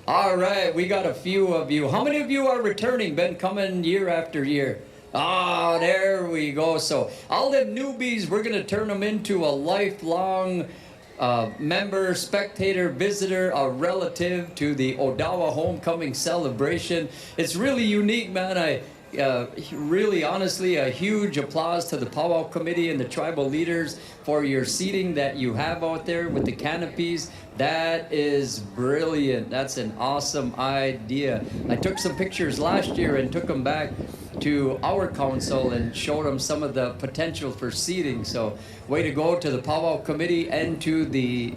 All right, we got a few of you. How many of you are returning? Been coming year after year. Ah, there we go. So all them newbies, we're going to turn them into a lifelong member, spectator, visitor, a relative to the Odawa Homecoming celebration. It's really unique, man. Really, honestly, a huge applause to the powwow committee and the tribal leaders for your seating that you have out there with the canopies. That is brilliant. That's an awesome idea. I took some pictures last year and took them back to our council and showed them some of the potential for seating. So way to go to the powwow committee and to the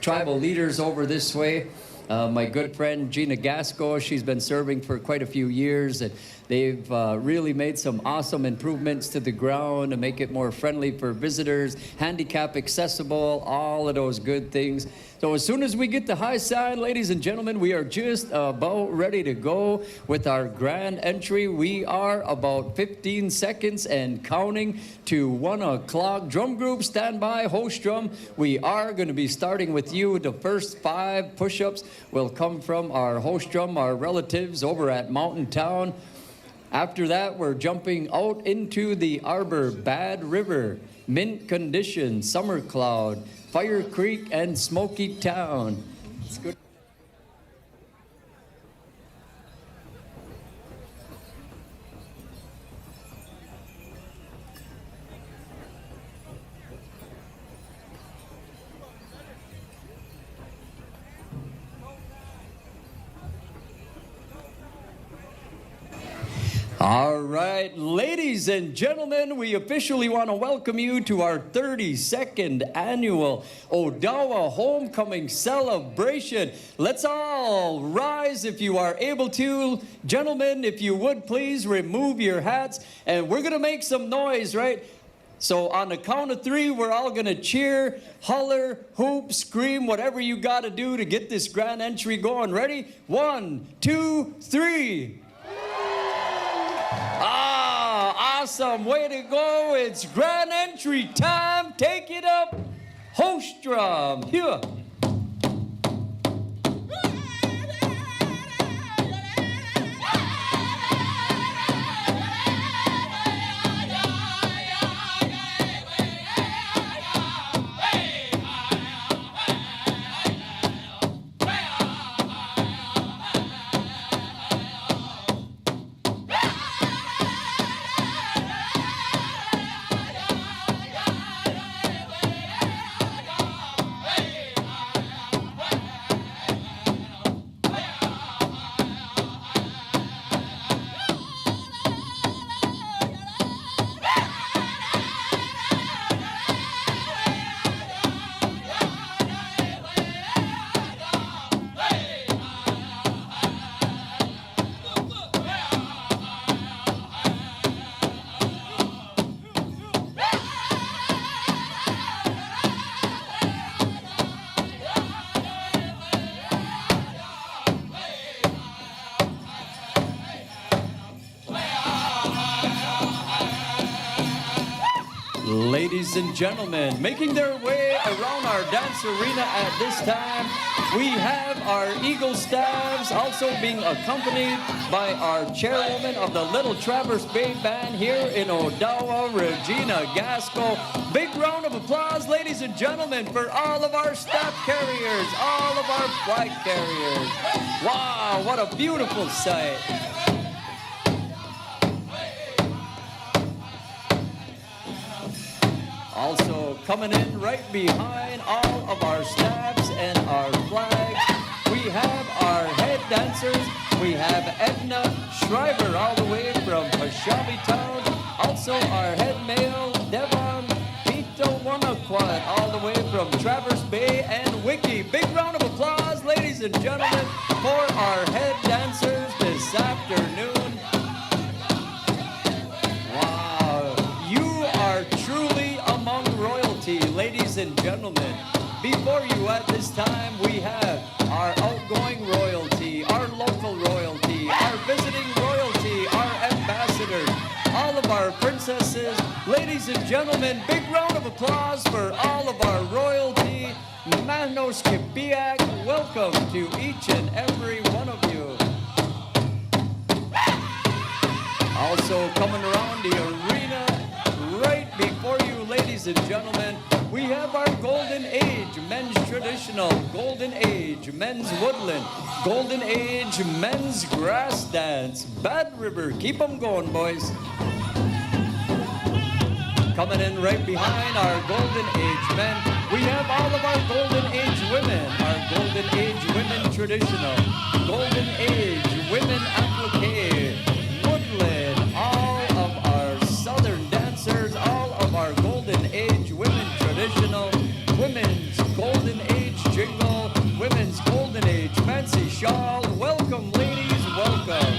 tribal leaders over this way. My good friend Gina Gasco, she's been serving for quite a few years, and they've really made some awesome improvements to the ground to make it more friendly for visitors, handicap accessible, all of those good things. So as soon as we get the high sign, ladies and gentlemen, we are just about ready to go with our grand entry. We are about 15 seconds and counting to 1 o'clock. Drum group, stand by, host drum. We are going to be starting with you. The first 5 push-ups will come from our host drum, our relatives over at Mountain Town. After that, we're jumping out into the Arbor, Bad River, Mint Condition, Summer Cloud, Fire Creek, and Smoky Town. It's good. All right, ladies and gentlemen, we officially want to welcome you to our 32nd annual Odawa Homecoming celebration. Let's all rise if you are able to. Gentlemen, if you would please remove your hats, and we're going to make some noise, right? So on the count of 3, we're all going to cheer, holler, hoop, scream, whatever you got to do to get this grand entry going. Ready? 1, 2, 3. Ah, awesome. Way to go. It's grand entry time. Take it up. Host drum. Here. Ladies and gentlemen, making their way around our dance arena at this time, we have our Eagle staffs also being accompanied by our chairwoman of the Little Traverse Bay Band here in Odawa, Regina Gasco. Big round of applause, ladies and gentlemen, for all of our staff carriers, all of our flag carriers. Wow, what a beautiful sight. Also coming in right behind all of our staffs and our flags, we have our head dancers. We have Edna Schreiber all the way from Pashabi Town. Also our head male, Devon Pito Wanaquan, all the way from Traverse Bay and Wiki. Big round of applause, ladies and gentlemen, for our head dancers this afternoon. Ladies and gentlemen, before you at this time, we have our outgoing royalty, our local royalty, our visiting royalty, our ambassadors, all of our princesses. Ladies and gentlemen, big round of applause for all of our royalty. Manos Kipiak, welcome to each and every have our golden age men's traditional, golden age men's woodland, golden age men's grass dance. Bad River, keep them going, boys. Coming in right behind our golden age men, we have all of our golden age women, our golden age women traditional, golden age women applique, woodland, all of our southern dancers, all of our golden age women traditional, women's golden age jingle, women's golden age fancy shawl. Welcome, ladies, welcome.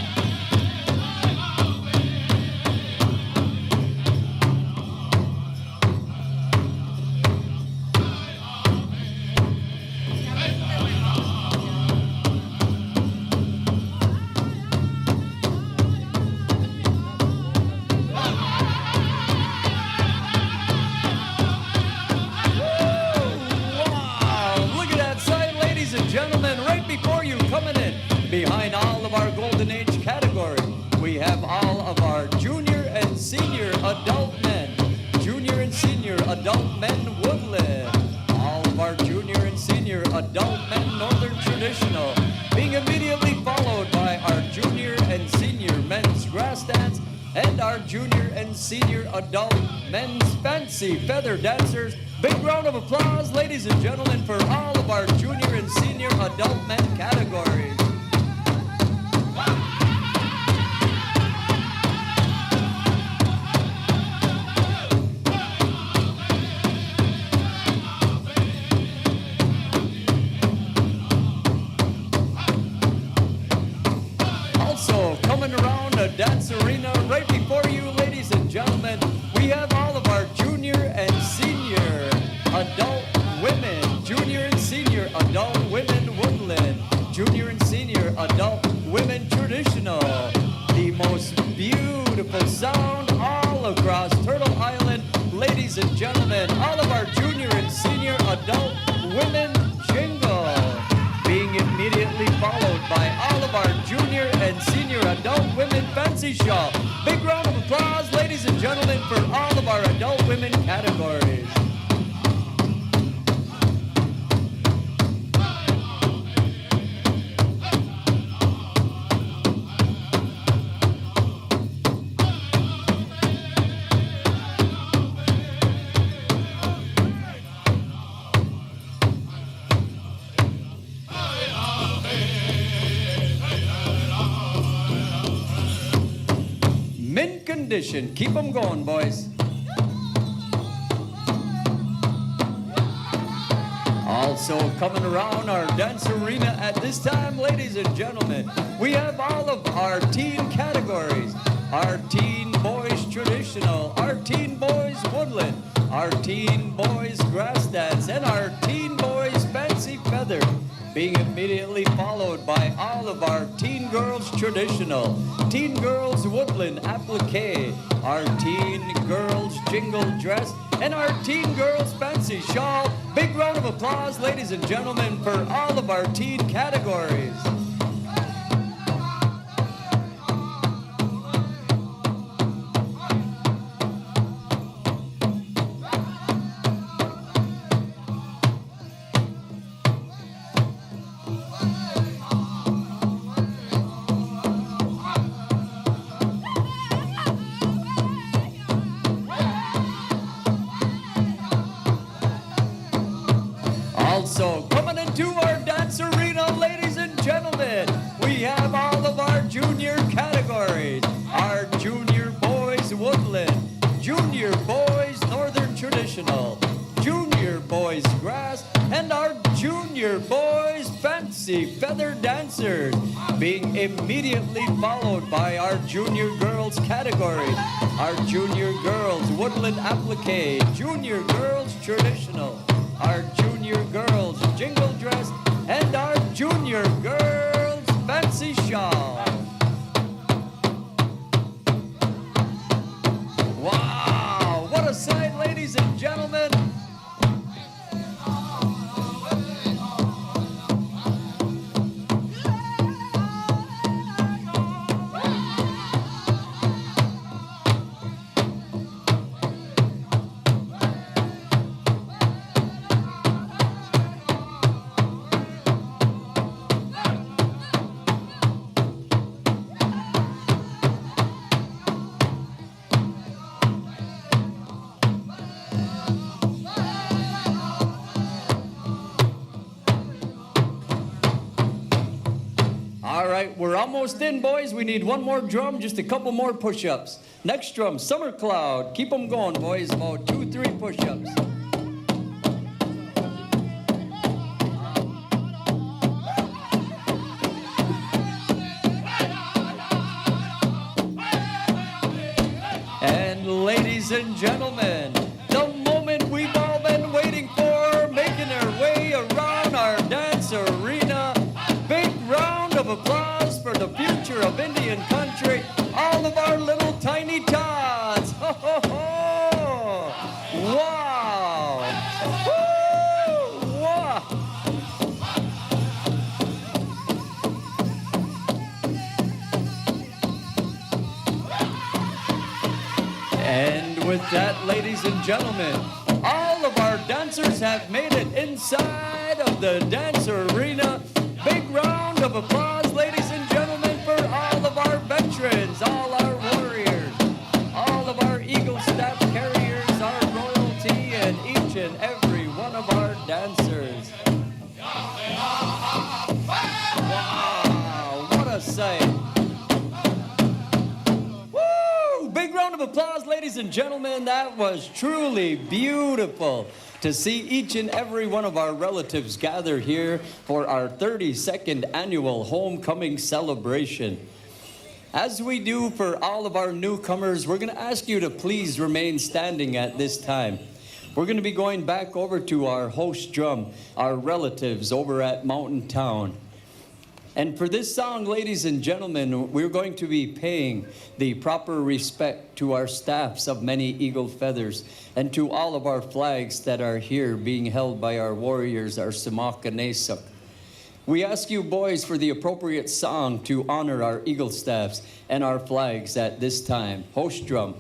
Behind all of our golden age category, we have all of our junior and senior adult men, junior and senior adult men woodland, all of our junior and senior adult men northern traditional, being immediately followed by our junior and senior men's grass dance and our junior and senior adult men's fancy feather dancers. Big round of applause, ladies and gentlemen, for all of our junior and senior adult men categories. Coming around the dance arena right before you, ladies and gentlemen, we have all of our junior and senior adult women, junior and senior adult women woodland, junior and senior adult women traditional, the most beautiful sound all across Turtle Island, ladies and gentlemen, all of our junior and senior adult women jingle, being immediately followed by all of our junior and senior adult women fancy shawl. Big round of applause, ladies and gentlemen, for all of our adult women categories. Mint condition. Keep them going, boys. Also coming around our dance arena at this time, ladies and gentlemen, we have all of our teen categories. Our teen boys traditional, our teen boys woodland, our teen boys grass dance, and our teen boys fancy feather, being immediately followed by all of our teen girls traditional, teen girls woodland applique, our teen girls jingle dress, and our teen girls fancy shawl. Big round of applause, ladies and gentlemen, for all of our teen categories. Also, coming into our dance arena, ladies and gentlemen, we have all of our junior categories. Our junior boys woodland, junior boys northern traditional, junior boys grass, and our junior boys fancy feather dancers, being immediately followed by our junior girls category, our junior girls woodland applique, junior girls traditional, our junior girls jingle dress, and our junior girls fancy shawl. Wow, what a sight, ladies and gentlemen. All right, we're almost in, boys. We need one more drum, just a couple more push-ups. Next drum, Summer Cloud. Keep them going, boys. About 2, 3 push-ups. And ladies and gentlemen, the moment we've all been waiting for, making our way around our dance arena. Big round of applause for the future of Indian country, all of our little tiny tots. Ho, ho, ho. Wow. Woo. Wow. And with that, ladies and gentlemen, all of our dancers have made it inside of the dance arena. Big round of applause, ladies and gentlemen, for all of our veterans, all our warriors, all of our Eagle staff carriers, our royalty, and each and every one of our dancers. Wow, what a sight. Woo! Big round of applause, ladies and gentlemen. That was truly beautiful to see each and every one of our relatives gather here for our 32nd annual homecoming celebration. As we do for all of our newcomers, we're going to ask you to please remain standing at this time. We're going to be going back over to our host drum, our relatives over at Mountain Town. And for this song, ladies and gentlemen, we're going to be paying the proper respect to our staffs of many eagle feathers and to all of our flags that are here being held by our warriors, our Simakanesuk. We ask you, boys, for the appropriate song to honor our eagle staffs and our flags at this time. Host drum.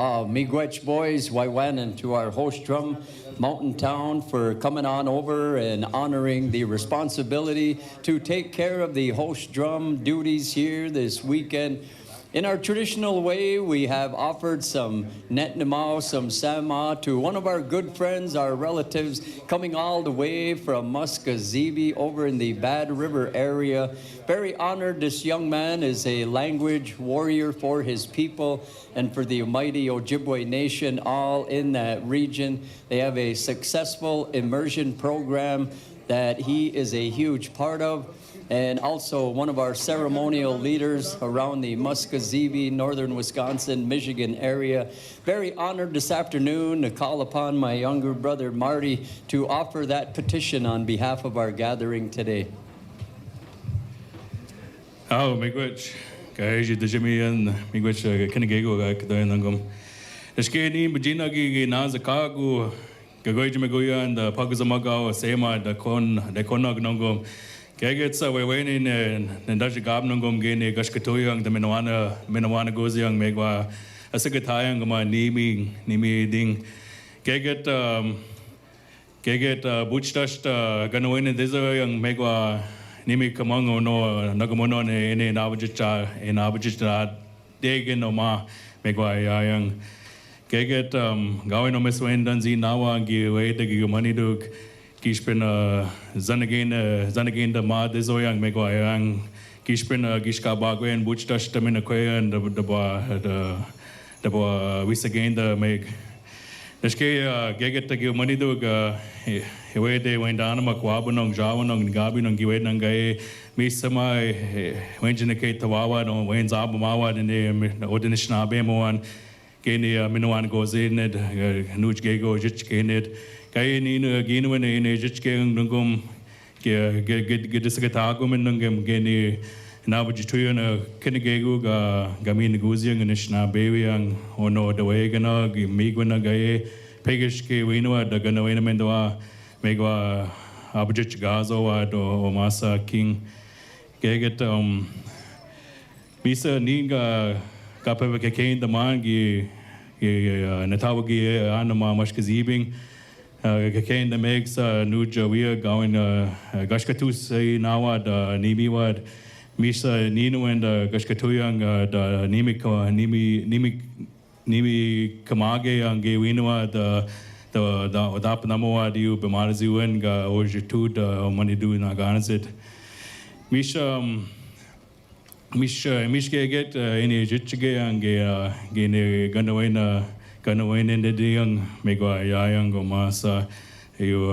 Miigwech boys, Waiwanan, to our host drum, Mountain Town, for coming on over and honoring the responsibility to take care of the host drum duties here this weekend. In our traditional way, we have offered some netnamau, some sama to one of our good friends, our relatives, coming all the way from Muskazibi over in the Bad River area. Very honored, this young man is a language warrior for his people and for the mighty Ojibwe Nation all in that region. They have a successful immersion program that he is a huge part of. And also one of our ceremonial leaders around the Muskazibi, northern Wisconsin, Michigan area. Very honored this afternoon to call upon my younger brother Marty to offer that petition on behalf of our gathering today. Miigwech, kaiji dejemian, miigwech kenegego kadayanangum. Eskeni bujinagi nazakagu, gagoijimegoyan, the pagazamagao, sema, the konagnongum. Kegets wewenin and Dutch Gabnungum Gene Gashkatoyang, the Menawana Goziang Megwa, a secretarian ma nimi ding. Keget Butchdust Ganawin Desoyang Megwa Nimi Kamango no Nagamonon in Abajita Degin no ma Megwa Yang. Keget Gawin no Meswendanzi Nawa give the Gimaniduk. Kishpin Zanagain the Ma Desoyang Megwayang Kishpin Gishka Bagwen Butchdash Taminakoya and the Wisagain the Meg. Nashke Gaget to give money to away they went down Makwabanong, Javanong, Gabinong, Giwenangae, Misama, Wenjinake Tawawa, no Wayne's Abamawa, and the Odinishna Bemoan, Gani Minuan goes in it, Nuch Gago, Jitch gain it. Kaya nino ginuan in Ejitchgang Nungum Gedisagatagum and Nungam Geni Nabajituyan Kenegegu Gamin Guziang and Ishna Babyang or no the Wagana, Miguana Gaye, Pegishke Winua, the Ganawena Mendoa, Megua Abjich Gazo or Masa King Gaget Misa Ninga Kapavakain the Mangi Natawagi Anama Mashkazibing. Kakain the Megs, Nuja, we are going Gashkatus Nawad, Nimiwad, Misa Nino and Gashkatuyang, the Nimi Kamage and Gewinua, the Dapanamawad, you, Bemarazuan, Ojitud, Manidu Naganazit. Mishke get any Jitchige and Gene Ganawena. Kanawain in the young Megwa Yayang or Masa, you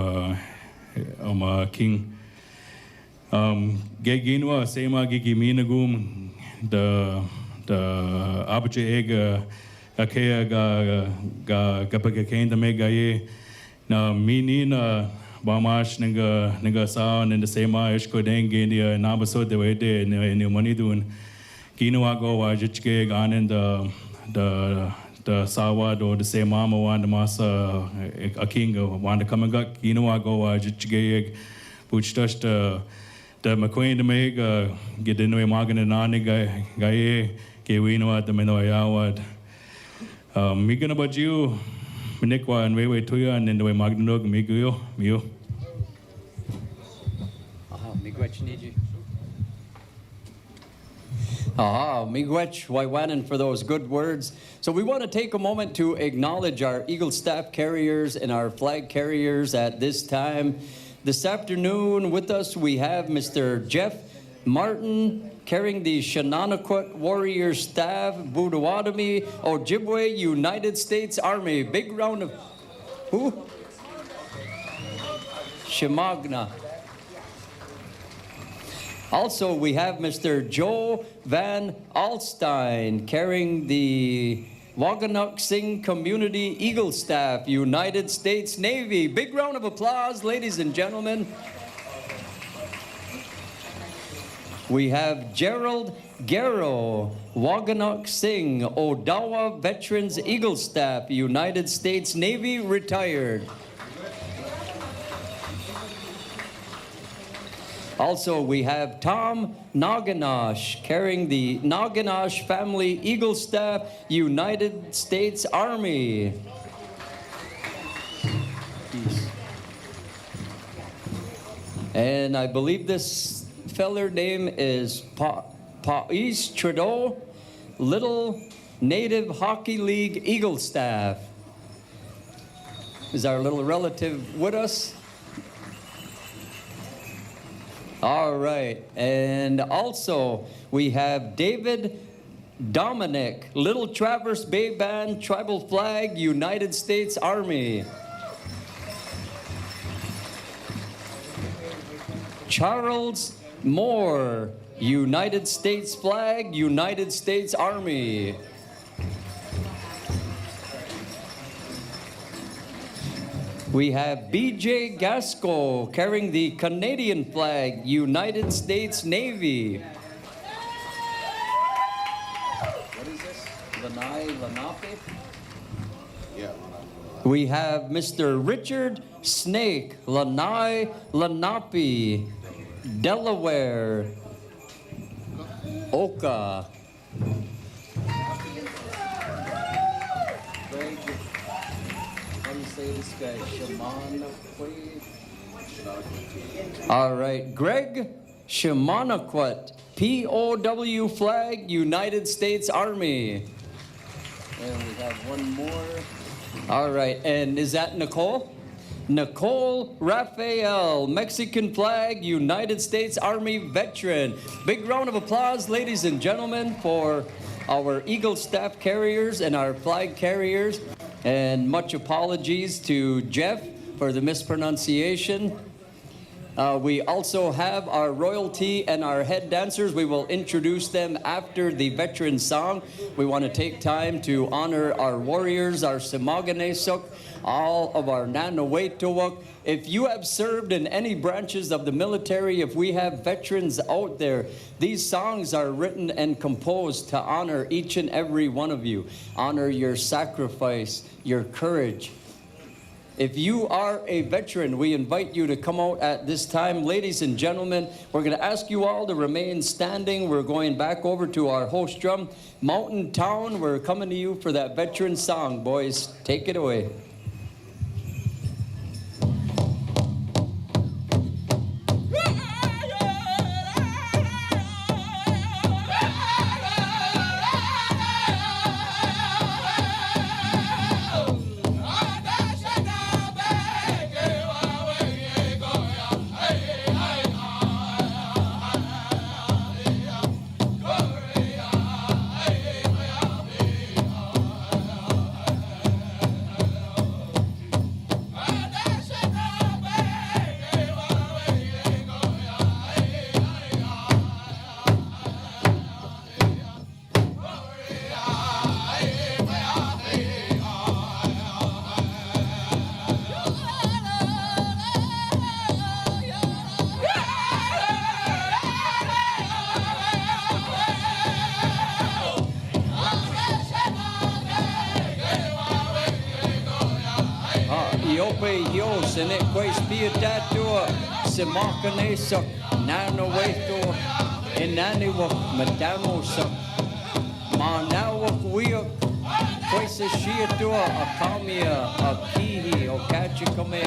Oma King. Geginwa, Sema Gigi Minagum, the Abache Egg, Akea Gapakain the Megaye, now Minina, Bamash, Nega Sound, and the Sema Eshkodeng, Nabaso, the way they in your money doing. Kinoago, Wajitke, Gan and the Sawad or the same mama one the masa a king one the coming got go jitchgay which touched the McQueen the meg get in way Morgan and Nani guy Kewino at the Menoyawad. Megan about you, Minikwa and way to you and then the way Magnog Miguel. Miigwech need you. Miigwech Waiwanan for those good words. So we want to take a moment to acknowledge our Eagle Staff carriers and our flag carriers at this time. This afternoon with us we have Mr. Jeff Martin carrying the Shenandoah Warrior Staff, Budawadami, Ojibwe, United States Army. Big round of... Who? Shemagna. Also, we have Mr. Joe Van Alstein carrying the Waganakising Community Eagle Staff, United States Navy. Big round of applause, ladies and gentlemen. We have Gerald Garrow, Waganakising Odawa Veterans Eagle Staff, United States Navy, retired. Also, we have Tom Naganash carrying the Naganash Family Eagle Staff, United States Army. And I believe this feller name is Pais Trudeau, Little Native Hockey League Eagle Staff. Is our little relative with us? All right. And also, we have David Dominic, Little Traverse Bay Band, Tribal Flag, United States Army. Charles Moore, United States Flag, United States Army. We have B.J. Gasco carrying the Canadian flag, United States Navy. What is this? Lenape? Yeah. We have Mr. Richard Snake, Lanai Lenape, Delaware, Oka. This guy, all right, Greg Shimanaquat, POW flag, United States Army. And we have one more. All right, and is that Nicole? Nicole Raphael, Mexican flag, United States Army veteran. Big round of applause, ladies and gentlemen, for our Eagle Staff carriers and our flag carriers. And much apologies to Jeff for the mispronunciation. We also have our royalty and our head dancers. We will introduce them after the veteran song. We want to take time to honor our warriors, our Simaganesuk, all of our Nanawaituwak. If you have served in any branches of the military, if we have veterans out there, these songs are written and composed to honor each and every one of you. Honor your sacrifice, your courage. If you are a veteran, we invite you to come out at this time. Ladies and gentlemen, we're going to ask you all to remain standing. We're going back over to our host drum. Mountain Town, we're coming to you for that veteran song. Boys, take it away. And it quays be a tatua, Simakanesak, Nanawaito, and Naniwak, Madamosak, Manawak Wiak, Quays a Shiatua, a Kamia, a Kihi, o Kachikame.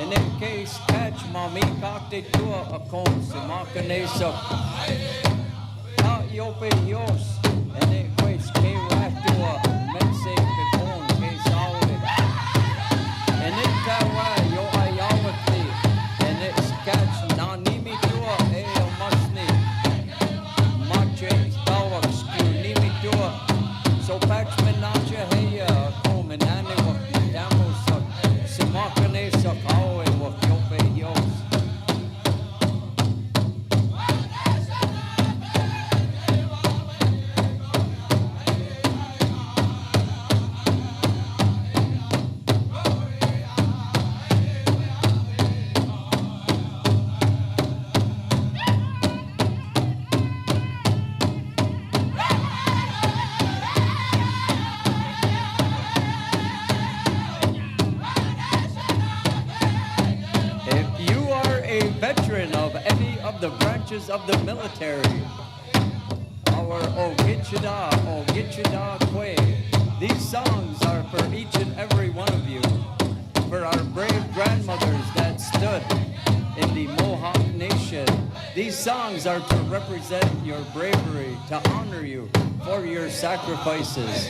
In that case, catch Mami Kakte Tua, a Kom, Simakanesak, Ta Yope Yos, and it quays K Ratua, Mense Pipon, K Sawe. And it kawa yo ayawati, and it's catch nanimi tua eo masni, mache tawak sku nimi tua, so patch menacha heya ko menane wak damo sak, simakane sak awe wak yope yos. veteran of any of the branches of the military, our Ogichida Kwe. These songs are for each and every one of you, for our brave grandmothers that stood in the Mohawk Nation. These songs are to represent your bravery, to honor you for your sacrifices.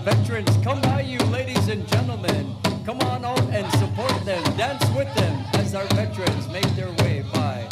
Veterans come by you, ladies and gentlemen. Come on out and support them. Dance with them as our veterans make their way by.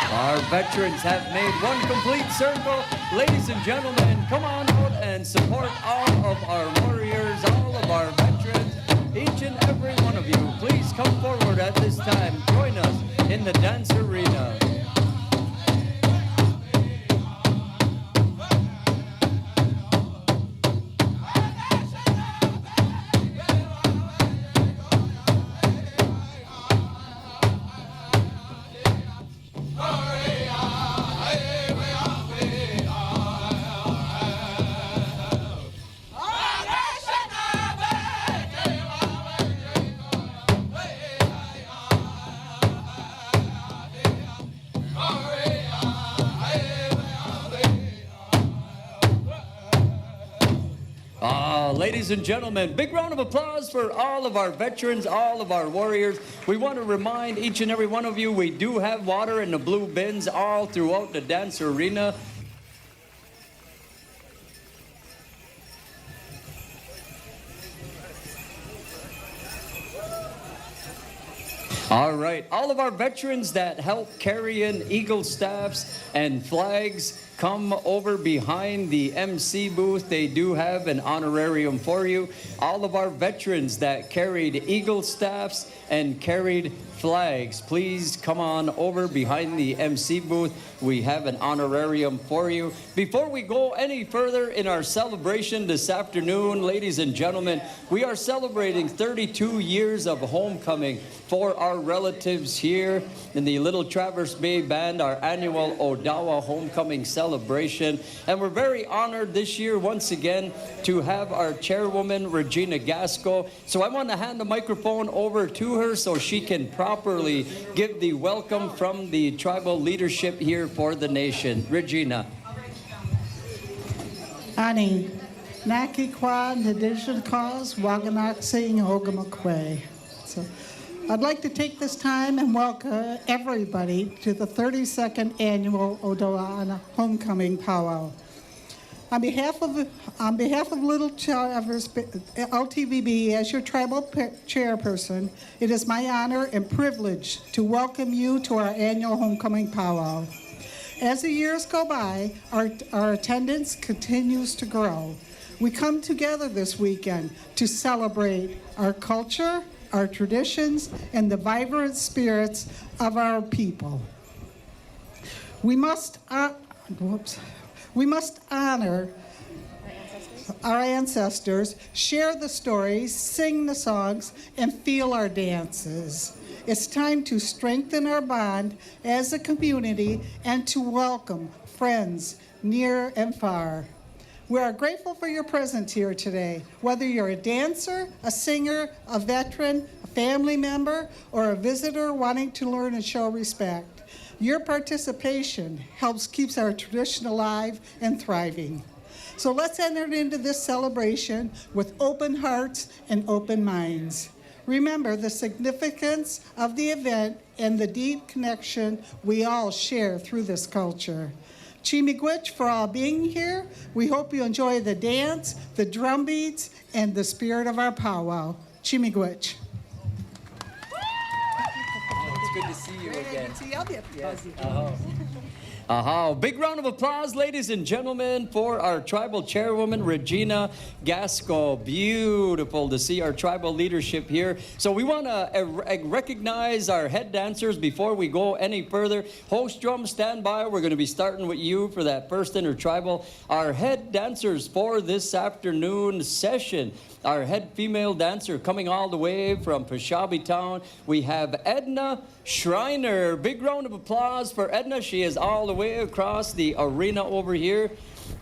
Our veterans have made one complete circle. Ladies and gentlemen, come on out and support all of our warriors, all of our veterans, each and every one of you. Please come forward at this time. Join us in the dance arena. Ladies and gentlemen, big round of applause for all of our veterans, all of our warriors. We want to remind each and every one of you, we do have water in the blue bins all throughout the dance arena. All right, all of our veterans that help carry in eagle staffs and flags, come over behind the MC booth. They do have an honorarium for you. All of our veterans that carried eagle staffs and carried flags, please come on over behind the MC booth. We have an honorarium for you. Before we go any further in our celebration this afternoon, ladies and gentlemen, we are celebrating 32 years of homecoming for our relatives here in the Little Traverse Bay Band, our annual Odawa Homecoming celebration. And we're very honored this year once again to have our chairwoman, Regina Gasco. So I want to hand the microphone over to her so she can properly give the welcome from the tribal leadership here for the nation. Regina. Ani, Naki Kwa, Nadition Cause, Waganakising Odawa Powwow. So I'd like to take this time and welcome everybody to the 32nd annual Odawa Homecoming Powwow. On behalf of Little Traverse LTVB, as your tribal chairperson, it is my honor and privilege to welcome you to our annual Homecoming Powwow. As the years go by, our attendance continues to grow. We come together this weekend to celebrate our culture, our traditions, and the vibrant spirits of our people. We must honor our ancestors, share the stories, sing the songs, and feel our dances. It's time to strengthen our bond as a community and to welcome friends near and far. We are grateful for your presence here today. Whether you're a dancer, a singer, a veteran, a family member, or a visitor wanting to learn and show respect, your participation keeps our tradition alive and thriving. So let's enter into this celebration with open hearts and open minds. Remember the significance of the event and the deep connection we all share through this culture. Chimigwich for all being here. We hope you enjoy the dance, the drum beats, and the spirit of our powwow. Chimigwich. It's good to see you again. Yes. Big round of applause, ladies and gentlemen, for our tribal chairwoman, Regina Gasco. Beautiful to see our tribal leadership here. So we want to recognize our head dancers before we go any further. Host drum, stand by. We're going to be starting with you for that first intertribal. Our head dancers for this afternoon session. Our head female dancer coming all the way from Peshabi Town. We have Edna Schreiner. Big round of applause for Edna. She is all the way across the arena over here.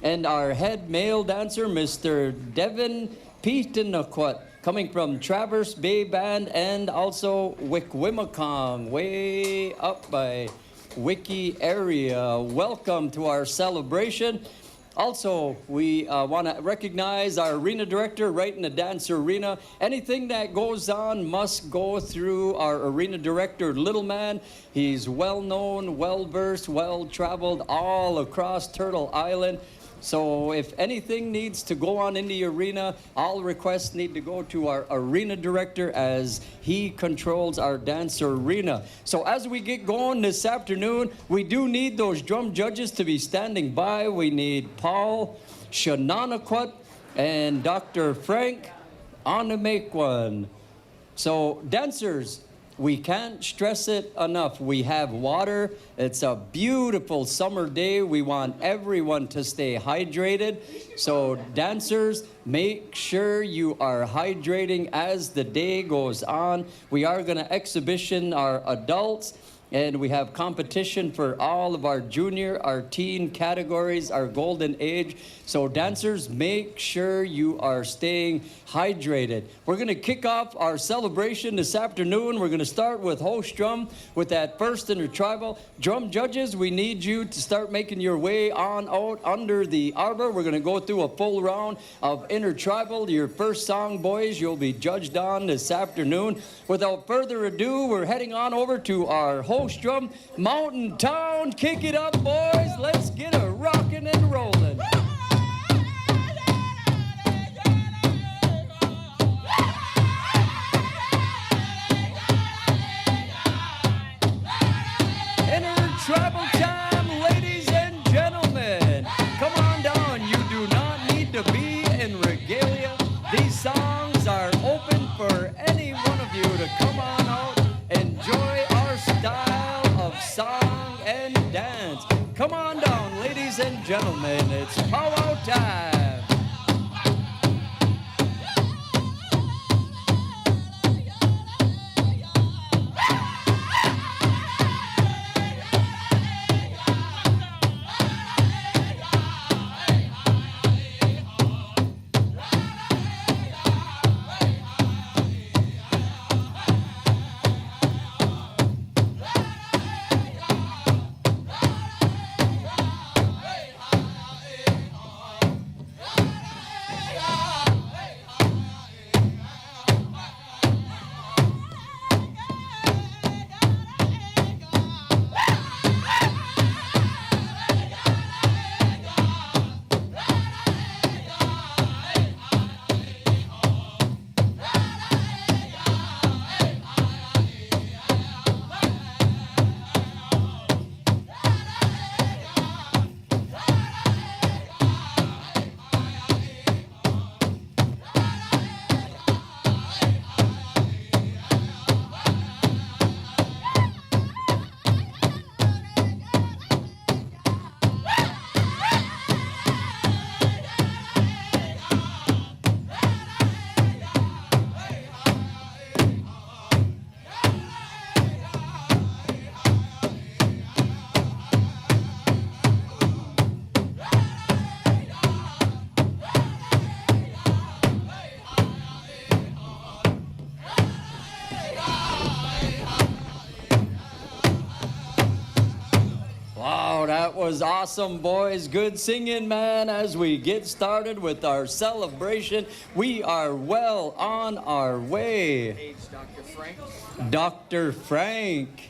And our head male dancer, Mr. Devin Petenaquat, coming from Traverse Bay Band and also Wickwimacong, way up by Wiki area. Welcome to our celebration. Also, we want to recognize our arena director right in the dance arena. Anything that goes on must go through our arena director, Little Man. He's well-known, well-versed, well-traveled all across Turtle Island. So if anything needs to go on in the arena, all requests need to go to our arena director as he controls our dance arena. So as we get going this afternoon, we do need those drum judges to be standing by. We need Paul Shananaquat and Dr. Frank Anamequan. So dancers, we can't stress it enough. We have water. It's a beautiful summer day. We want everyone to stay hydrated. So dancers, make sure you are hydrating as the day goes on. We are going to exhibition our adults, and we have competition for all of our junior, our teen categories, our golden age. So dancers, make sure you are staying hydrated. We're going to kick off our celebration this afternoon. We're going to start with host drum with that first intertribal. Drum judges, we need you to start making your way on out under the arbor. We're going to go through a full round of intertribal. Your first song, boys, you'll be judged on this afternoon. Without further ado, we're heading on over to our host drum, Mountain Town. Kick it up, boys. Let's get it rocking and rolling. Intertribal time, ladies and gentlemen. Come on down. You do not need to be in regalia. These songs are open for any one of you to come on out, enjoy our style of song and dance. Come on down, ladies and gentlemen. It's powwow time. was awesome, boys. Good singing, man. As we get started with our celebration, we are well on our way. Age, Dr. Frank. Dr. Frank.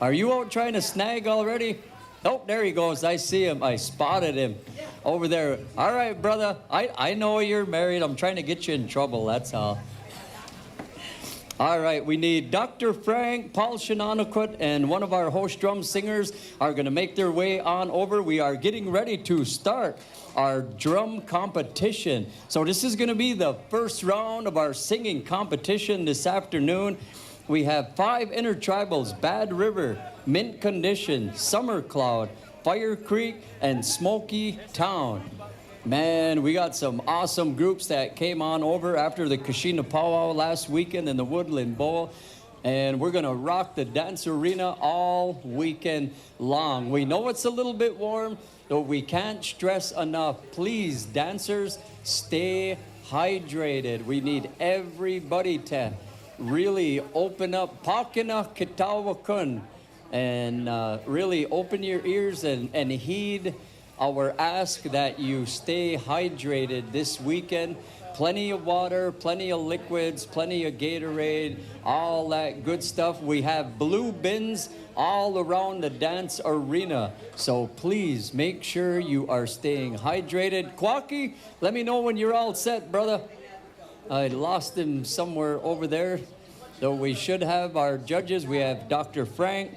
Are you out trying to snag already? Oh, there he goes. I see him. I spotted him over there. All right, brother. I know you're married. I'm trying to get you in trouble. That's all. All right, we need Dr. Frank, Paul Shinanakut, and one of our host drum singers are going to make their way on over. We are getting ready to start our drum competition. So this is going to be the first round of our singing competition this afternoon. We have 5 intertribals: Bad River, Mint Condition, Summer Cloud, Fire Creek, and Smoky Town. Man, we got some awesome groups that came on over after the Kashina Powwow last weekend in the Woodland Bowl. And we're going to rock the dance arena all weekend long. We know it's a little bit warm, but we can't stress enough. Please, dancers, stay hydrated. We need everybody to really open up, pakina kitawakun, and really open your ears and heed our ask that you stay hydrated this weekend. Plenty of water, plenty of liquids, plenty of Gatorade, all that good stuff. We have blue bins all around the dance arena. So please make sure you are staying hydrated. Kwaki, let me know when you're all set, brother. I lost him somewhere over there. So we should have our judges. We have Dr. Frank.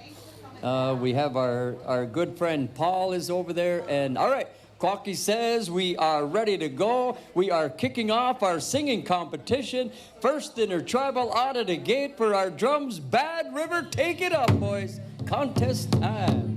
We have our good friend Paul is over there. And all right, Kwaki says we are ready to go. We are kicking off our singing competition. First intertribal out of the gate for our drums. Bad River, take it up, boys. Contest time.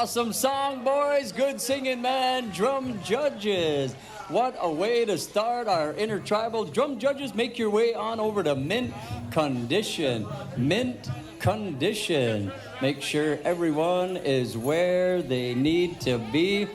Awesome song, boys. Good singing, man. Drum judges. What a way to start our intertribal. Drum judges, make your way on over to mint condition. Mint condition. Make sure everyone is where they need to be.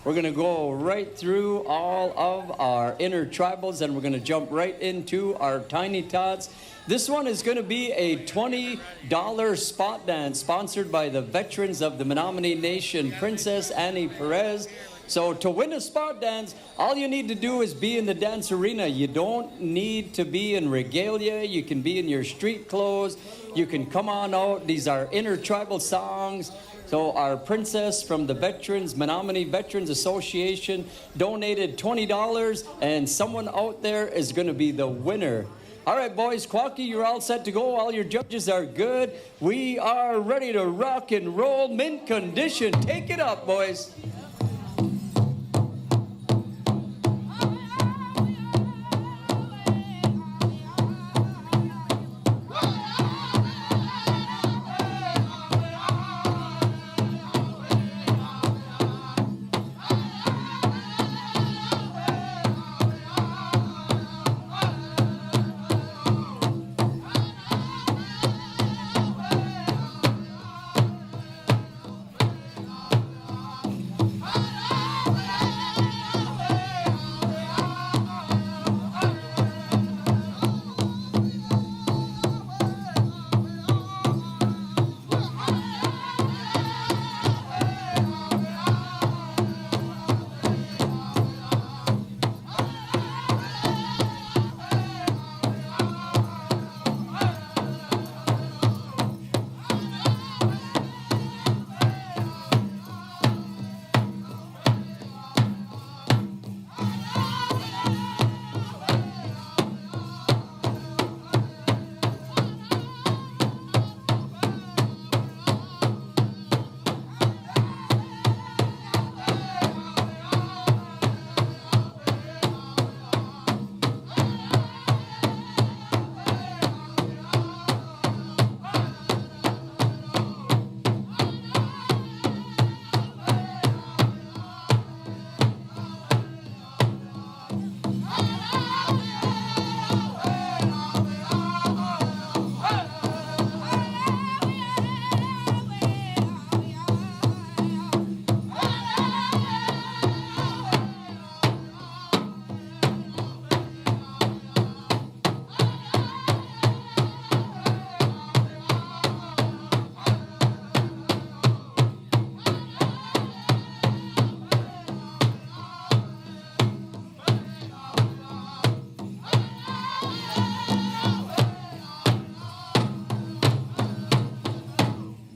We're going to go right through all of our intertribals, and we're going to jump right into our Tiny Tots. This one is going to be a $20 spot dance sponsored by the veterans of the Menominee Nation, Princess Annie Perez. So to win a spot dance, all you need to do is be in the dance arena. You don't need to be in regalia. You can be in your street clothes. You can come on out. These are intertribal songs. So our princess from the Veterans, Menominee Veterans Association, donated $20, and someone out there is going to be the winner. All right, boys, Quacky, you're all set to go. All your judges are good. We are ready to rock and roll. Mint condition. Take it up, boys.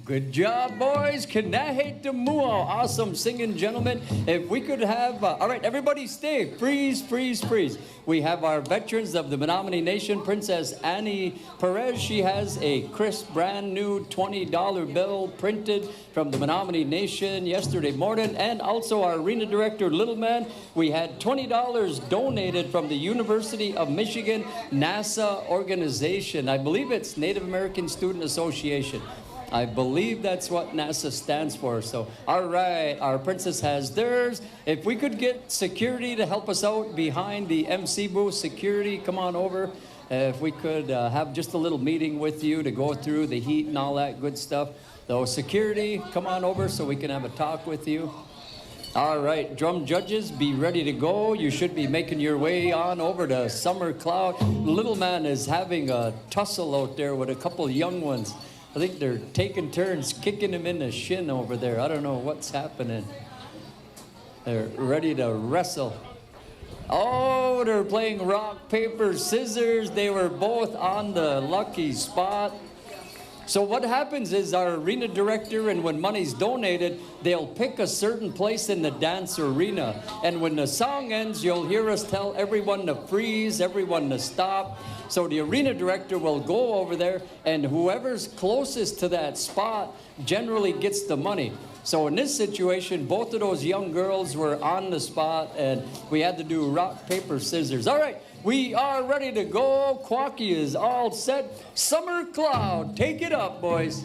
Good job, boys. Kanahe Mua. Awesome singing, gentlemen. If we could have... all right, everybody stay. Freeze, freeze, freeze. We have our veterans of the Menominee Nation, Princess Annie Perez. She has a crisp, brand new $20 bill printed from the Menominee Nation yesterday morning. And also our arena director, Little Man. We had $20 donated from the University of Michigan NASA organization. I believe it's Native American Student Association. I believe that's what NASA stands for. So, all right, our princess has theirs. If we could get security to help us out behind the MC booth, security, come on over. If we could have just a little meeting with you to go through the heat and all that good stuff. So, security, come on over so we can have a talk with you. All right, drum judges, be ready to go. You should be making your way on over to Summer Cloud. Little Man is having a tussle out there with a couple young ones. I think they're taking turns kicking him in the shin over there. I don't know what's happening. They're ready to wrestle. Oh, they're playing rock, paper, scissors. They were both on the lucky spot. So what happens is our arena director, and when money's donated, they'll pick a certain place in the dance arena. And when the song ends, you'll hear us tell everyone to freeze, everyone to stop. So the arena director will go over there, and whoever's closest to that spot generally gets the money. So in this situation, both of those young girls were on the spot, and we had to do rock, paper, scissors. All right, we are ready to go. Quacky is all set. Summer Cloud, take it up, boys.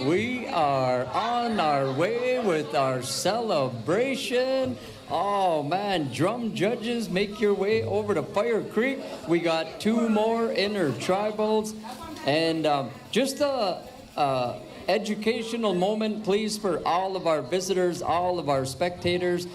We are on our way with our celebration. Oh man, drum judges, make your way over to Fire Creek. We got 2 more intertribals. And just a educational moment, please, for all of our visitors, all of our spectators.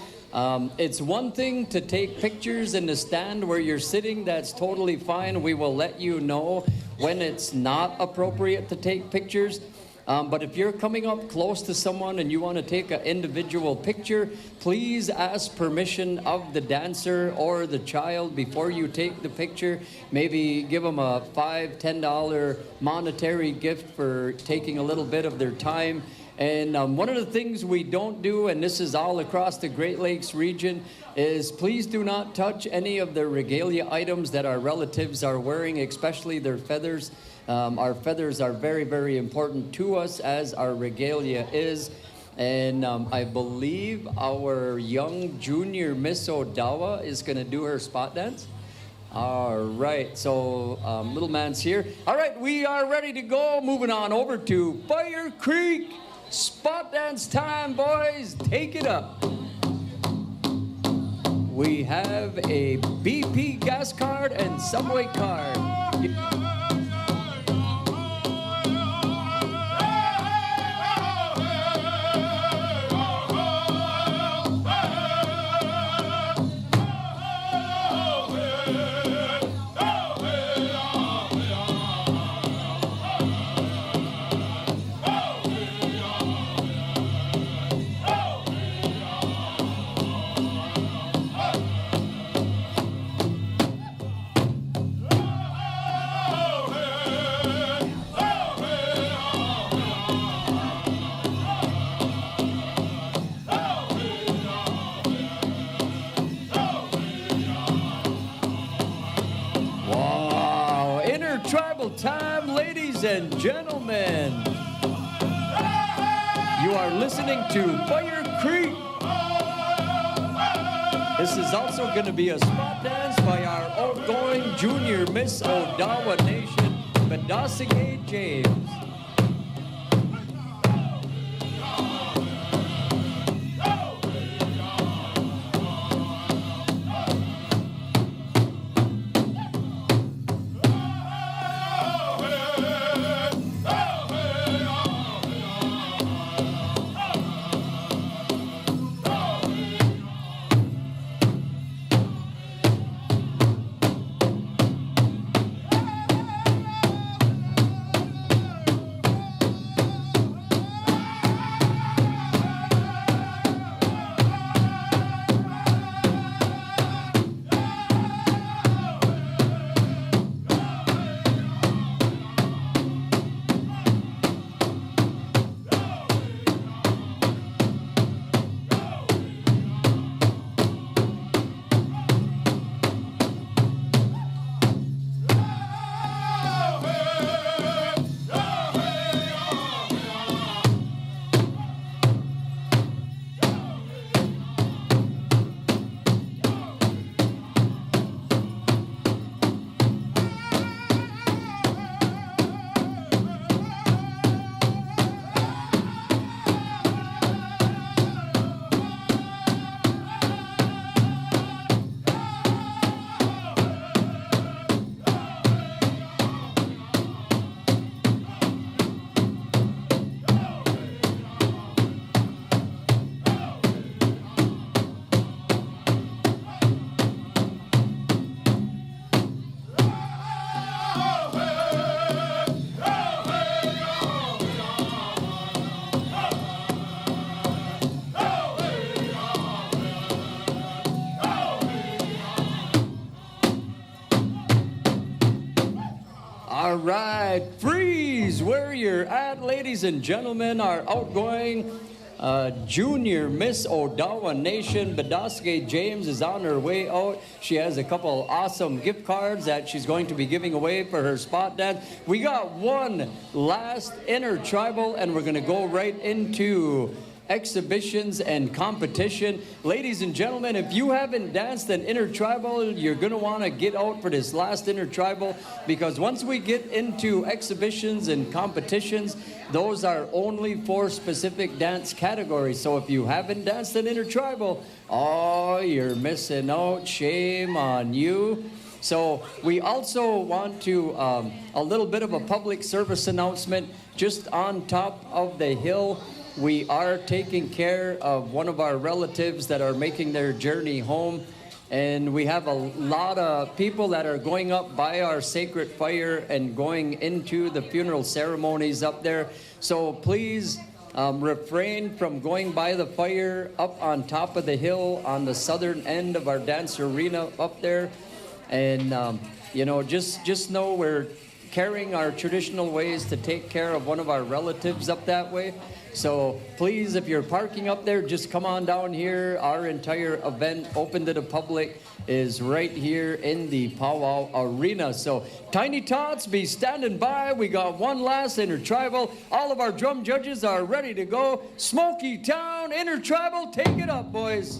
It's one thing to take pictures in the stand where you're sitting. That's totally fine. We will let you know when it's not appropriate to take pictures. But if you're coming up close to someone and you want to take an individual picture, please ask permission of the dancer or the child before you take the picture. Maybe give them a $5, $10 monetary gift for taking a little bit of their time. And one of the things we don't do, and this is all across the Great Lakes region, is please do not touch any of the regalia items that our relatives are wearing, especially their feathers. Our feathers are very, very important to us, as our regalia is. And I believe our young junior Miss Odawa is going to do her spot dance. All right, so little man's here. All right, we are ready to go. Moving on over to Fire Creek. Spot dance time, boys. Take it up. We have a BP gas card and subway card. Intertribal time, ladies and gentlemen. You are listening to Fire Creek. This is also going to be a spot dance by our outgoing junior Miss Odawa Nation, Waganakising James. All right, freeze where you're at, ladies and gentlemen. Our outgoing junior Miss Odawa Nation, Waganakising James, is on her way out. She has a couple awesome gift cards that she's going to be giving away for her spot dance. We got one last intertribal, and we're going to go right into exhibitions and competition. Ladies and gentlemen, if you haven't danced an intertribal, you're going to want to get out for this last intertribal, because once we get into exhibitions and competitions, those are only for specific dance categories. So if you haven't danced an intertribal, oh, you're missing out. Shame on you. So we also want to, a little bit of a public service announcement. Just on top of the hill, we are taking care of one of our relatives that are making their journey home. And we have a lot of people that are going up by our sacred fire and going into the funeral ceremonies up there. So please refrain from going by the fire up on top of the hill on the southern end of our dance arena up there. And, you know, just know we're carrying our traditional ways to take care of one of our relatives up that way. So please, if you're parking up there, just come on down here. Our entire event, open to the public, is right here in the Powwow Arena. So Tiny Tots, be standing by. We got one last intertribal. All of our drum judges are ready to go. Smoky Town Intertribal, take it up, boys.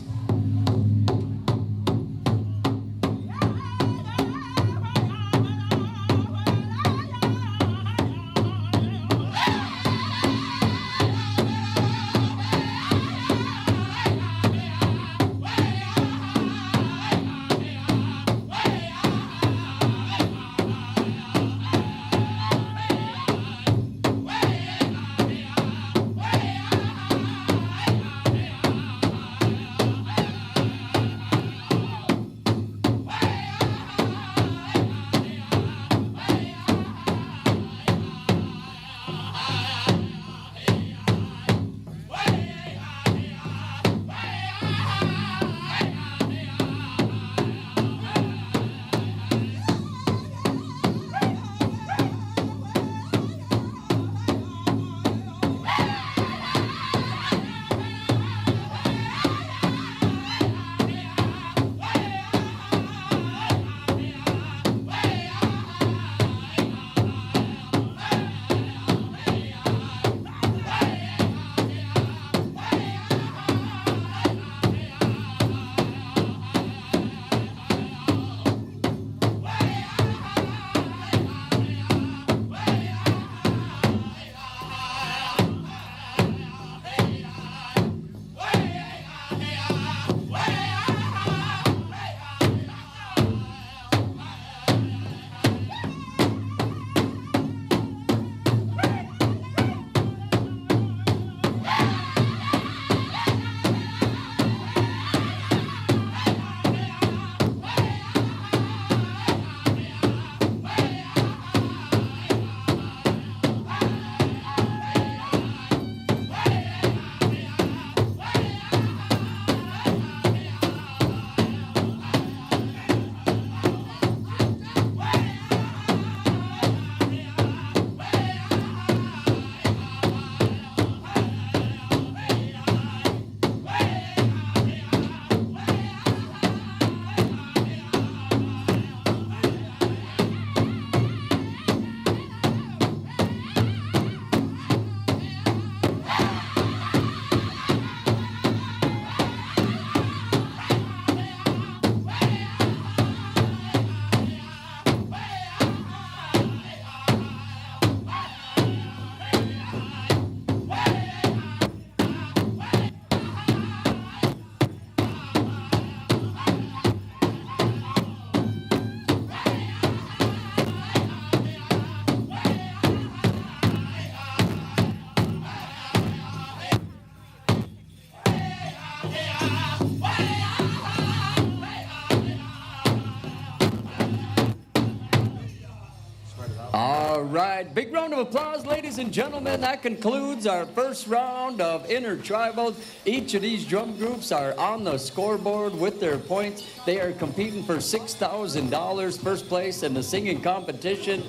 All right, big round of applause, ladies and gentlemen. That concludes our first round of intertribals. Each of these drum groups are on the scoreboard with their points. They are competing for $6,000, first place in the singing competition.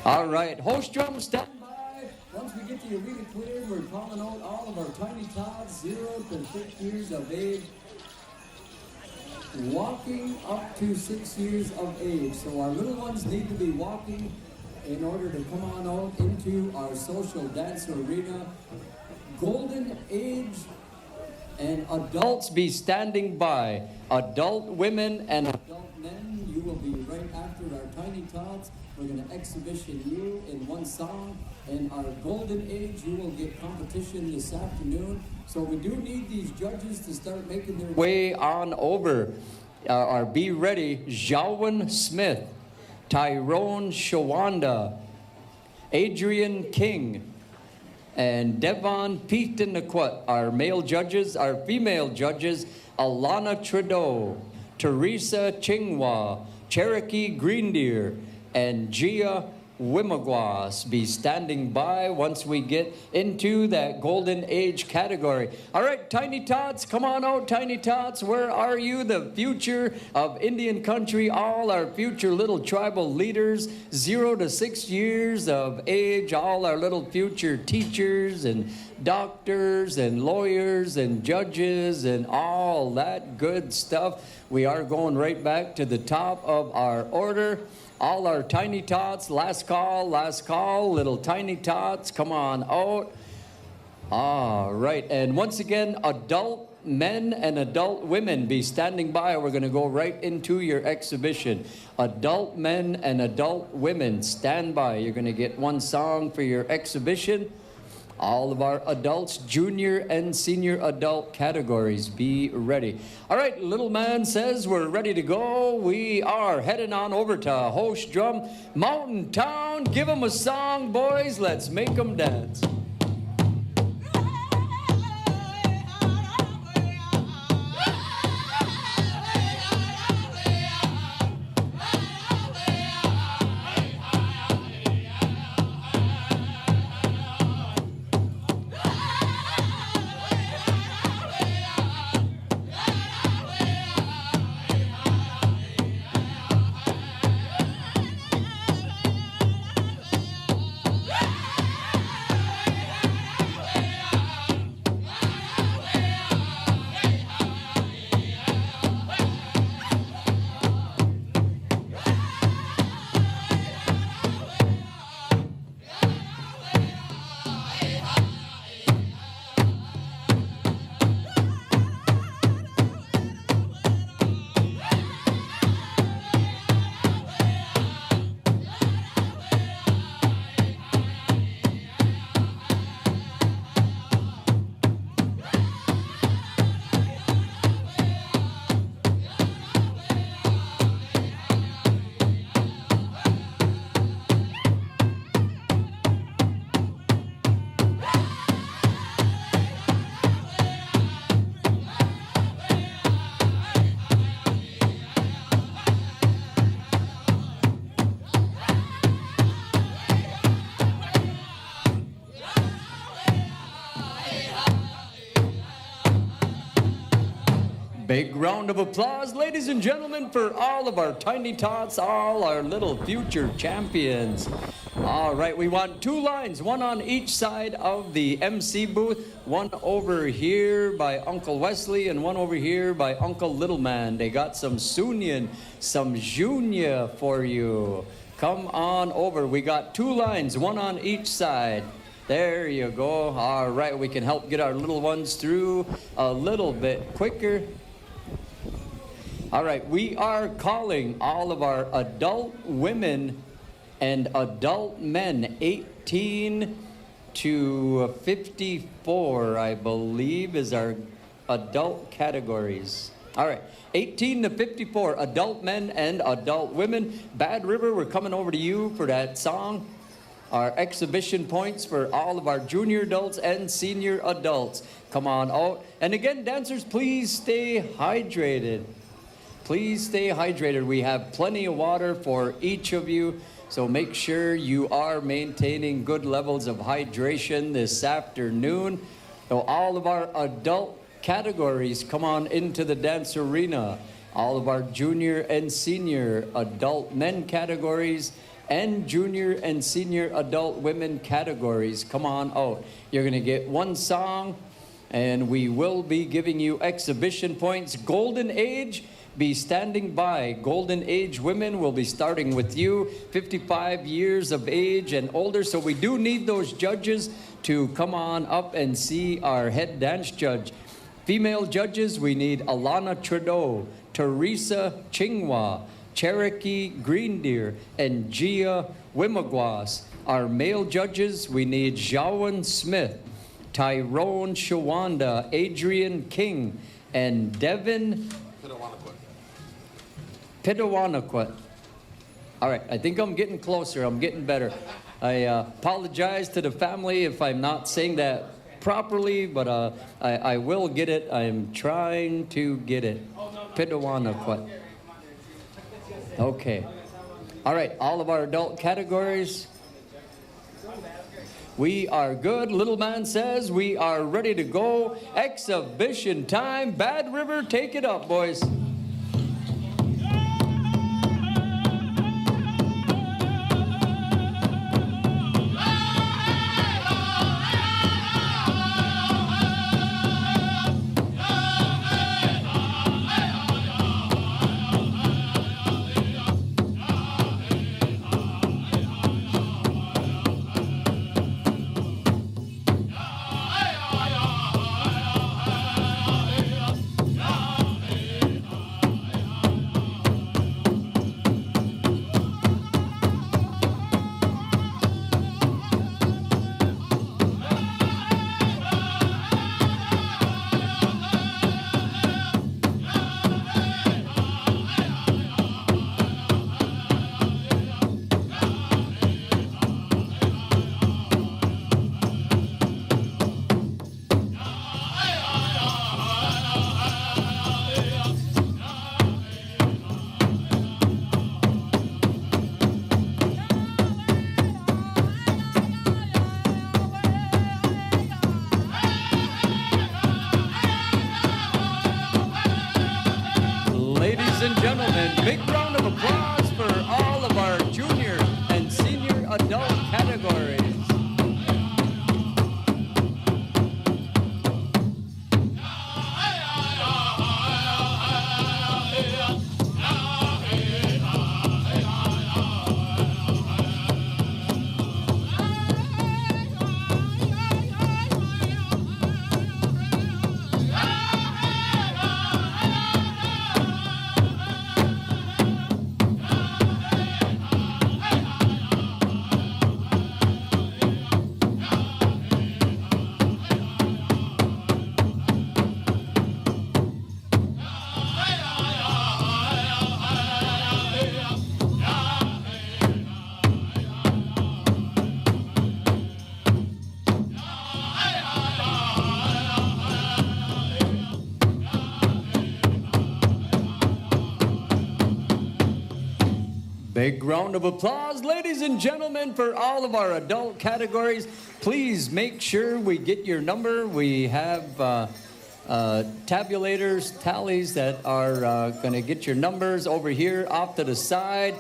All right, host drum, stand by. Once we get the arena cleared, we're calling out all of our tiny tots, 0 to 6 years of age, walking up to 6 years of age. So our little ones need to be walking in order to come on out into our social dance arena. Golden age and adults be standing by. Adult women and adult men, you will be right after our Tiny Tots. We're going to exhibition you in one song. In our golden age, you will get competition this afternoon. So we do need these judges to start making their way on over. Or be ready. Jawan Smith, Tyrone Shawanda, Adrian King, and Devon Peetanaquat, our male judges. Our female judges, Alana Trudeau, Teresa Chingwa, Cherokee Greendeer, and Gia Wimagwas be standing by once we get into that golden age category. All right, Tiny Tots, come on out, Tiny Tots. Where are you? The future of Indian country, all our future little tribal leaders, 0 to 6 years of age, all our little future teachers and doctors and lawyers and judges and all that good stuff. We are going right back to the top of our order. All our Tiny Tots, last call, little Tiny Tots, come on out. All right, and once again, adult men and adult women be standing by. We're going to go right into your exhibition. Adult men and adult women, stand by. You're going to get one song for your exhibition. All of our adults, junior and senior adult categories, be ready. All right, little man says we're ready to go. We are heading on over to Host Drum Mountain Town. Give them a song, boys. Let's make them dance. Big round of applause, ladies and gentlemen, for all of our Tiny Tots, all our little future champions. All right, we want 2 lines, one on each side of the MC booth, one over here by Uncle Wesley and one over here by Uncle Littleman. They got some Sunyan, some Junya for you. Come on over. We got 2 lines, one on each side. There you go. All right, we can help get our little ones through a little bit quicker. All right, we are calling all of our adult women and adult men 18 to 54, I believe, is our adult categories. All right, 18 to 54, adult men and adult women. Bad River, we're coming over to you for that song. Our exhibition points for all of our junior adults and senior adults. Come on out. And again, dancers, please stay hydrated. Please stay hydrated. We have plenty of water for each of you, so make sure you are maintaining good levels of hydration this afternoon. So all of our adult categories, come on into the dance arena. All of our junior and senior adult men categories and junior and senior adult women categories, come on out. You're going to get one song, and we will be giving you exhibition points. Golden age, be standing by. Golden age women will be starting with you, 55 years of age and older. So we do need those judges to come on up and see our head dance judge. Female judges, we need Alana Trudeau, Teresa Chingwa, Cherokee Greendeer, and Gia Wimagwas. Our male judges, we need Jawan Smith, Tyrone Shawanda, Adrian King, and Devin Pidawanaquat. All right, I think I'm getting closer. I'm getting better. I apologize to the family if I'm not saying that properly, but I will get it. I'm trying to get it. Pidawanaquat. Okay. All right, all of our adult categories. We are good. Little man says we are ready to go. Exhibition time. Bad River, take it up, boys. and gentlemen, big round of applause for all of our junior and senior adult categories. Big round of applause, ladies and gentlemen, for all of our adult categories. Please make sure we get your number. We have tabulators, tallies that are going to get your numbers over here off to the side.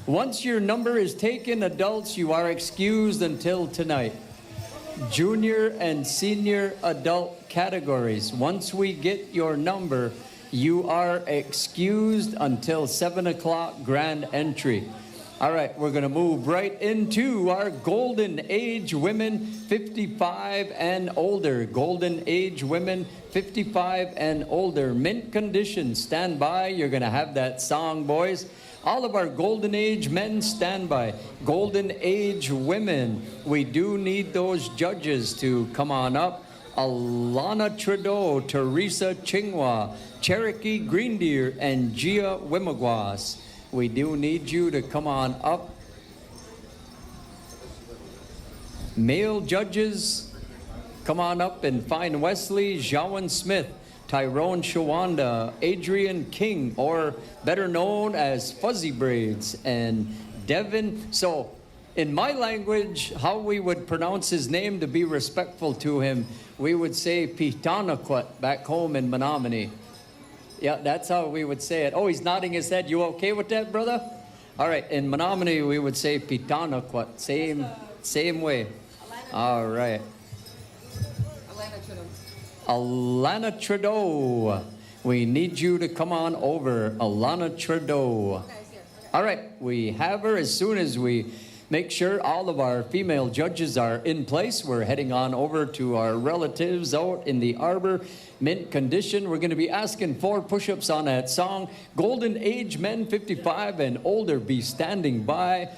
Once your number is taken, adults, you are excused until tonight. Junior and senior adult categories. Once we get your number, you are excused until 7 o'clock grand entry. All right, we're going to move right into our golden age women 55 and older. Golden age women 55 and older. Mint condition, stand by. You're going to have that song, boys. All of our golden age men, stand by. Golden age women, we do need those judges to come on up. Alana Trudeau, Teresa Chingwa, Cherokee Greendeer, and Gia Wimagwas. We do need you to come on up. Male judges, come on up and find Wesley Jawan Smith, Tyrone Shawanda, Adrian King, or better known as Fuzzy Braids, and Devin. So, in my language, how we would pronounce his name to be respectful to him, we would say Pitanaquat back home in Menominee. Yeah, that's how we would say it. Oh, he's nodding his head. You okay with that, brother? All right, in Menominee, we would say Pitanaquat. Same way. All right. Alana Trudeau. We need you to come on over, Alana Trudeau. All right, we have her. As soon as we make sure all of our female judges are in place, we're heading on over to our relatives out in the arbor, mint condition. We're going to be asking 4 push-ups on that song. Golden age men 55 and older be standing by.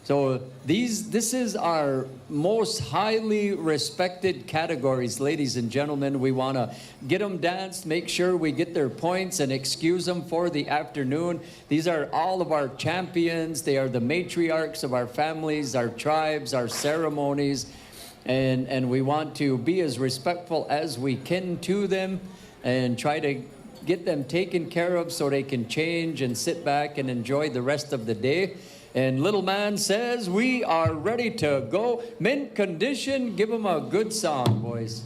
So this is our most highly respected categories, ladies and gentlemen. We want to get them danced, make sure we get their points and excuse them for the afternoon. These are all of our champions. They are the matriarchs of our families, our tribes, our ceremonies. And we want to be as respectful as we can to them and try to get them taken care of so they can change and sit back and enjoy the rest of the day. And little man says, we are ready to go. Mint condition, give them a good song, boys.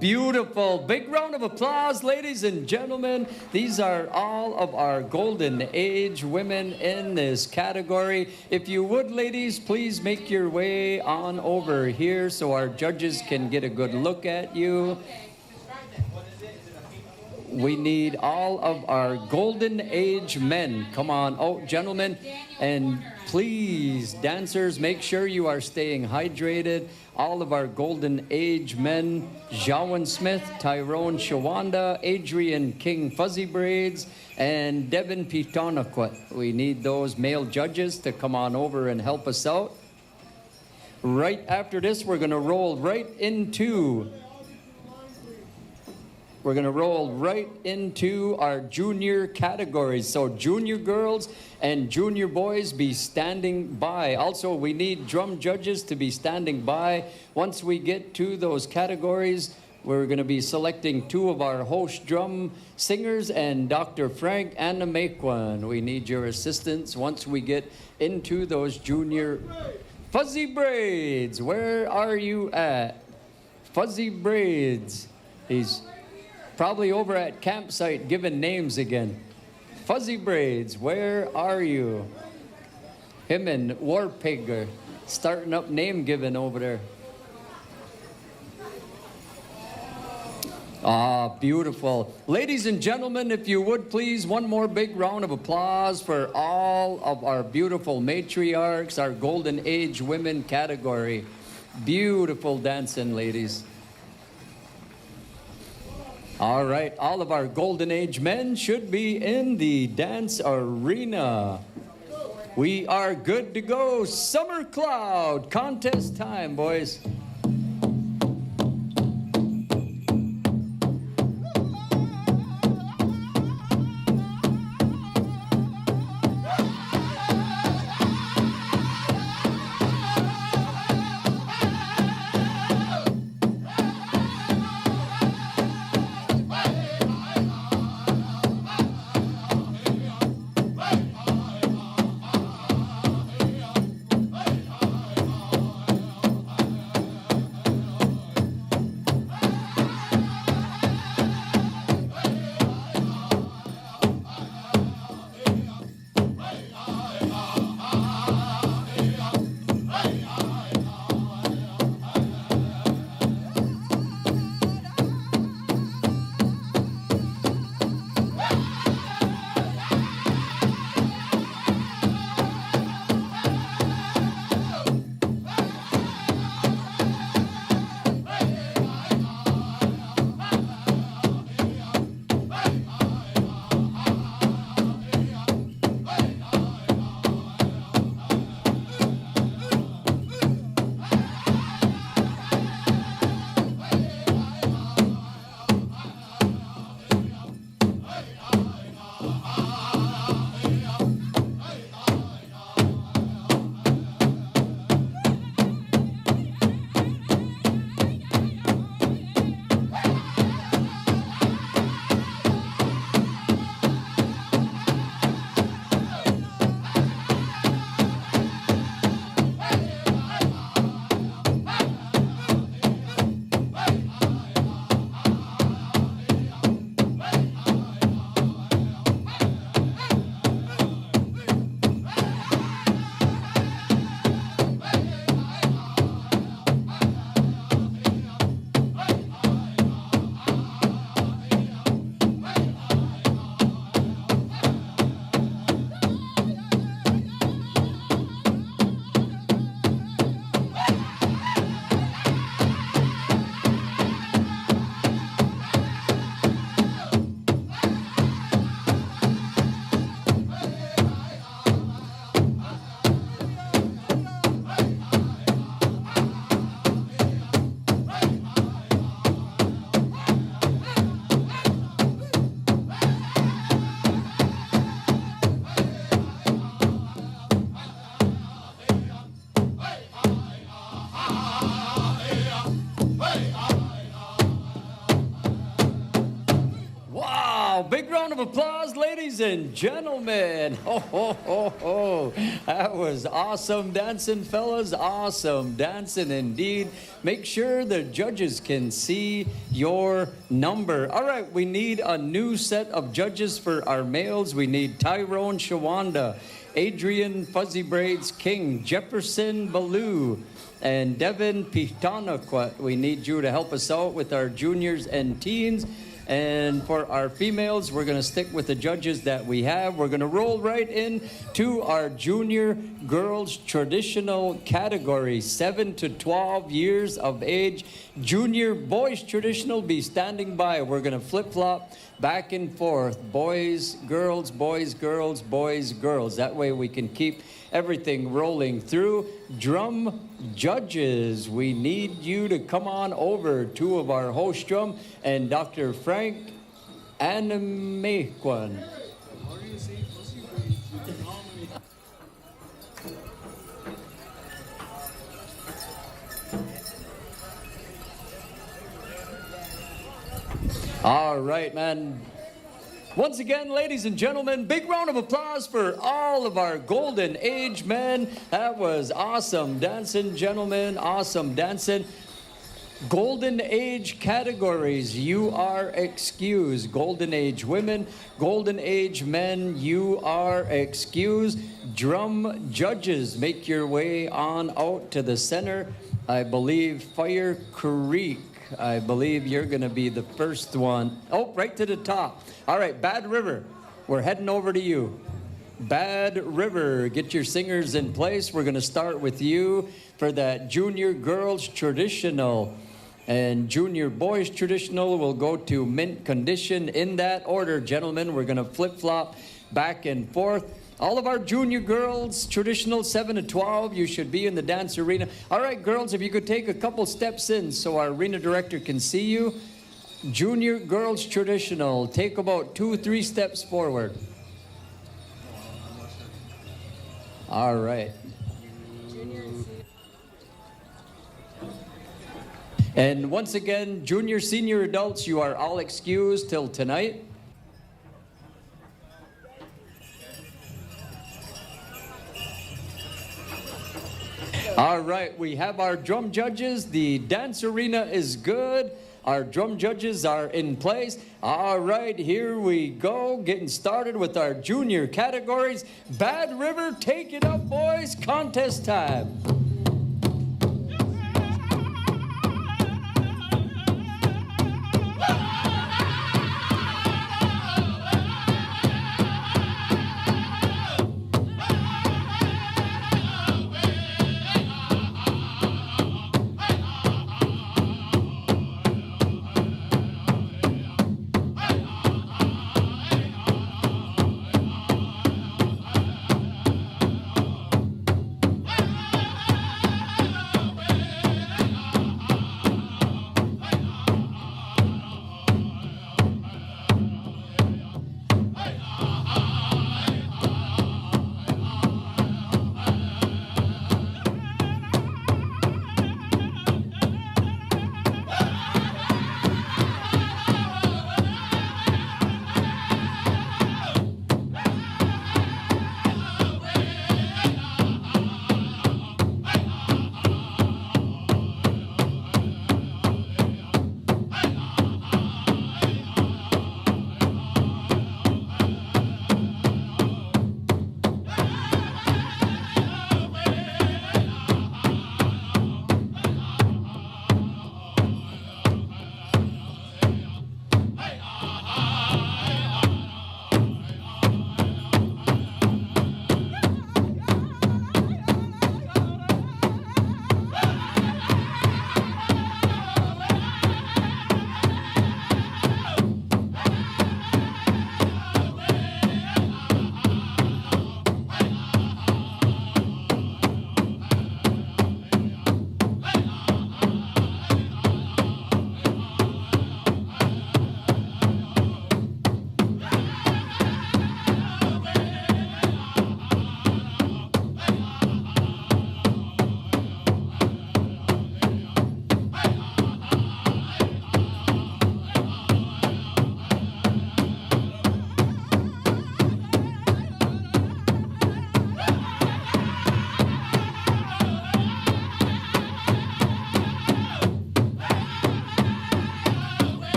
Beautiful. Big round of applause, ladies and gentlemen. These are all of our golden age women in this category. If you would, ladies, please make your way on over here so our judges can get a good look at you. We need all of our golden age men. Come on. Oh, gentlemen. And please, dancers, make sure you are staying hydrated. All of our golden age men, Jawan Smith, Tyrone Shawanda, Adrian King Fuzzy Braids, and Devin Pitonaquat. We need those male judges to come on over and help us out. Right after this, we're going to roll right into our junior categories. So junior girls and junior boys be standing by. Also, we need drum judges to be standing by. Once we get to those categories, We're going to be selecting two of our host drum singers and Dr. Frank Anamequan. We need your assistance once we get into those junior Fuzzy Braids. Where are you at? Fuzzy Braids. He's probably over at campsite giving names again. Fuzzy Braids, where are you? Him and Warpig are starting up name giving over there. Ah, beautiful. Ladies and gentlemen, if you would please, one more big round of applause for all of our beautiful matriarchs, our Golden Age women category. Beautiful dancing, ladies. All right, all of our Golden Age men should be in the dance arena. We are good to go. Summer Cloud contest time, boys. Big round of applause, ladies and gentlemen. Ho, ho, ho, ho. That was awesome dancing, fellas. Awesome dancing indeed. Make sure the judges can see your number. All right, we need a new set of judges for our males. We need Tyrone Shawanda, Adrian Fuzzy Braids King, Jefferson Ballou, and Devin Pitanaquat. We need you to help us out with our juniors and teens. And for our females, we're going to stick with the judges that we have. We're going to roll right in to our junior girls traditional category, 7 to 12 years of age. Junior boys traditional, be standing by. We're going to flip-flop back and forth. Boys, girls, boys, girls, boys, girls. That way we can keep everything rolling through. Drum judges, we need you to come on over. Two of our host drum and Dr. Frank Anamequan. All right, man. Once again, ladies and gentlemen, big round of applause for all of our golden age men. That was awesome dancing, gentlemen. Awesome dancing. Golden age categories, you are excused. Golden age women, golden age men, you are excused. Drum judges, make your way on out to the center. I believe Fire Creek, I believe you're going to be the first one. Oh, right to the top. All right, Bad River, we're heading over to you. Bad River, get your singers in place. We're going to start with you for that junior girls traditional. And junior boys traditional will go to mint condition in that order, gentlemen. We're going to flip-flop back and forth. All of our junior girls, traditional 7 to 12, you should be in the dance arena. All right, girls, if you could take a couple steps in so our arena director can see you. Junior girls traditional, take about 2-3 steps forward. All right. And once again, junior, senior adults, you are all excused till tonight. All right, we have our drum judges. The dance arena is good. Our drum judges are in place. All right, here we go. Getting started with our junior categories. Bad River, take it up, boys. Contest time.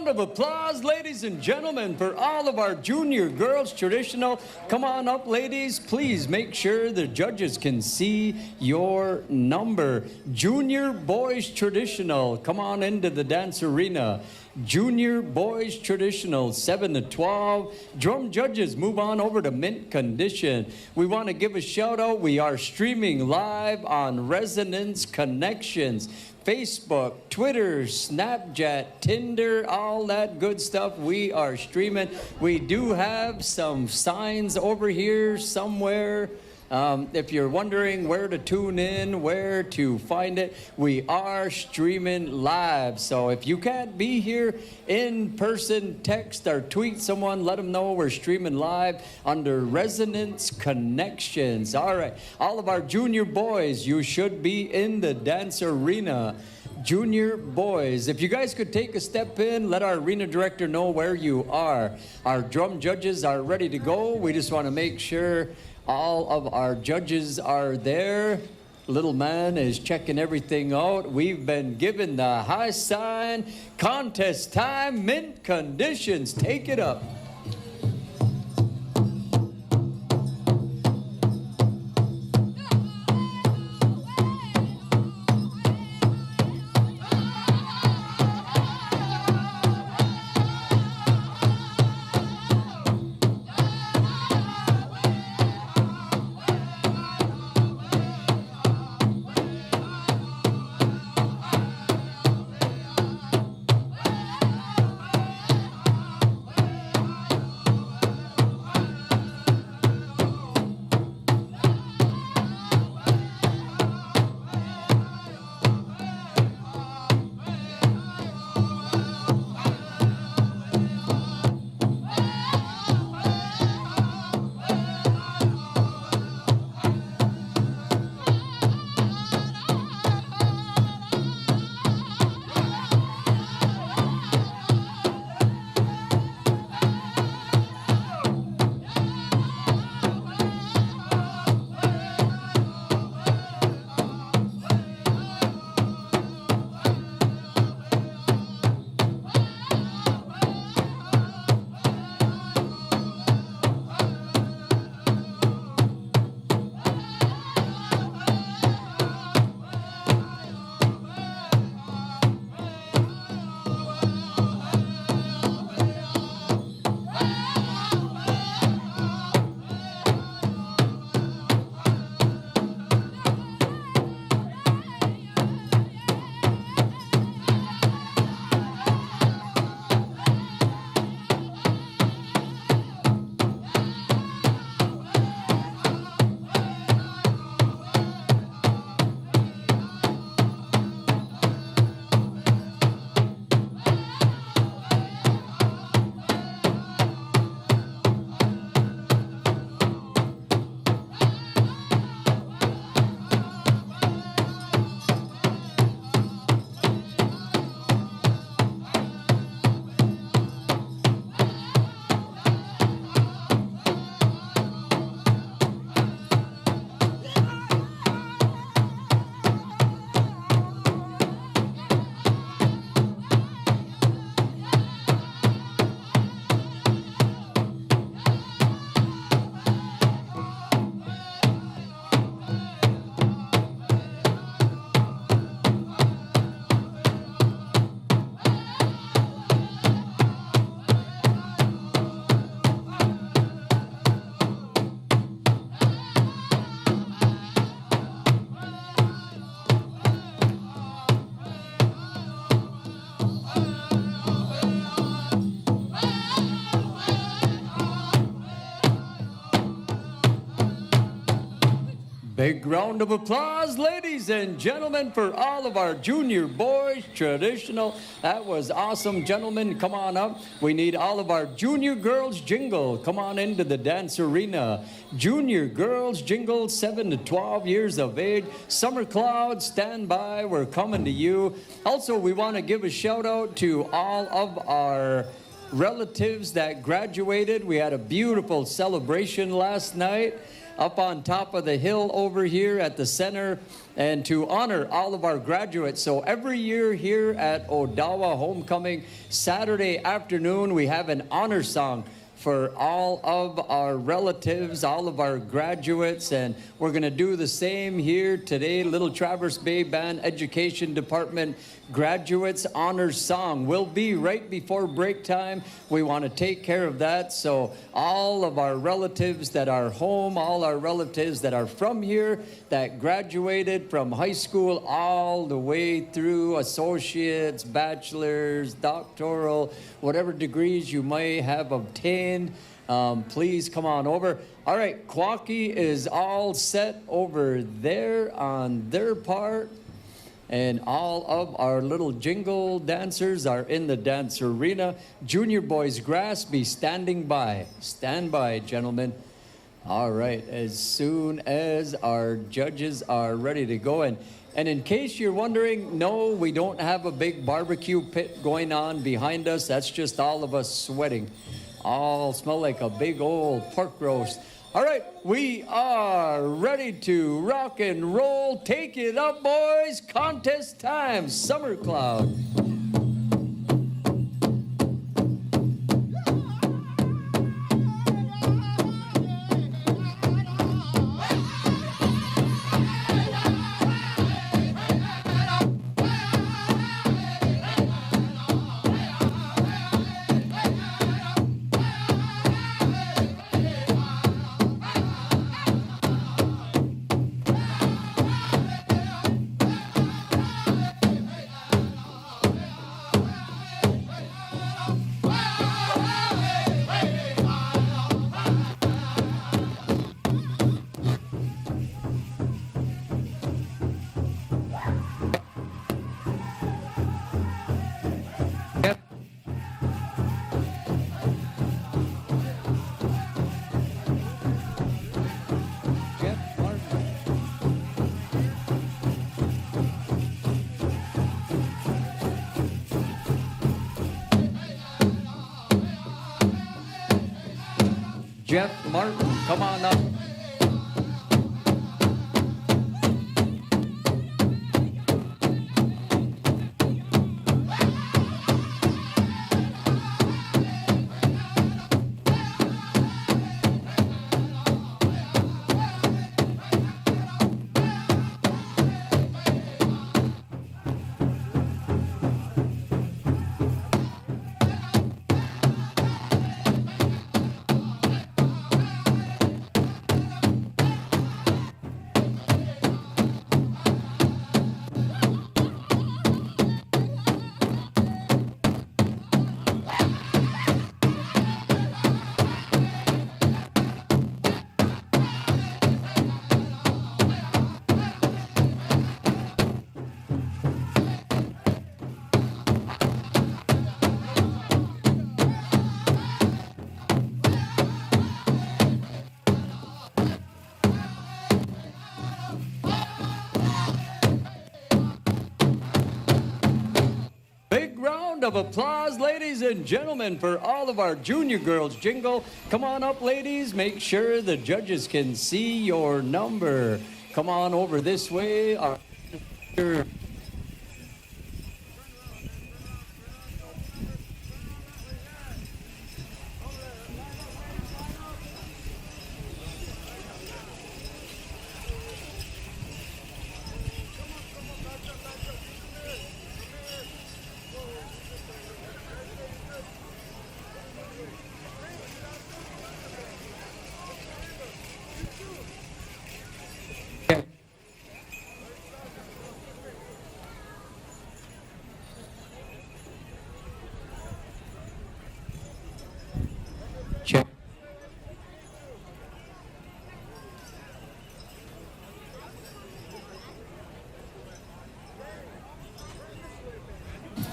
Of applause, ladies and gentlemen, for all of our junior girls traditional. Come on up, ladies. Please make sure the judges can see your number. Junior boys traditional, come on into the dance arena. Junior boys traditional, 7 to 12. Drum judges, move on over to mint condition. We want to give a shout out. We are streaming live on Resonance Connections. Facebook, Twitter, Snapchat, Tinder, all that good stuff. We are streaming. We do have some signs over here somewhere. If you're wondering where to tune in, where to find it, we are streaming live. So if you can't be here in person, text or tweet someone, let them know we're streaming live under Resonance Connections. All right, all of our junior boys, you should be in the dance arena. Junior boys, if you guys could take a step in, let our arena director know where you are. Our drum judges are ready to go. We just want to make sure all of our judges are there. Little man is checking everything out. We've been given the high sign. Contest time, mint conditions. Take it up. Big round of applause, ladies and gentlemen, for all of our junior boys, traditional. That was awesome, gentlemen. Come on up. We need all of our junior girls jingle. Come on into the dance arena. Junior girls jingle, 7 to 12 years of age. Summer Cloud, stand by. We're coming to you. Also, we want to give a shout out to all of our relatives that graduated. We had a beautiful celebration last night up on top of the hill over here at the center, and to honor all of our graduates. So every year here at Odawa Homecoming, Saturday afternoon, we have an honor song for all of our relatives, all of our graduates, and we're going to do the same here today. Little Traverse Bay Band Education Department graduates honors song will be right before break time. We want to take care of that, so all of our relatives that are home, all our relatives that are from here, that graduated from high school all the way through associates, bachelors, doctoral, whatever degrees you may have obtained, please come on over. All right, Kwaki is all set over there on their part. And all of our little jingle dancers are in the dance arena. Junior Boys Grass, be standing by. Stand by, gentlemen. All right, as soon as our judges are ready to go. And in case you're wondering, no, we don't have a big barbecue pit going on behind us. That's just all of us sweating. All smell like a big old pork roast. All right, we are ready to rock and roll. Take it up, boys. Contest time. Summer Cloud. Jeff Martin, come on up. Of applause, ladies and gentlemen, for all of our junior girls jingle. Come on up, ladies. Make sure the judges can see your number. Come on over this way. Check.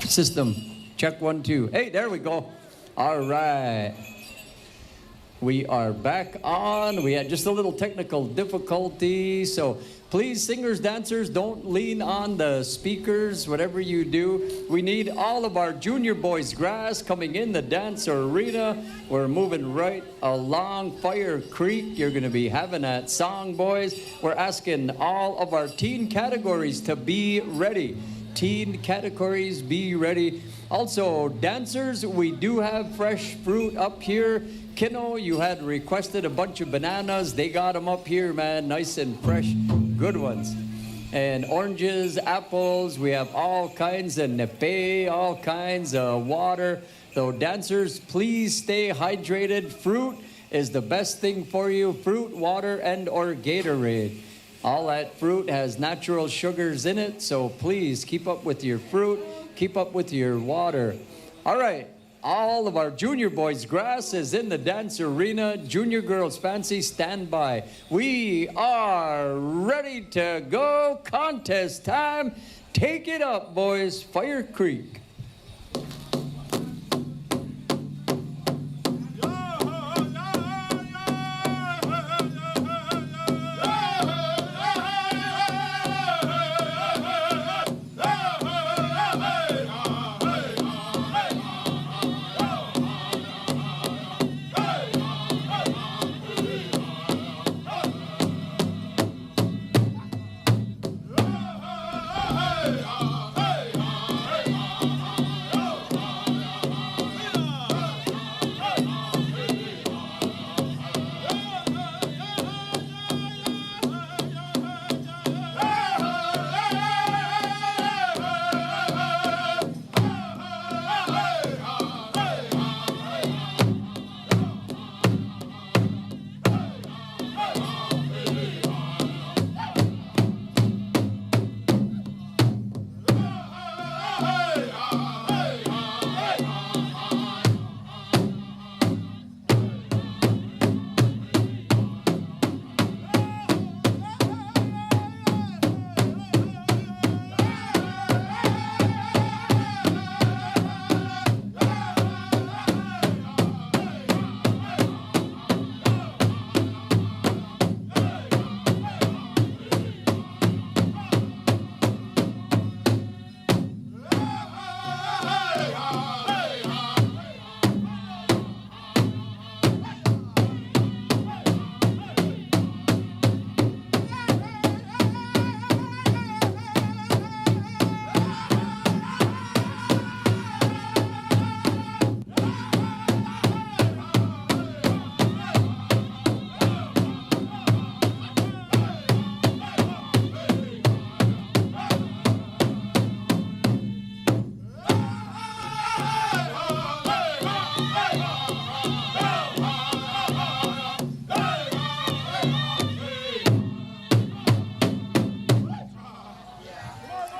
System. Check 1, 2. Hey, there we go. All right. We are back on. We had just a little technical difficulty, so please, singers, dancers, don't lean on the speakers, whatever you do. We need all of our junior boys grass coming in the dance arena. We're moving right along Fire Creek. You're going to be having that song, boys. We're asking all of our teen categories to be ready. teen categories be ready. Also, dancers, we do have fresh fruit up here. Kino, you had requested a bunch of bananas. They got them up here, man, nice and fresh, good ones. And oranges, apples, we have all kinds of nepe, all kinds of water. So dancers, please stay hydrated. Fruit is the best thing for you. Fruit, water, and or Gatorade. All that fruit has natural sugars in it, so please keep up with your fruit, keep up with your water. All right, all of our junior boys' grass is in the dance arena. Junior girls' fancy, stand by. We are ready to go. Contest time. Take it up, boys. Fire Creek.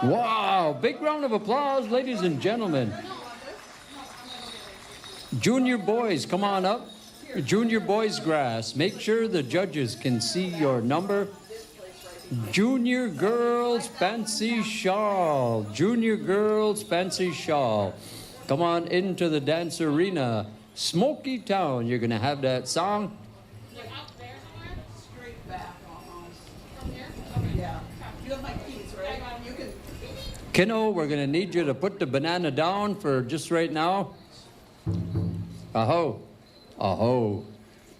Wow, big round of applause, ladies and gentlemen. Junior boys, come on up. Junior boys grass. Make sure the judges can see your number. Junior girls fancy shawl. Junior girls fancy shawl. Come on into the dance arena. Smoky Town, you're gonna have that song. Straight back almost. From here? Yeah. You have my keys, right? You can. Kino, we're gonna need you to put the banana down for just right now. Aho, aho,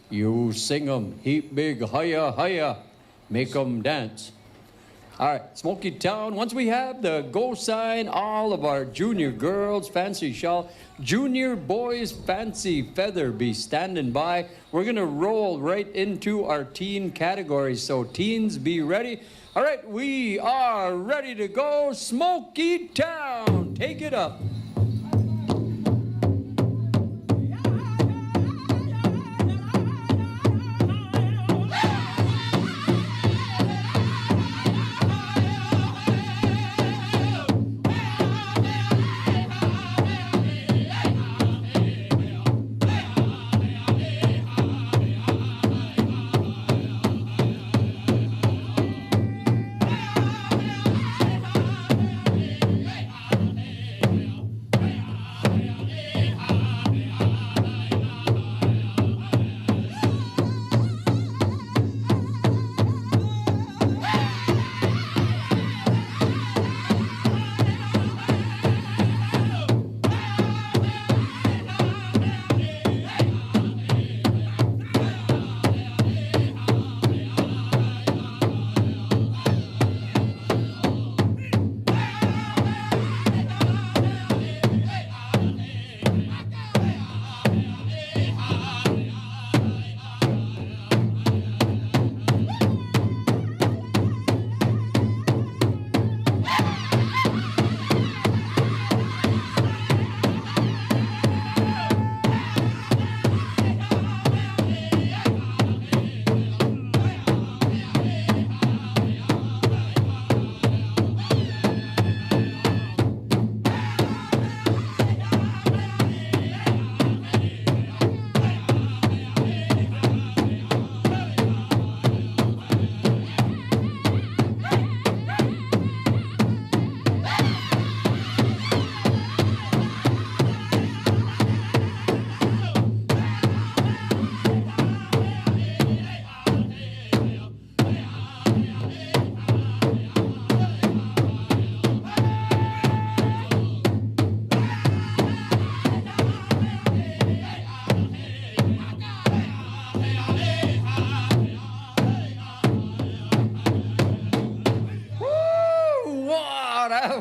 you sing 'em, heap big, hiya, hiya, make 'em dance. All right, Smoky Town, once we have the go sign, all of our junior girls fancy shawl, junior boys fancy feather be standing by. We're gonna roll right into our teen category, so teens be ready. All right, we are ready to go. Smoky Town, take it up.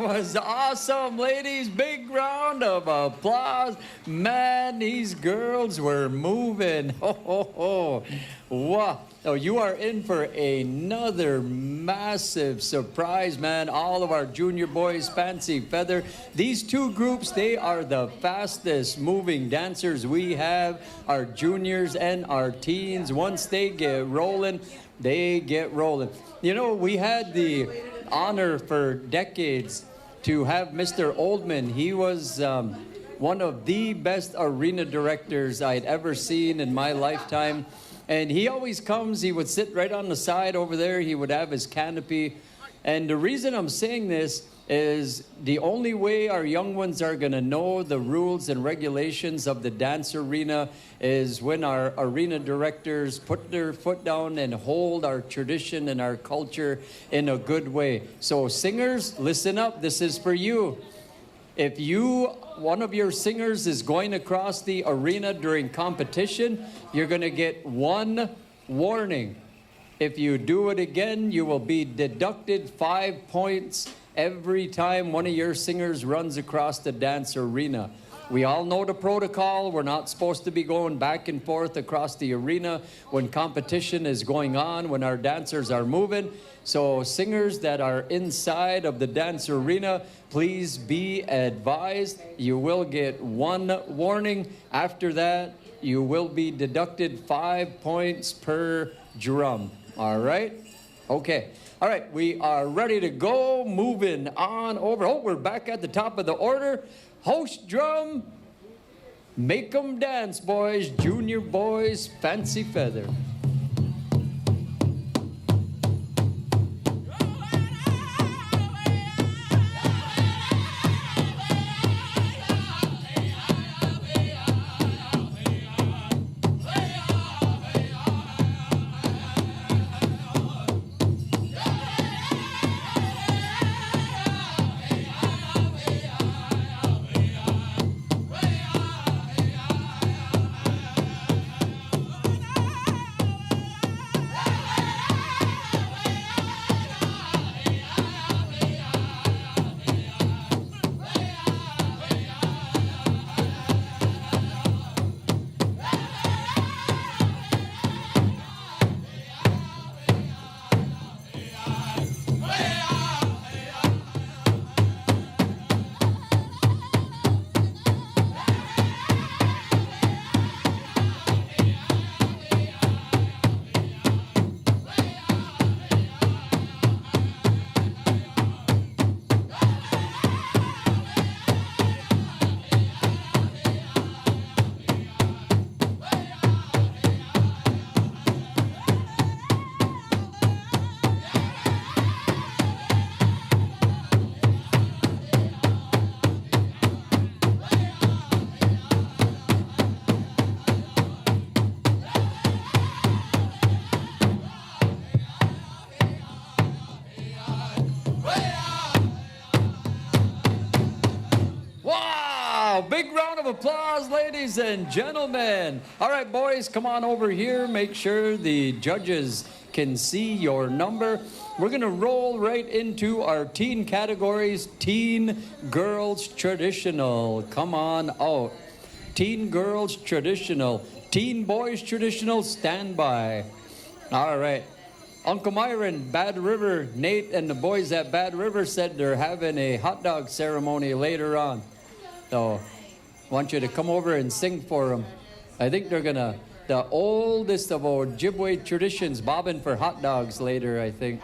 was awesome, ladies. Big round of applause. Man, these girls were moving. Ho, ho, ho. Wow. Oh, you are in for another massive surprise, man. All of our junior boys, Fancy Feather. These two groups, they are the fastest moving dancers we have. Our juniors and our teens. Once they get rolling, they get rolling. You know, we had the honor for decades to have Mr. Oldman. He was one of the best arena directors I'd ever seen in my lifetime. And he always comes, he would sit right on the side over there, he would have his canopy. And the reason I'm saying this is the only way our young ones are gonna know the rules and regulations of the dance arena is when our arena directors put their foot down and hold our tradition and our culture in a good way. So singers, listen up, this is for you. If one of your singers is going across the arena during competition, you're going to get one warning. If you do it again, you will be deducted 5 points every time one of your singers runs across the dance arena. We all know the protocol. We're not supposed to be going back and forth across the arena when competition is going on, when our dancers are moving. So singers that are inside of the dance arena, please be advised, you will get one warning. After that, you will be deducted 5 points per drum. All right? Okay. All right, we are ready to go. Moving on over. Oh, we're back at the top of the order. Host drum, make 'em dance, boys. Junior boys, Fancy Feather. Big round of applause, ladies and gentlemen. All right, boys, come on over here. Make sure the judges can see your number. We're going to roll right into our teen categories. Teen Girls Traditional. Come on out. Teen Girls Traditional. Teen Boys Traditional. Stand by. All right. Uncle Myron, Bad River, Nate and the boys at Bad River said they're having a hot dog ceremony later on. So I want you to come over and sing for them. I think they're going to, the oldest of Ojibwe traditions, bobbing for hot dogs later, I think.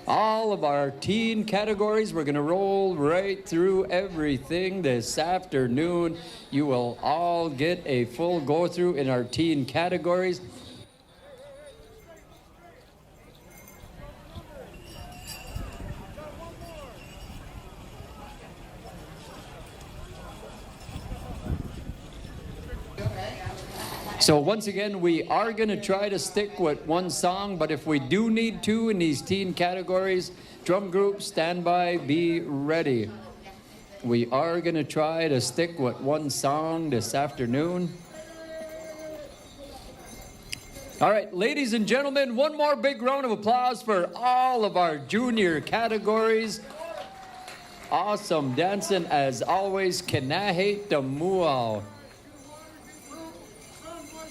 All of our teen categories, we're going to roll right through everything this afternoon. You will all get a full go-through in our teen categories. So once again, we are going to try to stick with one song, but if we do need to in these teen categories, drum group, stand by, be ready. We are going to try to stick with one song this afternoon. All right, ladies and gentlemen, one more big round of applause for all of our junior categories. Awesome dancing as always. Kinahe Tamuao.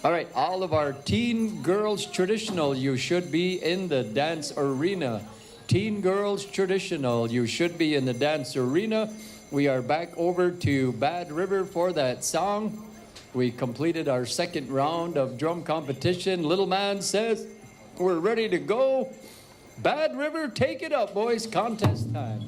All right, all of our teen girls traditional, you should be in the dance arena. Teen girls traditional, you should be in the dance arena. We are back over to Bad River for that song. We completed our second round of drum competition. Little man says we're ready to go. Bad River, take it up, boys. Contest time.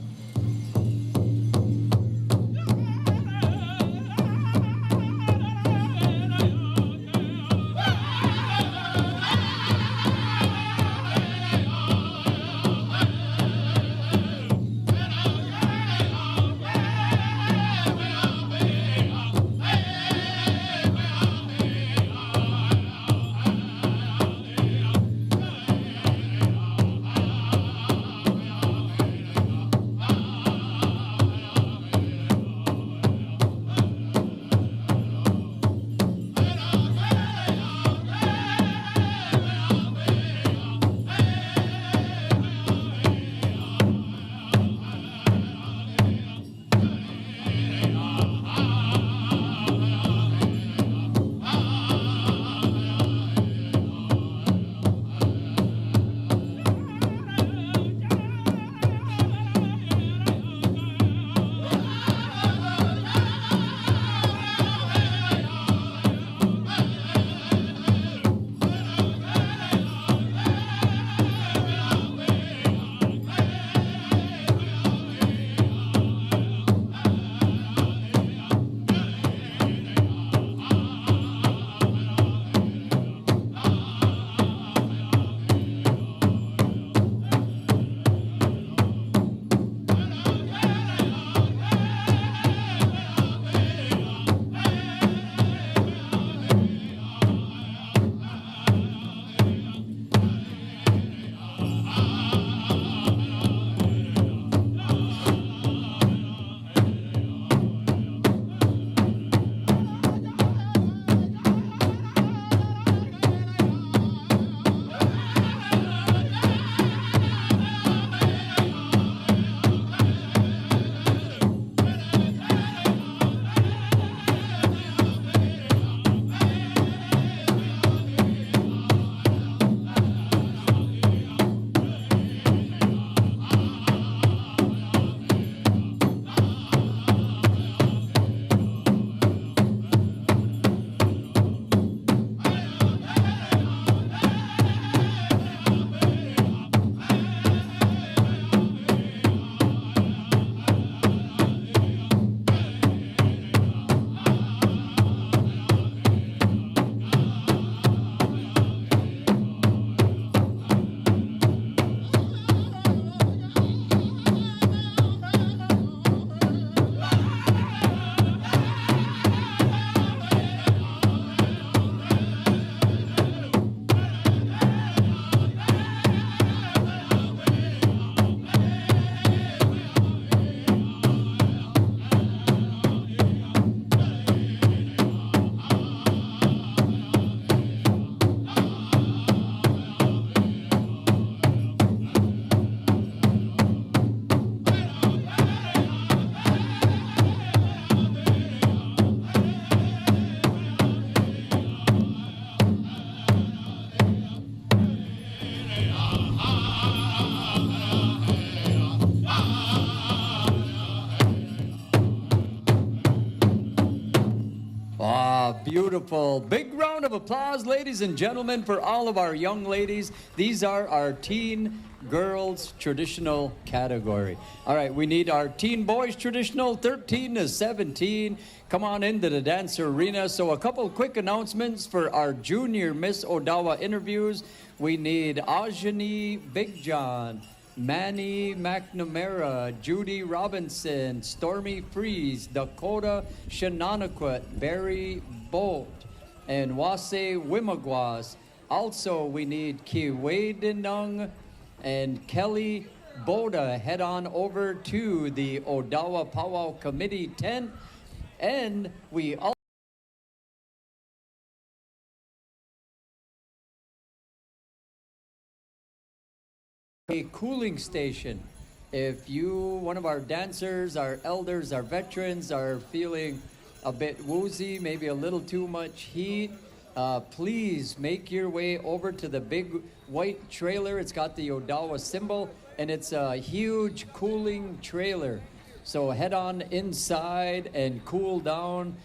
Beautiful. Big round of applause, ladies and gentlemen, for all of our young ladies. These are our teen girls traditional category. All right, we need our teen boys traditional, 13 to 17. Come on into the dance arena. So a couple quick announcements for our junior Miss Odawa interviews. We need Ajani Big John, Manny McNamara, Judy Robinson, Stormy Freeze, Dakota Shananoquet, Barry Bolt, and Wase Wimagwas. Also, we need Kiwadenung and Kelly Boda. Head on over to the Odawa Powwow Committee tent. And we also a cooling station. If you, one of our dancers, our elders, our veterans are feeling a bit woozy, maybe a little too much heat, please make your way over to the big white trailer. It's got the Odawa symbol, and it's a huge cooling trailer. So head on inside and cool down,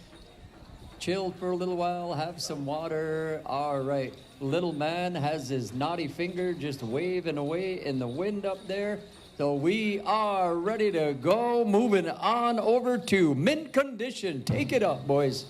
chill for a little while, have some water. All right, little man has his naughty finger just waving away in the wind up there. So we are ready to go. Moving on over to mint condition. Take it up, boys.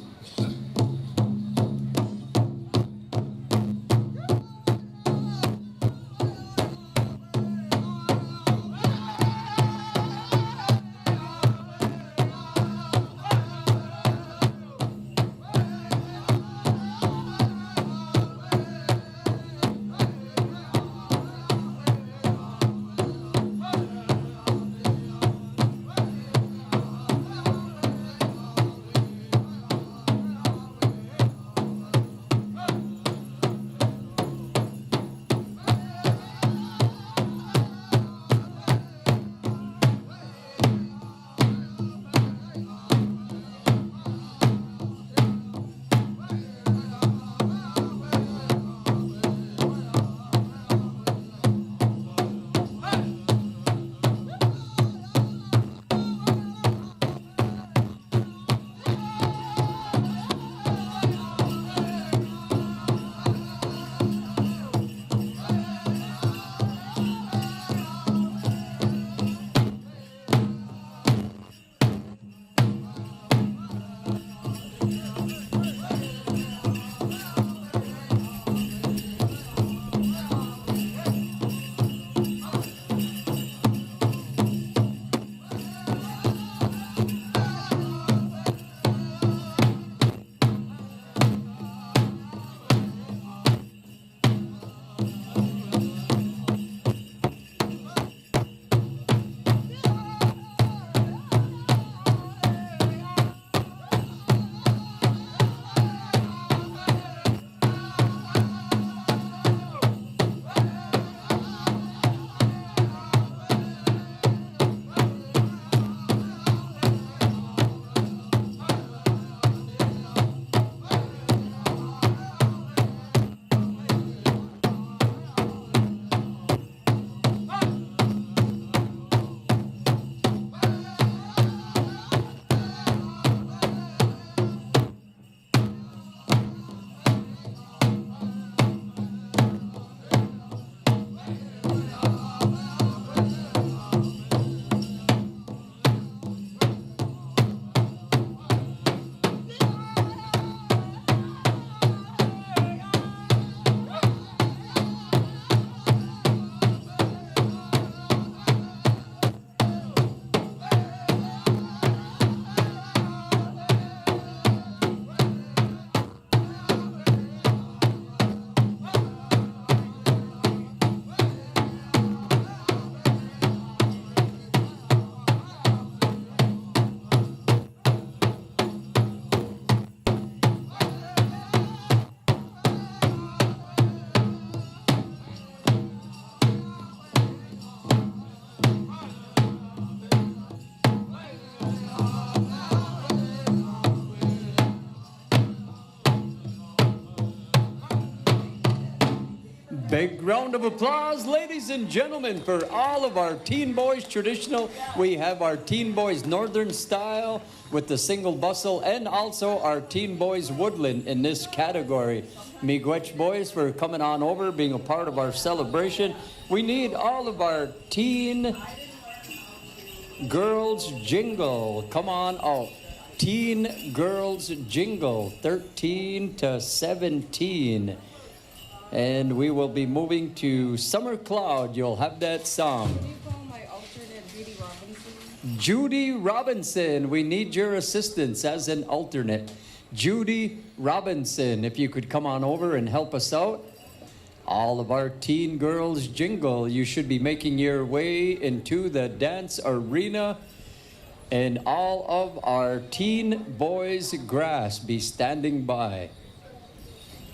Big round of applause, ladies and gentlemen, for all of our Teen Boys traditional. We have our Teen Boys Northern style with the single bustle, and also our Teen Boys Woodland in this category. Miigwech boys for coming on over, being a part of our celebration. We need all of our teen girls jingle. Come on out. Teen girls jingle, 13 to 17. And we will be moving to Summer Cloud. You'll have that song. Can you call my alternate Judy Robinson? Judy Robinson, we need your assistance as an alternate. Judy Robinson, if you could come on over and help us out. All of our teen girls jingle. You should be making your way into the dance arena. And all of our teen boys grass be standing by.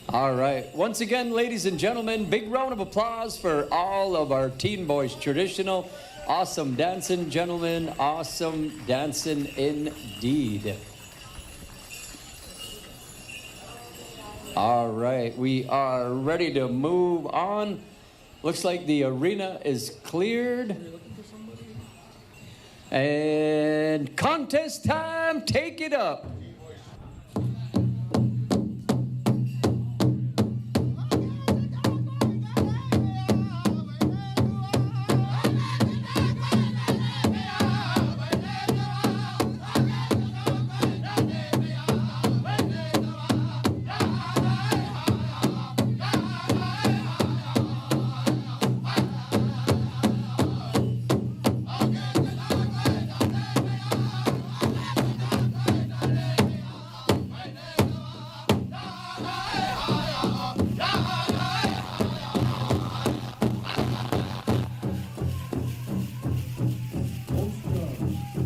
All right. Once again, ladies and gentlemen, big round of applause for all of our Teen Boys traditional. Awesome dancing, gentlemen. Awesome dancing indeed. All right. We are ready to move on. Looks like the arena is cleared. And contest time, take it up.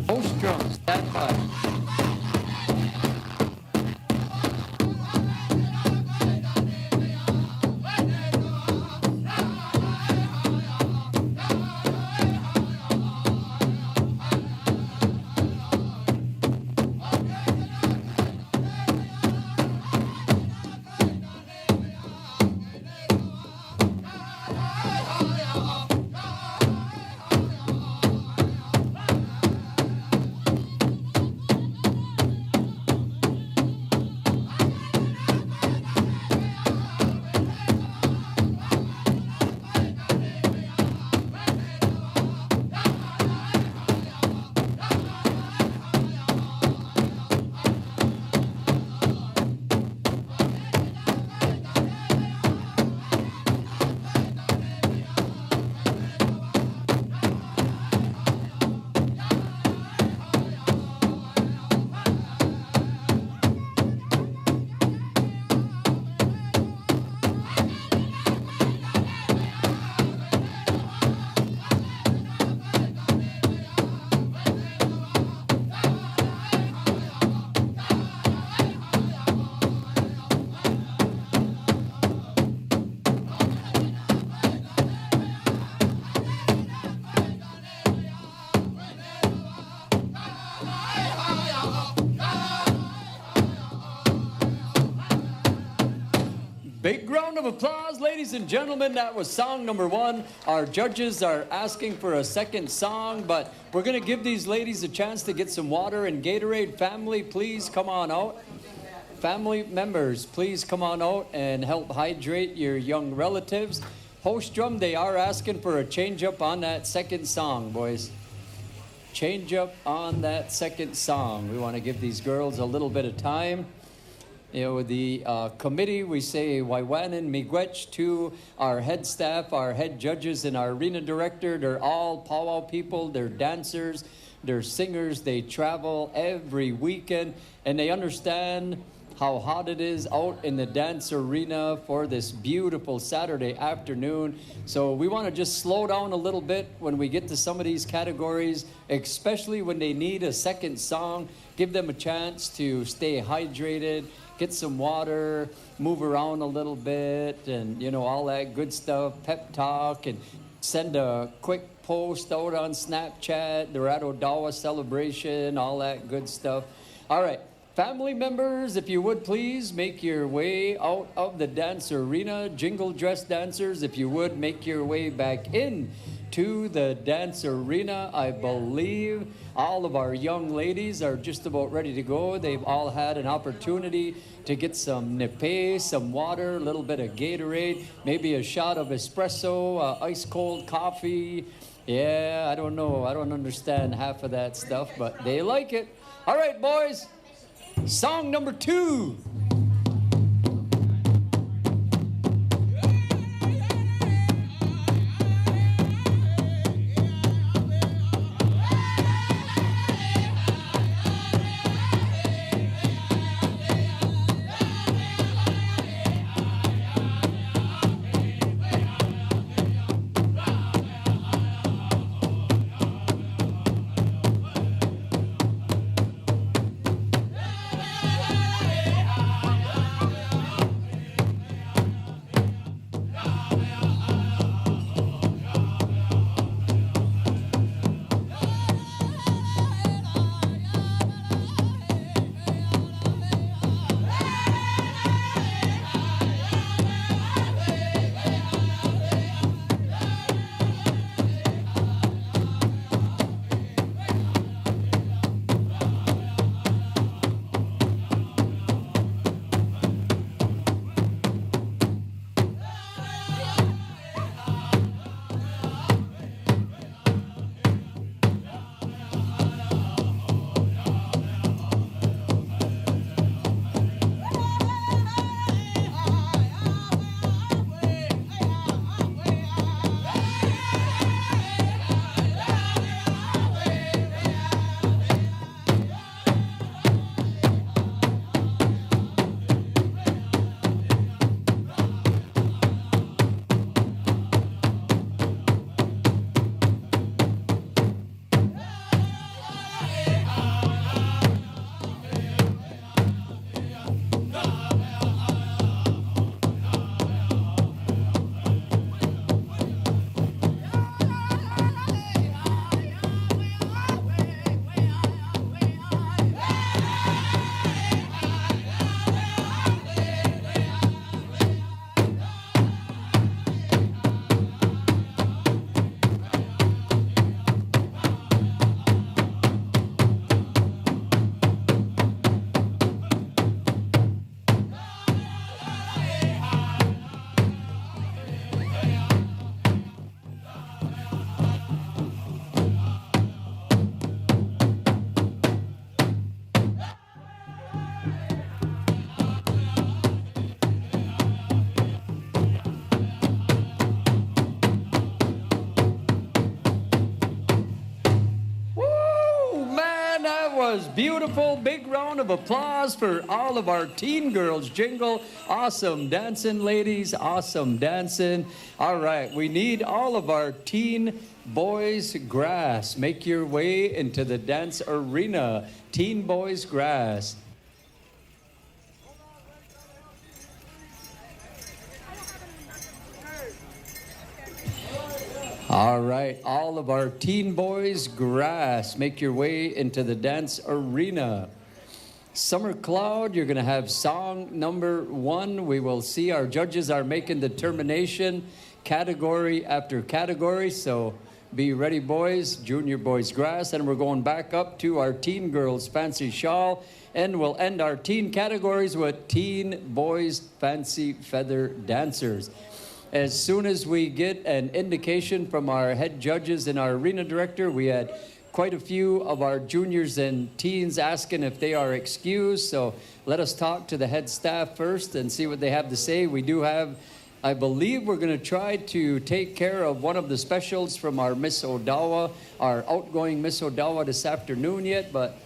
Post drum, stand by. Big round of applause, ladies and gentlemen. That was song number one. Our judges are asking for a second song, but we're going to give these ladies a chance to get some water and Gatorade. Family, please come on out. Family members, please come on out and help hydrate your young relatives. Host drum, they are asking for a change up on that second song, boys. Change up on that second song. We want to give these girls a little bit of time. You know, the committee, we say Waiwanan Miigwech to our head staff, our head judges, and our arena director. They're all powwow people. They're dancers. They're singers. They travel every weekend, and they understand how hot it is out in the dance arena for this beautiful Saturday afternoon. So we want to just slow down a little bit when we get to some of these categories, especially when they need a second song. Give them a chance to stay hydrated, get some water, move around a little bit, and, you know, all that good stuff, pep talk, and send a quick post out on Snapchat, the Odawa celebration, all that good stuff. All right. Family members, if you would please make your way out of the dance arena. Jingle dress dancers, if you would make your way back in to the dance arena. I believe all of our young ladies are just about ready to go. They've all had an opportunity to get some nipe, some water, a little bit of Gatorade, maybe a shot of espresso, ice cold coffee. Yeah, I don't know. I don't understand half of that stuff, but they like it. All right, boys. Song number 2. was beautiful. Big round of applause for all of our teen girls. Jingle. Awesome dancing, ladies. Awesome dancing. All right, we need all of our teen boys grass. Make your way into the dance arena. Teen boys grass. All right, all of our teen boys grass. Make your way into the dance arena. Summer Cloud, you're going to have song number 1. We will see our judges are making determination category after category. So be ready, boys. Junior boys grass. And we're going back up to our teen girls fancy shawl. And we'll end our teen categories with teen boys fancy feather dancers. As soon as we get an indication from our head judges and our arena director, we had quite a few of our juniors and teens asking if they are excused. So let us talk to the head staff first and see what they have to say. We do have, I believe we're going to try to take care of one of the specials from our Miss Odawa, our outgoing Miss Odawa this afternoon yet, but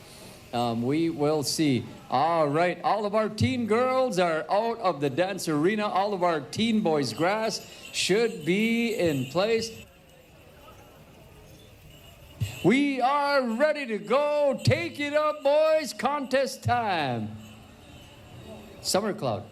we will see. All right, all of our teen girls are out of the dance arena. All of our teen boys grass should be in place. We are ready to go. Take it up, boys. Contest time. Summer Cloud.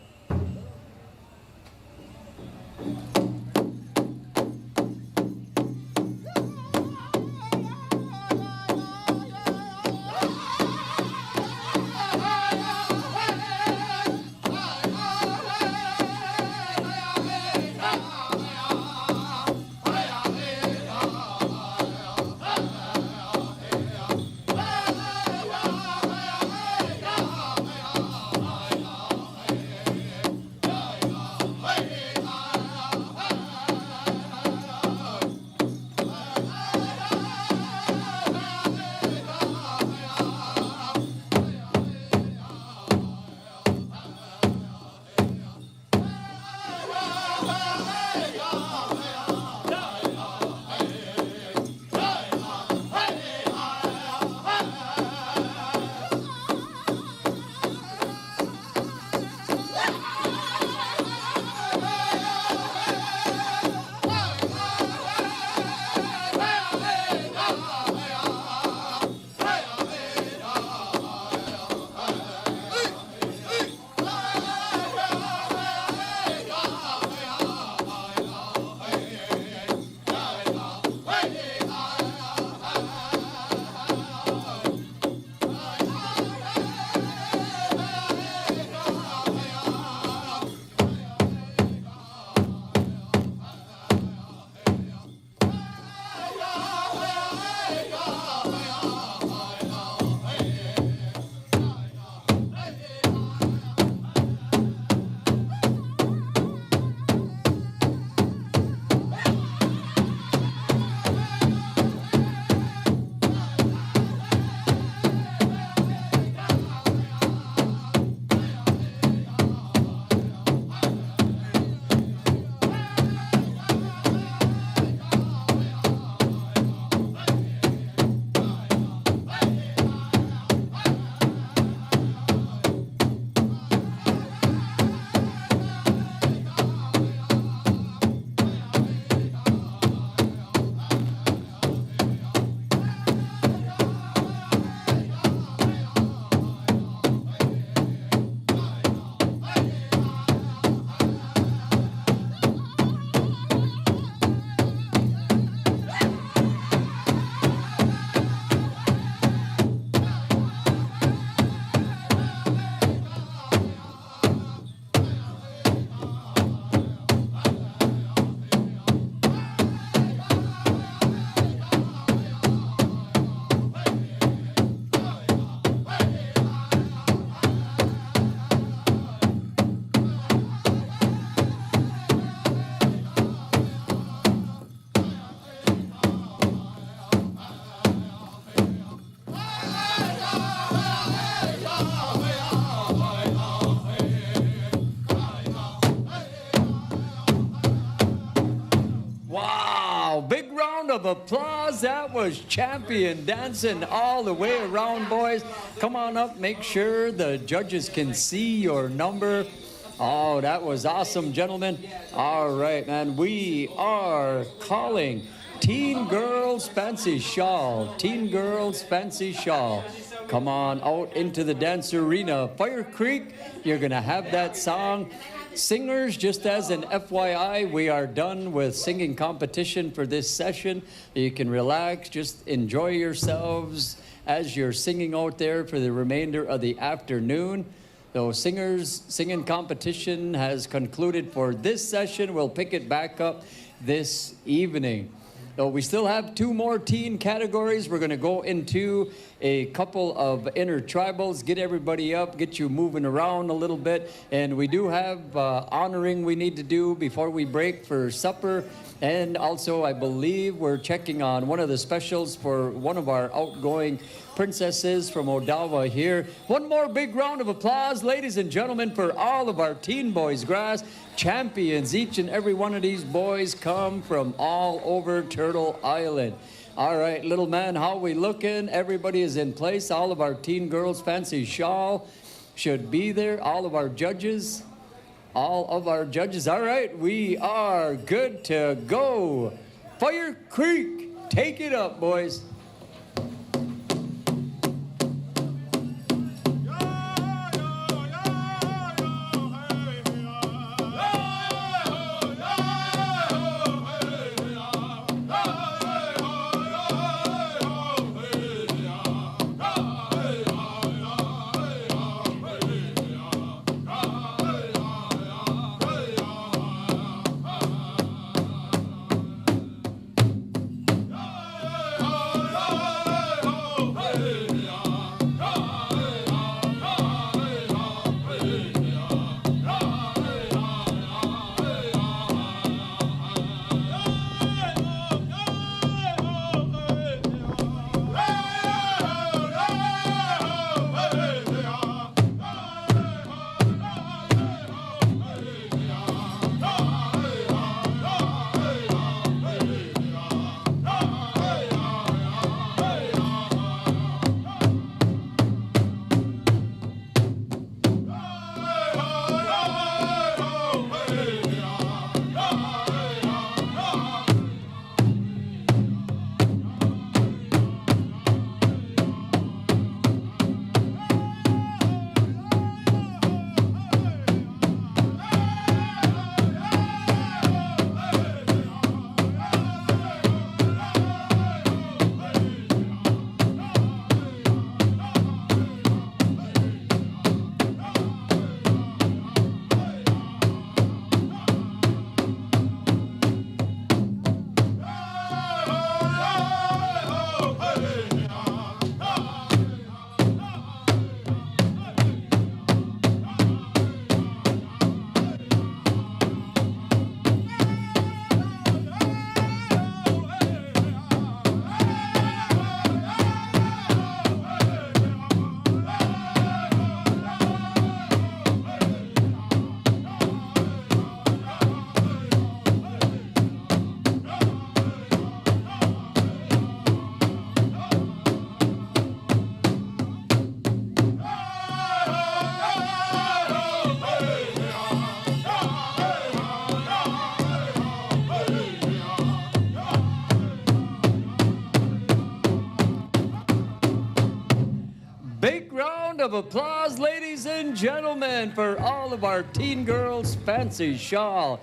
of applause. That was champion dancing all the way around, boys. Come on up, make sure the judges can see your number. Oh, that was awesome, gentlemen. All right, man, we are calling Teen Girls Fancy Shawl. Teen Girls Fancy Shawl. Come on out into the dance arena. Fire Creek, you're going to have that song. Singers, just as an FYI, we are done with singing competition for this session. You can relax, just enjoy yourselves as you're singing out there for the remainder of the afternoon. So singers, singing competition has concluded for this session. We'll pick it back up this evening. So we still have 2 more teen categories. We're going to go into a couple of intertribals, get everybody up, get you moving around a little bit. And we do have honoring we need to do before we break for supper. And also, I believe we're checking on one of the specials for one of our outgoing princesses from Odawa here. One more big round of applause, ladies and gentlemen, for all of our Teen Boys Grass champions. Each and every one of these boys come from all over Turtle Island. All right, little man, how we looking? Everybody is in place. All of our Teen Girls Fancy Shawl should be there. All of our judges. All of our judges. All right, we are good to go. Fire Creek, take it up, boys. Of applause, ladies and gentlemen, for all of our Teen Girls Fancy Shawl.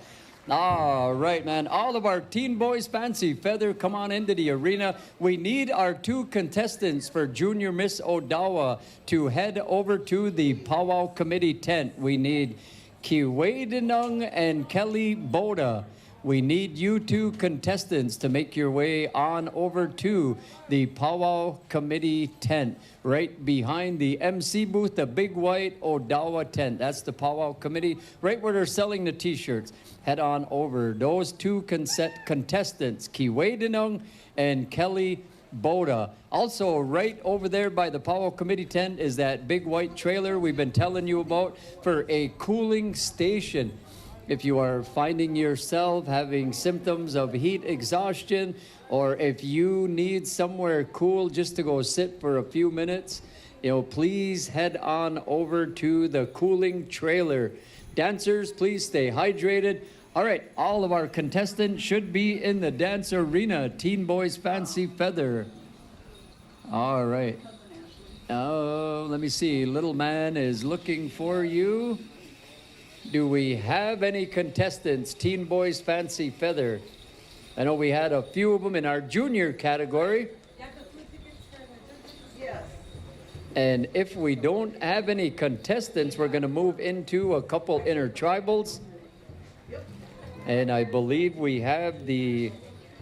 All right, man. All of our Teen Boys Fancy Feather, come on into the arena. We need our 2 contestants for Junior Miss Odawa to head over to the Powwow Committee tent. We need Kiwadenung and Kelly Boda. We need you 2 contestants to make your way on over to the Powwow Committee tent. Right behind the MC booth, the big white Odawa tent. That's the Powwow Committee, right where they're selling the t-shirts. Head on over. Those 2 contestants, Kiwadenung and Kelly Boda. Also, right over there by the Powwow Committee tent is that big white trailer we've been telling you about for a cooling station. If you are finding yourself having symptoms of heat exhaustion, or if you need somewhere cool just to go sit for a few minutes, please head on over to the cooling trailer. Dancers, please stay hydrated. All right, all of our contestants should be in the dance arena. Teen Boys Fancy Feather. All right. Oh, let me see. Little man is looking for you. Do we have any contestants? Teen Boys Fancy Feather. I know we had a few of them in our junior category. And if we don't have any contestants, we're going to move into a couple intertribals. And I believe we have the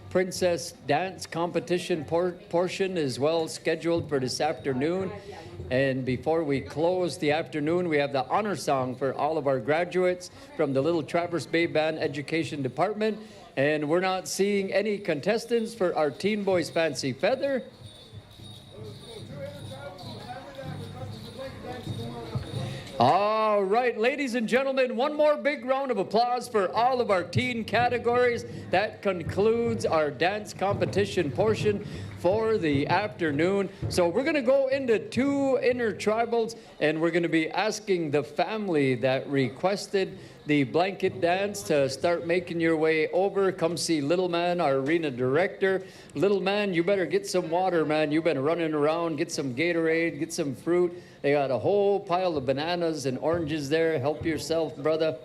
Princess Dance Competition portion as well scheduled for this afternoon. And before we close the afternoon, we have the honor song for all of our graduates from the Little Traverse Bay Band Education Department. And we're not seeing any contestants for our Teen Boys Fancy Feather. All right, ladies and gentlemen, one more big round of applause for all of our teen categories. That concludes our dance competition portion for the afternoon. So we're going to go into two intertribals, and we're going to be asking the family that requested the blanket dance to start making your way over. Come see Little Man, our arena director. Little Man, you better get some water, man. You've been running around. Get some Gatorade, get some fruit. They got a whole pile of bananas and oranges there. Help yourself, brother.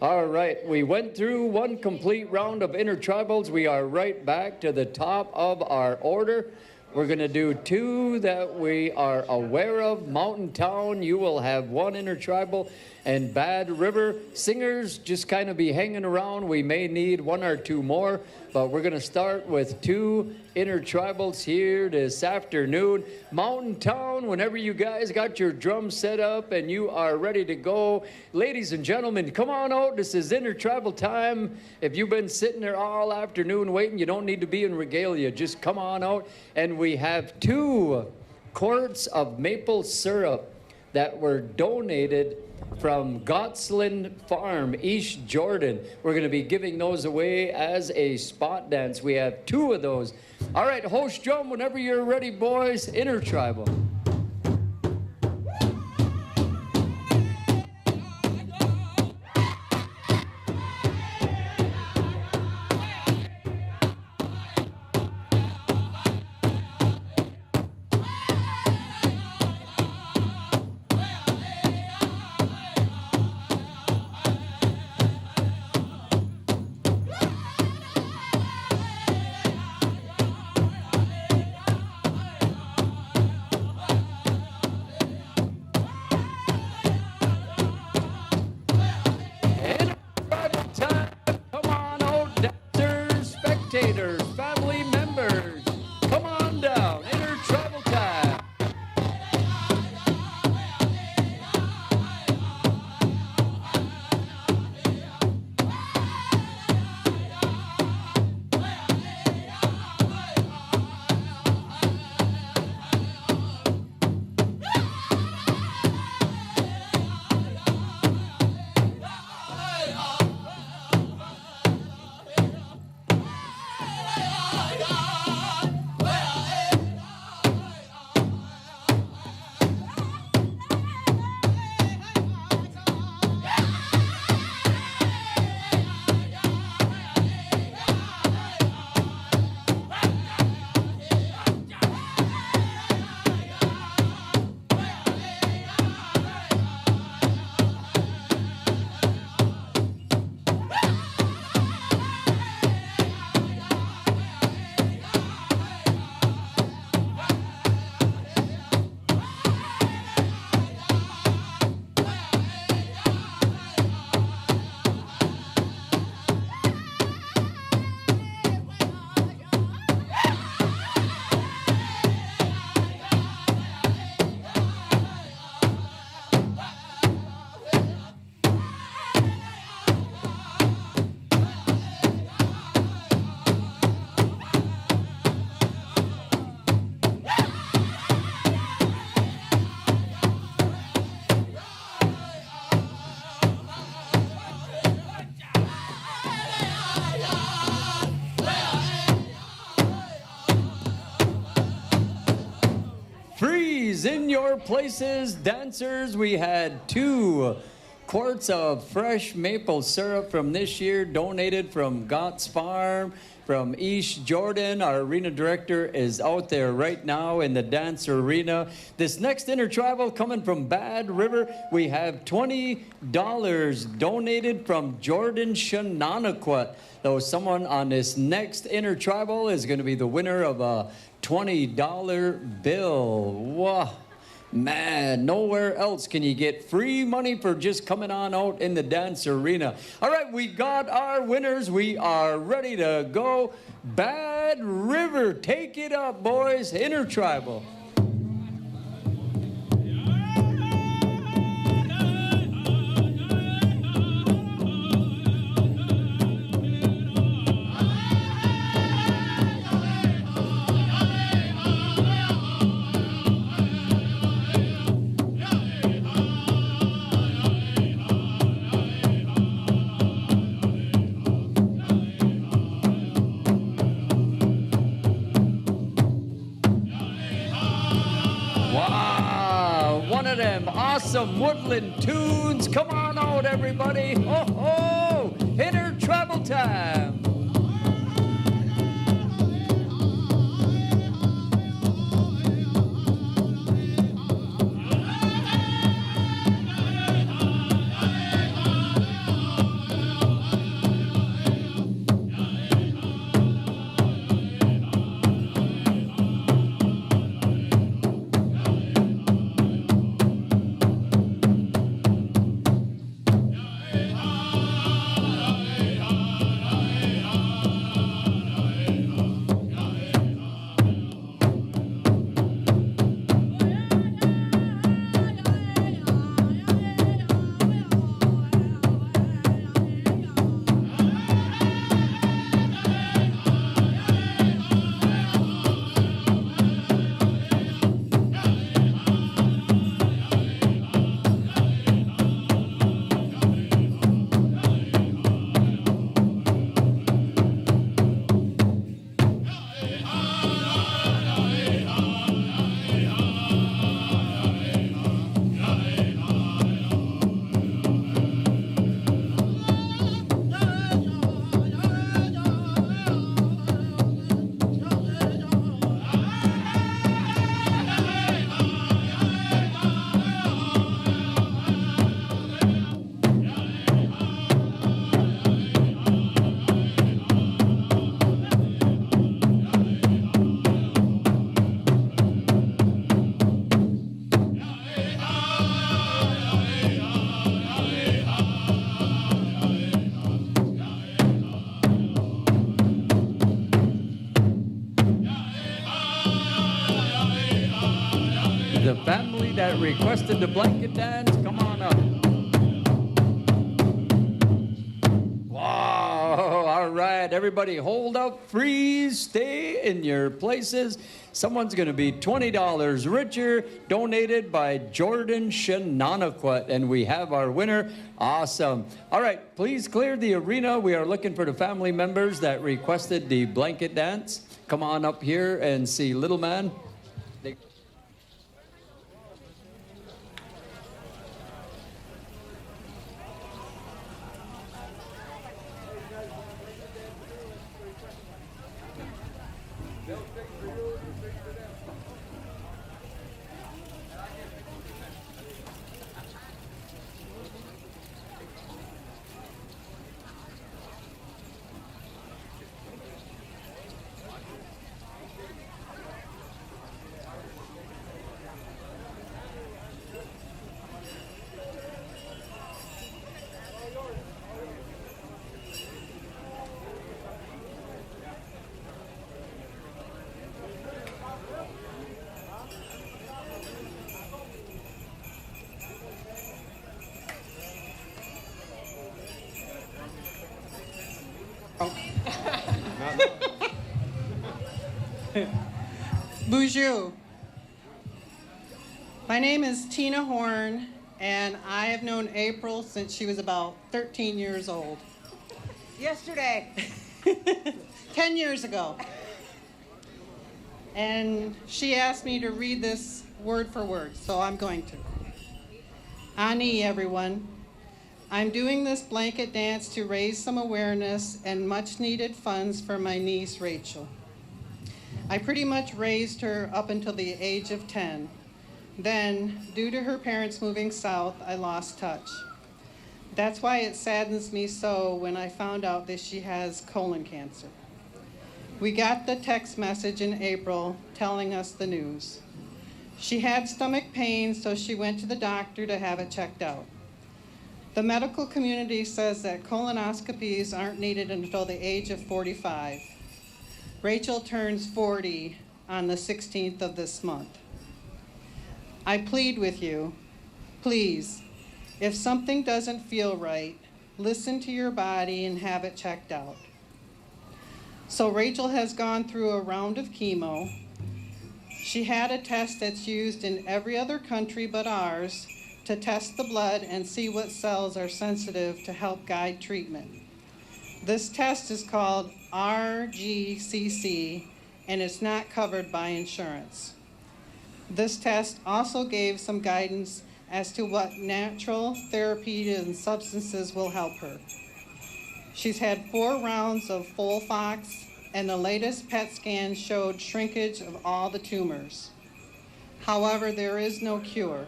All right, we went through one complete round of intertribals. We are right back to the top of our order. We're going to do two that we are aware of. Mountain Town, you will have one intertribal. And Bad River, singers, just kind of be hanging around. We may need one or two more, but we're going to start with two intertribals here this afternoon. Mountain Town, whenever you guys got your drums set up and you are ready to go. Ladies and gentlemen, come on out. This is intertribal time. If you've been sitting there all afternoon waiting, you don't need to be in regalia. Just come on out. And we have 2 quarts of maple syrup that were donated from Gottsland Farm, East Jordan. We're going to be giving those away as a spot dance. We have 2 of those. All right, host drum, whenever you're ready, boys. Intertribal. Freeze in your places, dancers. We had 2 quarts of fresh maple syrup from this year, donated from Gott's Farm from East Jordan. Our arena director is out there right now in the dance arena. This next intertribal coming from Bad River, we have $20 donated from Jordan Shenandoah. Though someone on this next intertribal is going to be the winner of a $20 bill. Wow. Man, nowhere else can you get free money for just coming on out in the dance arena. All right, we got our winners. We are ready to go. Bad River, take it up, boys. Intertribal. Awesome woodland tunes. Come on out, everybody. Ho, ho! Intertribal time. The family that requested the blanket dance, come on up. Wow, all right, everybody hold up, freeze, stay in your places. Someone's gonna be $20 richer, donated by Jordan Shenandoah, and we have our winner. Awesome. All right, please clear the arena. We are looking for the family members that requested the blanket dance. Come on up here and see little man. Bonjour. My name is Tina Horn, and I have known April since she was about 13 years old. Yesterday. 10 years ago. And she asked me to read this word for word, so I'm going to. Ani, everyone. I'm doing this blanket dance to raise some awareness and much needed funds for my niece, Rachel. I pretty much raised her up until the age of 10. Then, due to her parents moving south, I lost touch. That's why it saddens me so when I found out that she has colon cancer. We got the text message in April telling us the news. She had stomach pain, so she went to the doctor to have it checked out. The medical community says that colonoscopies aren't needed until the age of 45. Rachel turns 40 on the 16th of this month. I plead with you, please, if something doesn't feel right, listen to your body and have it checked out. So Rachel has gone through a round of chemo. She had a test that's used in every other country but ours to test the blood and see what cells are sensitive to help guide treatment. This test is called RGCC, and it's not covered by insurance. This test also gave some guidance as to what natural therapy and substances will help her. She's had 4 rounds of Folfox, and the latest PET scan showed shrinkage of all the tumors. However, there is no cure.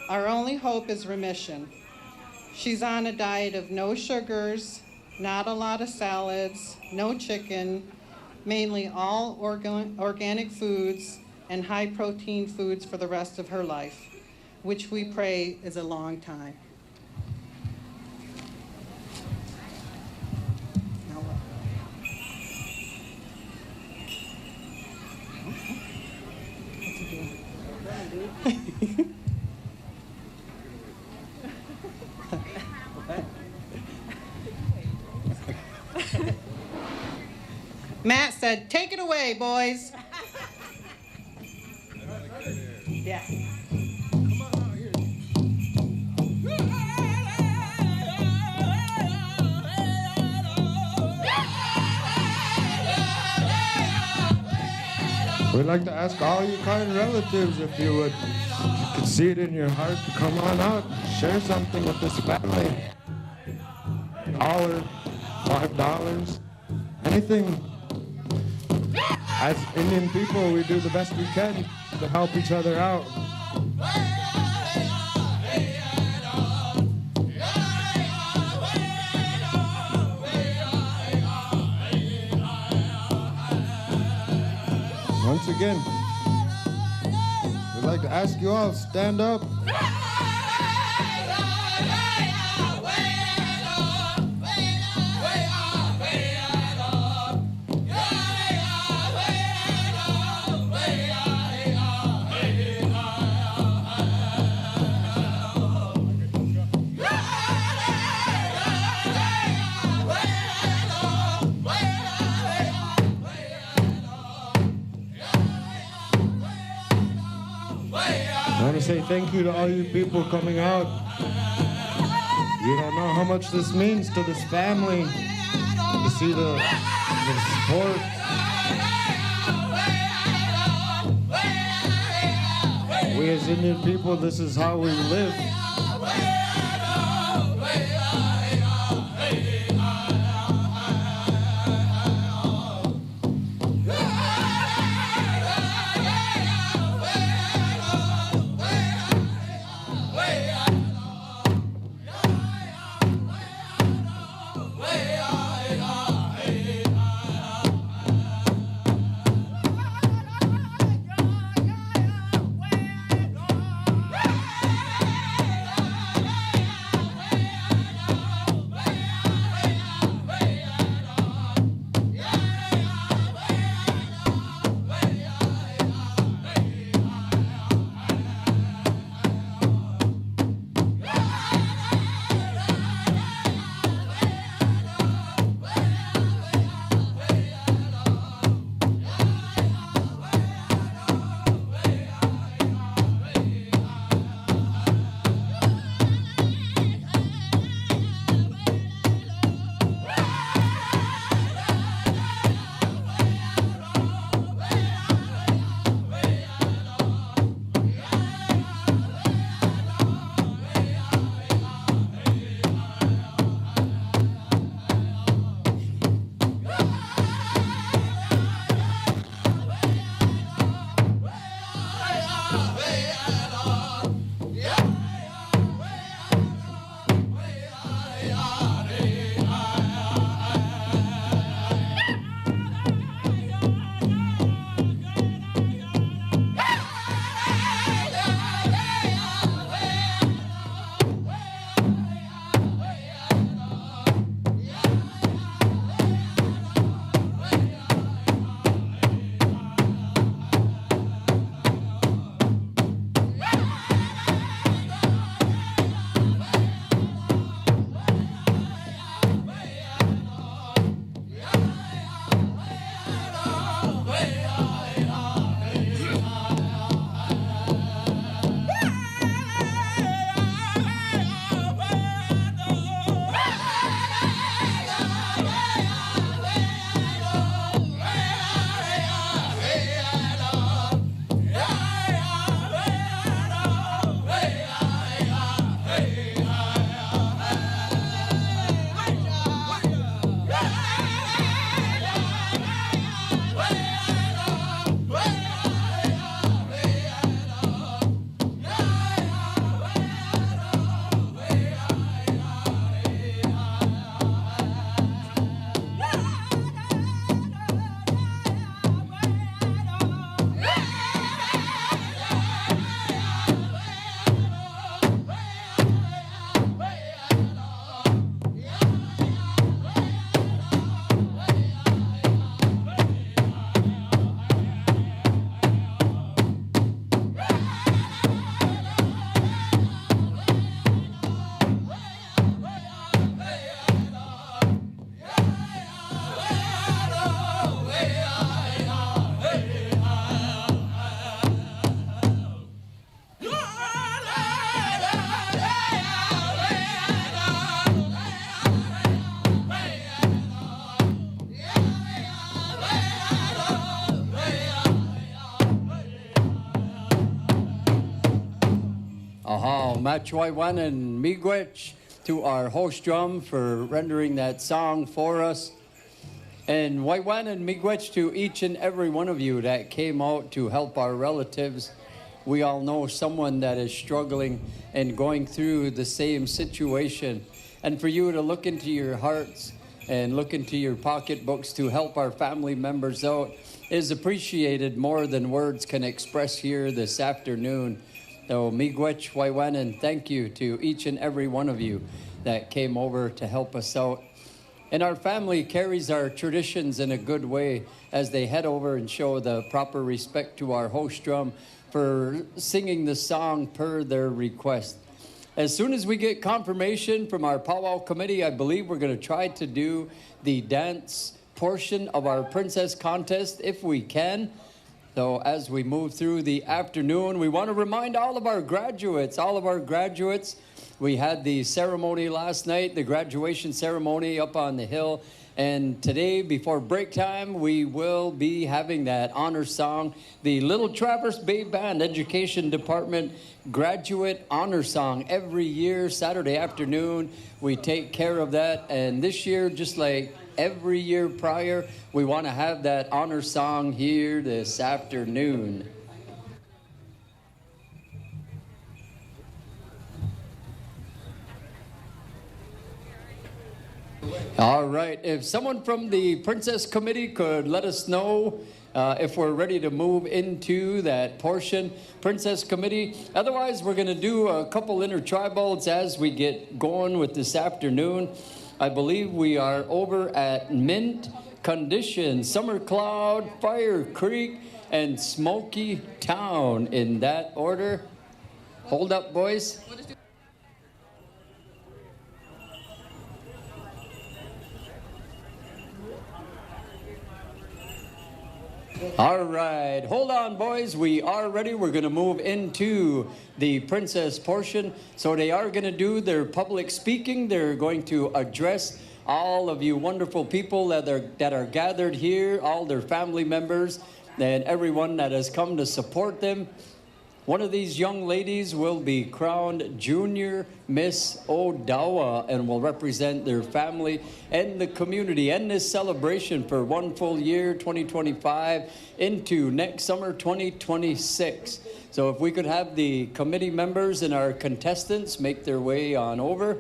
Our only hope is remission. She's on a diet of no sugars, not a lot of salads, no chicken, mainly all organic foods and high-protein foods for the rest of her life, which we pray is a long time. Matt said, "Take it away, boys." Yeah. We'd like to ask all you kind relatives if you could see it in your heart to come on out, share something with this family. $1, $5, anything. As Indian people, we do the best we can to help each other out. Once again, we'd like to ask you all, stand up. I want to say thank you to all you people coming out. You don't know how much this means to this family, to see the support. We as Indian people, this is how we live. Aha, Machwaiwan and Miigwech to our host drum for rendering that song for us. And Waiwan and Miigwech to each and every one of you that came out to help our relatives. We all know someone that is struggling and going through the same situation. And for you to look into your hearts and look into your pocketbooks to help our family members out is appreciated more than words can express here this afternoon. So Miigwech, Waiwan, and thank you to each and every one of you that came over to help us out. And our family carries our traditions in a good way as they head over and show the proper respect to our host drum for singing the song per their request. As soon as we get confirmation from our powwow committee, I believe we're going to try to do the dance portion of our princess contest if we can. So as we move through the afternoon, we want to remind all of our graduates, we had the ceremony last night, the graduation ceremony up on the hill. And today, before break time, we will be having that honor song, the Little Traverse Bay Band Education Department graduate honor song. Every year, Saturday afternoon, we take care of that. And this year, just like every year prior, we want to have that honor song here this afternoon. All right, if someone from the Princess Committee could let us know if we're ready to move into that portion. Princess Committee. Otherwise, we're going to do a couple intertribals as we get going with this afternoon. I believe we are over at Mint, Condition, Summer Cloud, Fire Creek, and Smoky Town in that order. Hold up, boys. All right, hold on, boys. We are ready. We're going to move into the princess portion. So they are going to do their public speaking. They're going to address all of you wonderful people that are gathered here, all their family members, and everyone that has come to support them. One of these young ladies will be crowned Junior Miss Odawa and will represent their family and the community and this celebration for one full year, 2025, into next summer, 2026. So if we could have the committee members and our contestants make their way on over.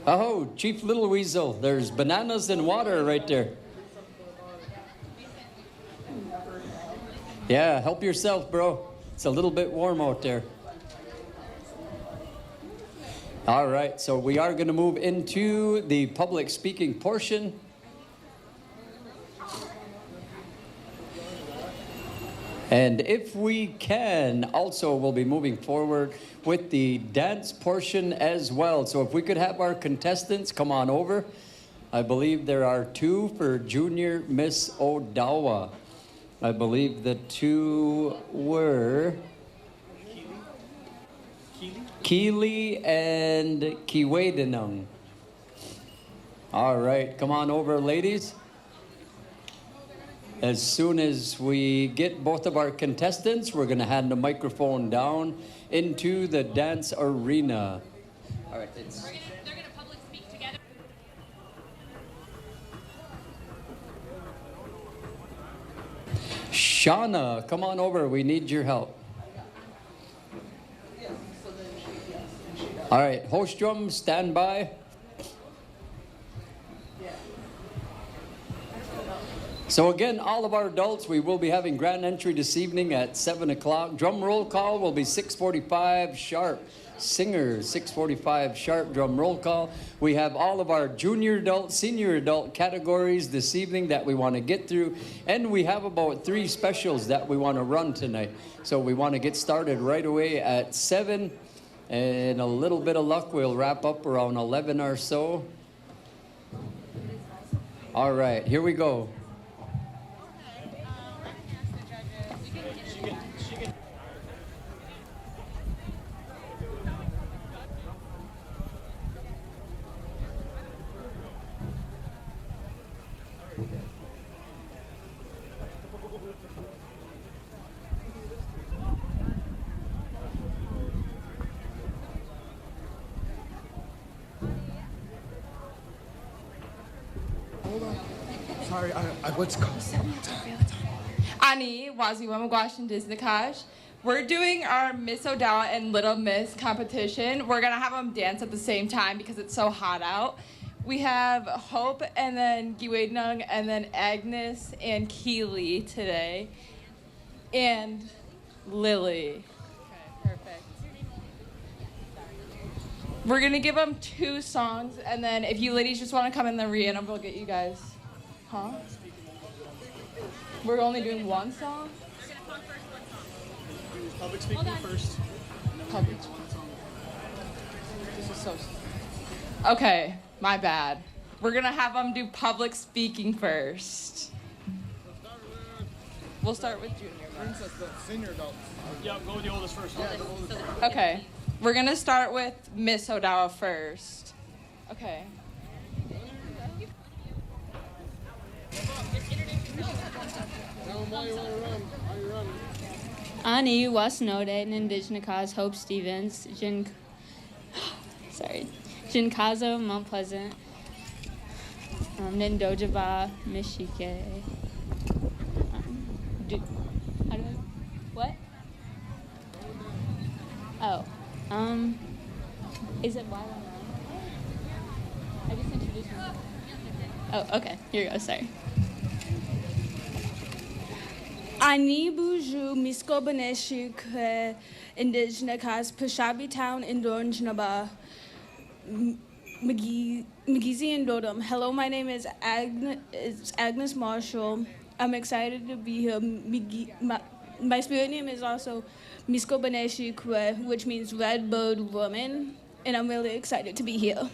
Oh, Chief Little Weasel, there's bananas and water right there. Yeah, help yourself, bro. It's a little bit warm out there. All right, so we are going to move into the public speaking portion. And if we can, also we'll be moving forward with the dance portion as well. So if we could have our contestants come on over. I believe there are two for Junior Miss Odawa. I believe the two were Keely and Kiwedenung. All right, come on over, ladies. As soon as we get both of our contestants, we're going to hand the microphone down into the dance arena. All right, it's... They're going to public speak together. Shauna, come on over. We need your help. All right, host drum, stand by. So again, all of our adults, we will be having grand entry this evening at 7 o'clock. Drum roll call will be 6:45 sharp. Singers, 6:45 sharp drum roll call. We have all of our junior adult, senior adult categories this evening that we want to get through. And we have about 3 specials that we want to run tonight. So we want to get started right away at 7. And a little bit of luck, we'll wrap up around 11 or so. All right, here we go. sorry. What's it called? Ani, Waziwamagwash, Disneykash. We're doing our Miss Odawa and Little Miss competition. We're gonna have them dance at the same time because it's so hot out. We have Hope and then Giwednung and then Agnes and Keely today. And Lily. Okay, perfect. We're gonna give them 2 songs, and then if you ladies just wanna come in the arena, we'll get you guys. Huh? We're only doing 1 song? Public speaking first. Public. This is so. Okay, my bad. We're gonna have them do public speaking first. We'll start with junior. Senior adults. Yeah, go with the oldest first. Okay, we're gonna start with Miss Odawa first. Okay. Ani Wasnode, Indigenous Hope Stevens, Jinkazo, Mount Pleasant, Nindojaba, Michike. What? Oh, is it while I'm on? I just introduced myself. Oh, okay. Here you go. Sorry. Ani buju misko baneshi ke indigenous Pashabi town in Donjnaba Magizi and Dodom. Hello, my name is Agnes Marshall. I'm excited to be here. My spirit name is also Misko Baneshi Kwe, which means red bird woman, and I'm really excited to be here.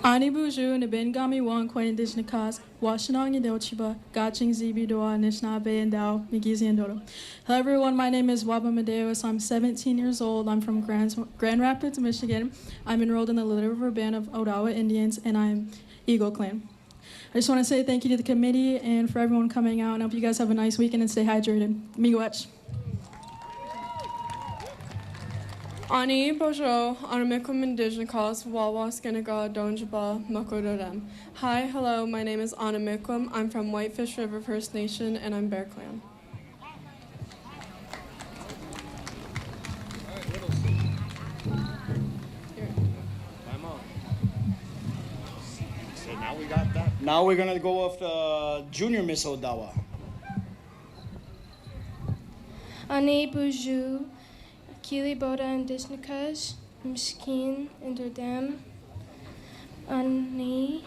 Ani Buju and Bengami Wan Kwan Dishnakas, Washanong and Dochiba, Gaching Zibi Doa, Nishnabe and Dao, Migizi and Dodo. Hello everyone, my name is Waba Madeus. I'm 17 years old. I'm from Grand Rapids, Michigan. I'm enrolled in the Little River Band of Odawa Indians, and I'm Eagle Clan. I just want to say thank you to the committee and for everyone coming out, and I hope you guys have a nice weekend and stay hydrated. Miigwech. Ani Bojo, Anamikum Indigenous, Wawa Skenaga, Donjaba, Makododem. Hi, hello, my name is Anamikum. I'm from Whitefish River First Nation, and I'm Bear Clan. So now we got that. Now we're gonna go off the Junior Miss Odawa. Ani Buju, Kili Boda and Dishnikash, Mshkin and Dordam. Ani,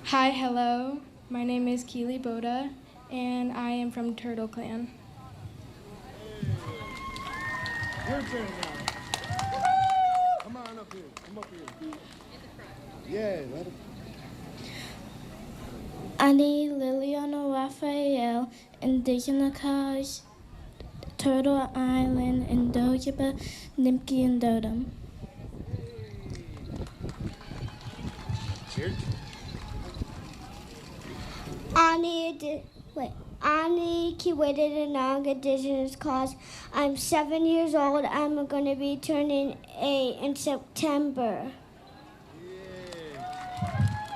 Hi, hello. My name is Keely Boda, and I am from Turtle Clan. Your turn now. Come on up here. Come up here. Yeah, let it. Ani Liliana Raphael, Indigenous Turtle Island, and Dojaba, Nimki, and Dodom. Cheers. Ani Kiwedanang Indigenous Cause. I'm 7 years old. I'm going to be turning 8 in September.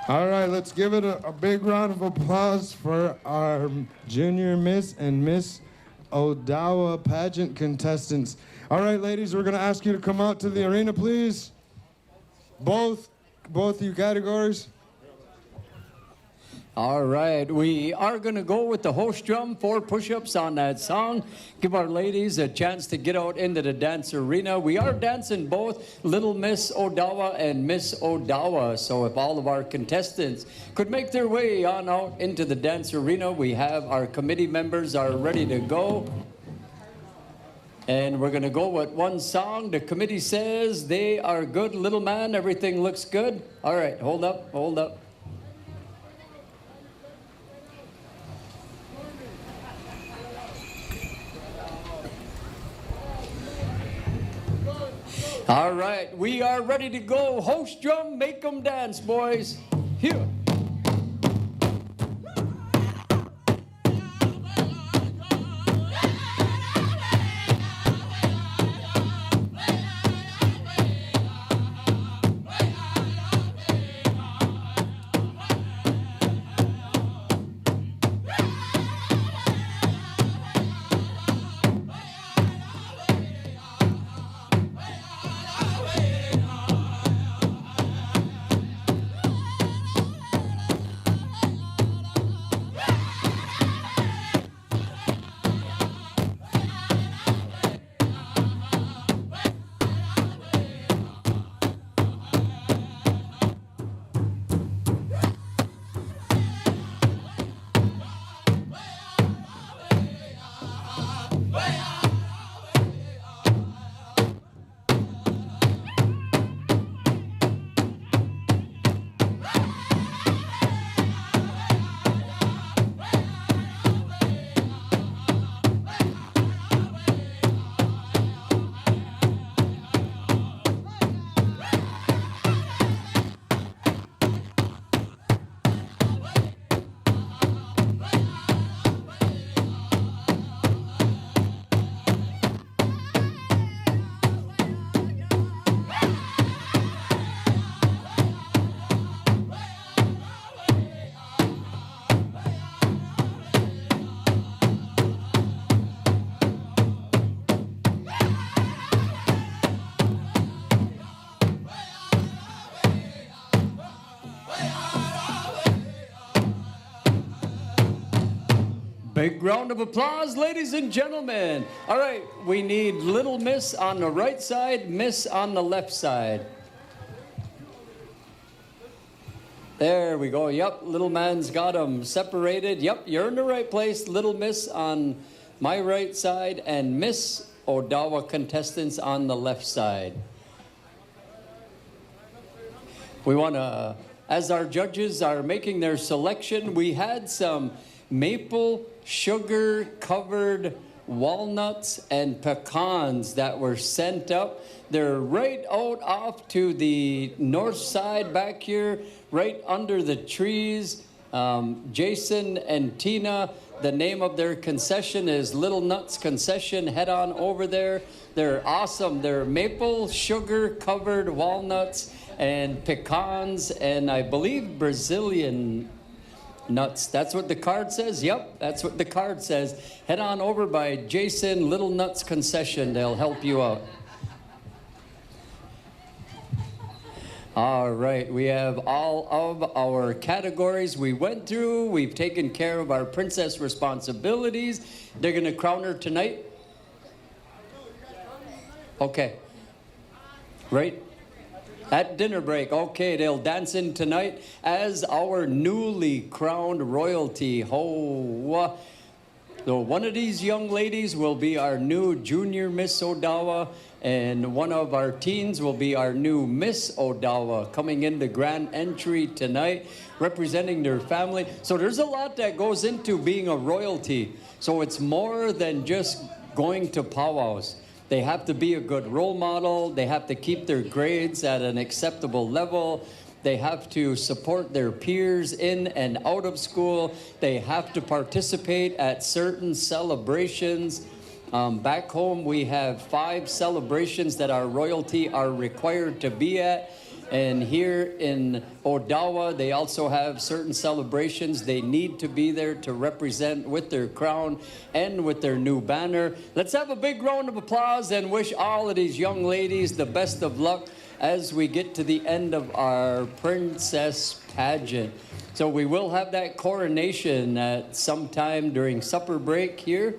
All right, let's give it a big round of applause for our Junior Miss and Miss Odawa pageant contestants. All right, ladies, we're going to ask you to come out to the arena, please. Both you categories. All right, we are going to go with the host drum, 4 push-ups on that song. Give our ladies a chance to get out into the dance arena. We are dancing both Little Miss Odawa and Miss Odawa. So if all of our contestants could make their way on out into the dance arena, we have our committee members are ready to go. And we're going to go with one song. The committee says they are good, little man. Everything looks good. All right, hold up, hold up. All right, we are ready to go. Host drum, make them dance, boys. Here. Big round of applause, ladies and gentlemen. All right, we need Little Miss on the right side, Miss on the left side. There we go. Yep, little man's got them separated. Yep, you're in the right place. Little Miss on my right side and Miss Odawa contestants on the left side. We want to, as our judges are making their selection, we had some maple sugar covered walnuts and pecans that were sent up. They're right out off to the north side back here, right under the trees. Jason and Tina, the name of their concession is Little Nuts Concession. Head on over there. They're awesome. They're maple sugar covered walnuts and pecans and I believe Brazilian nuts. That's what the card says? Yep, that's what the card says. Head on over by Jason Little Nuts Concession. They'll help you out. All right, we have all of our categories we went through. We've taken care of our princess responsibilities. They're going to crown her tonight? Okay. Right? At dinner break. Okay, they'll dance in tonight as our newly crowned royalty. So one of these young ladies will be our new Junior Miss Odawa, and one of our teens will be our new Miss Odawa coming into grand entry tonight, representing their family. So there's a lot that goes into being a royalty. So it's more than just going to powwows. They have to be a good role model. They have to keep their grades at an acceptable level. They have to support their peers in and out of school. They have to participate at certain celebrations. Back home, we have 5 celebrations that our royalty are required to be at. And here in Odawa, they also have certain celebrations they need to be there to represent with their crown and with their new banner. Let's have a big round of applause and wish all of these young ladies the best of luck as we get to the end of our princess pageant. So we will have that coronation at some time during supper break here.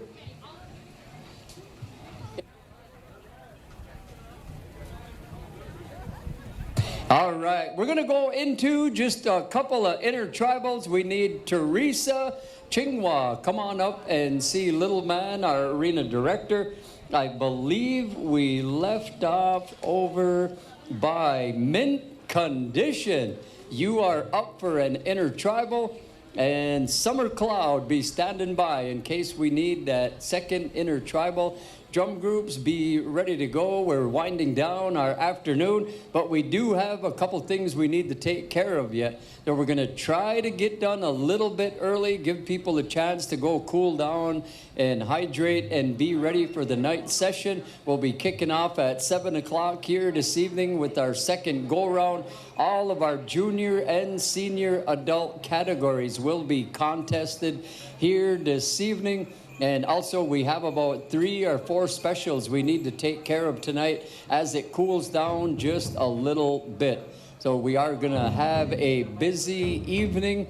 All right, we're going to go into just a couple of intertribals. We need Teresa Chingwa. Come on up and see Little Man, our arena director. I believe we left off over by mint condition. You are up for an intertribal, and Summer Cloud be standing by in case we need that second intertribal. Drum groups, be ready to go. We're winding down our afternoon, but we do have a couple things we need to take care of yet that we're going to try to get done a little bit early, give people a chance to go cool down and hydrate and be ready for the night session. We'll be kicking off at 7 o'clock here this evening with our second go-round. All of our junior and senior adult categories will be contested here this evening. And also we have about 3 or 4 specials we need to take care of tonight as it cools down just a little bit. So we are going to have a busy evening,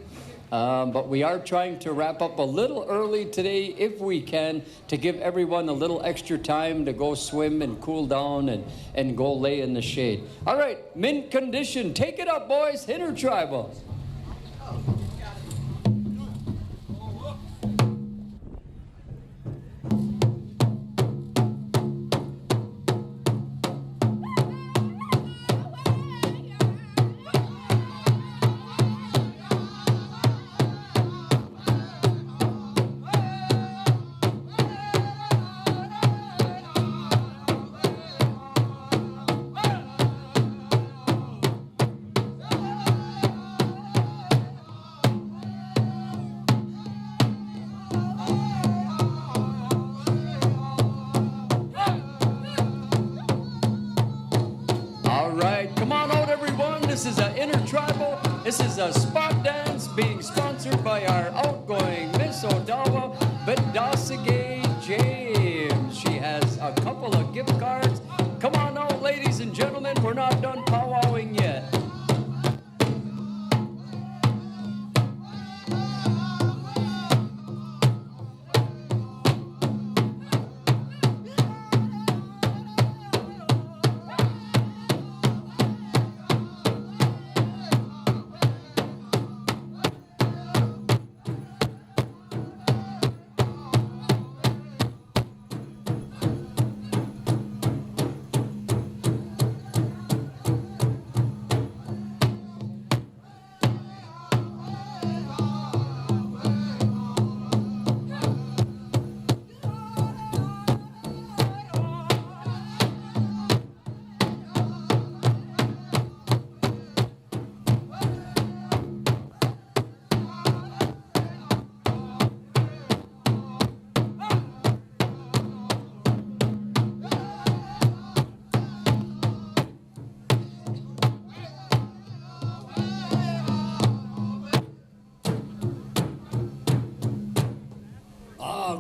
but we are trying to wrap up a little early today if we can, to give everyone a little extra time to go swim and cool down and go lay in the shade. All right, mint condition. Take it up, boys. Intertribal. This is a spot dance being sponsored by our outgoing Miss Odawa, Bedasige James. She has a couple of gift cards. Come on out, ladies and gentlemen. We're not done powwowing yet.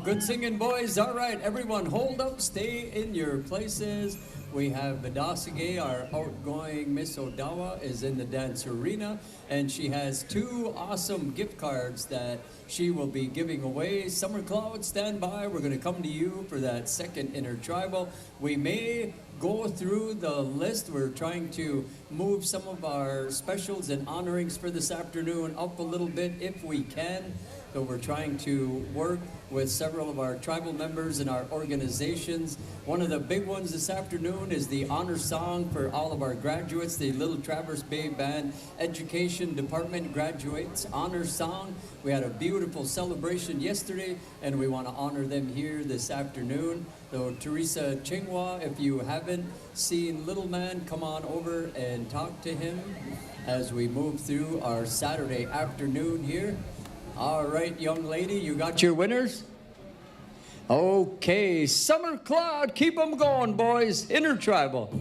Good singing, boys. All right, everyone, hold up, stay in your places. We have Vidasage, our outgoing Miss Odawa, is in the dance arena, and she has 2 awesome gift cards that she will be giving away. Summer Cloud, stand by. We're going to come to you for that second intertribal. We may go through the list. We're trying to move some of our specials and honorings for this afternoon up a little bit if we can. So we're trying to work with several of our tribal members and our organizations. One of the big ones this afternoon is the honor song for all of our graduates, the Little Traverse Bay Band Education Department graduates honor song. We had a beautiful celebration yesterday, and we want to honor them here this afternoon. So Teresa Chingwa, if you haven't seen Little Man, come on over and talk to him as we move through our Saturday afternoon here. All right, young lady, you got your winners? Okay, Summer Cloud, keep them going, boys. Intertribal.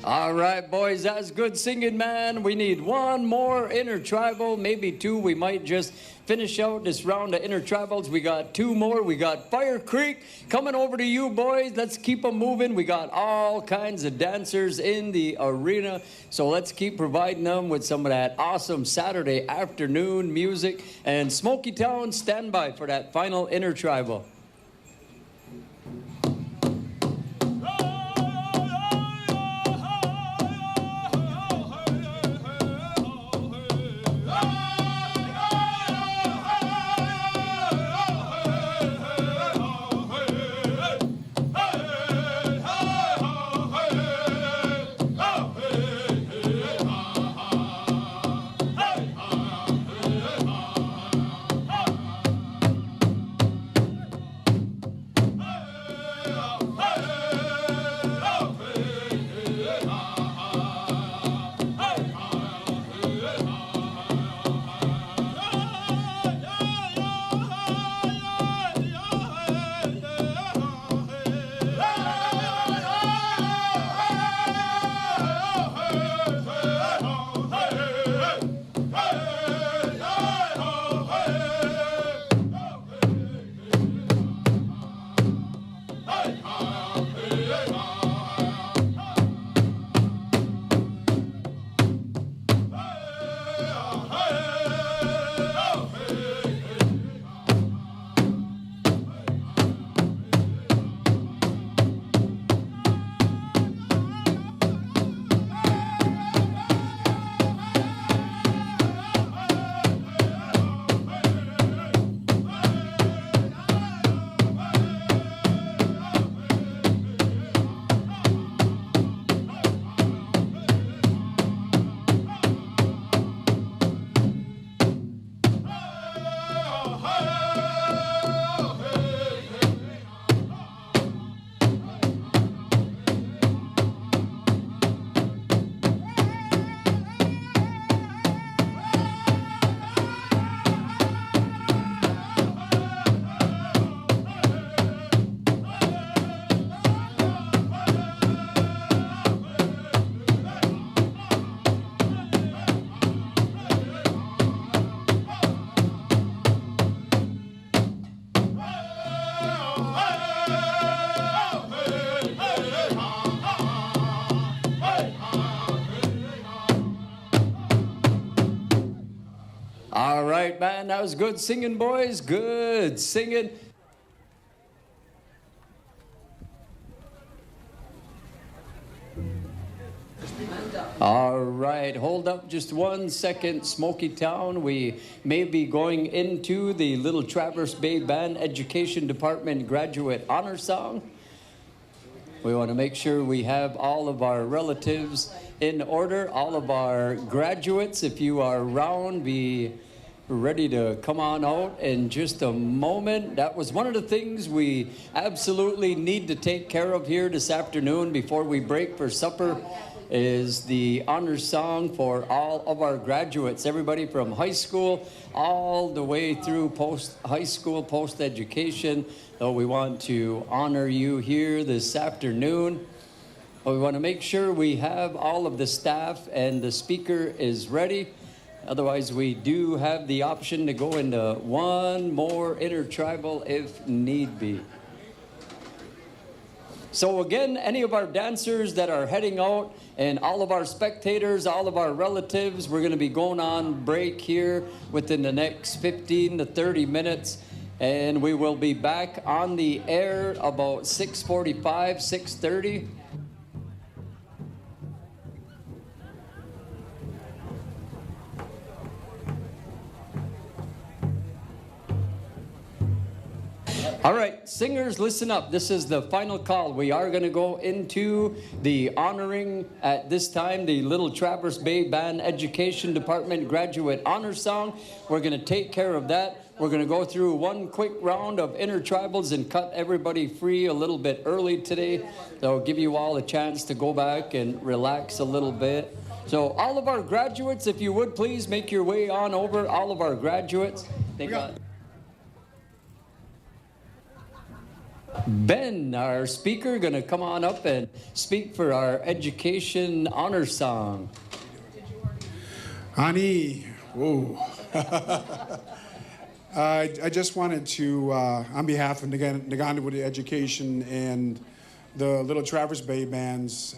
All right, boys, that's good singing, man. We need one more intertribal, maybe 2. We might just finish out this round of intertribals. We got 2 more. We got Fire Creek coming over to you, boys. Let's keep them moving. We got all kinds of dancers in the arena, so let's keep providing them with some of that awesome Saturday afternoon music. And Smoky Town, stand by for that final intertribal. All right, man, that was good singing, boys. Good singing. All right, hold up just 1 second, Smoky Town. We may be going into the Little Traverse Bay Band Education Department Graduate Honor Song. We want to make sure we have all of our relatives in order, all of our graduates. If you are around, be ready to come on out in just a moment. That was one of the things we absolutely need to take care of here this afternoon before we break for supper, is the honor song for all of our graduates, everybody from high school all the way through post-high school, post-education. So we want to honor you here this afternoon. We want to make sure we have all of the staff and the speaker is ready. Otherwise, we do have the option to go into one more intertribal if need be. So again, any of our dancers that are heading out and all of our spectators, all of our relatives, we're going to be going on break here within the next 15 to 30 minutes. And we will be back on the air about 6:45, 6:30. All right, singers, listen up. This is the final call. We are going to go into the honoring at this time the Little Traverse Bay Band Education Department Graduate Honor Song. We're going to take care of that. We're going to go through one quick round of intertribals and cut everybody free a little bit early today. That'll give you all a chance to go back and relax a little bit. So all of our graduates, if you would please make your way on over, all of our graduates. They got Ben, our speaker, going to come on up and speak for our education honor song. Ani, whoa. I just wanted to, on behalf of Naganda Education and the Little Traverse Bay Bands,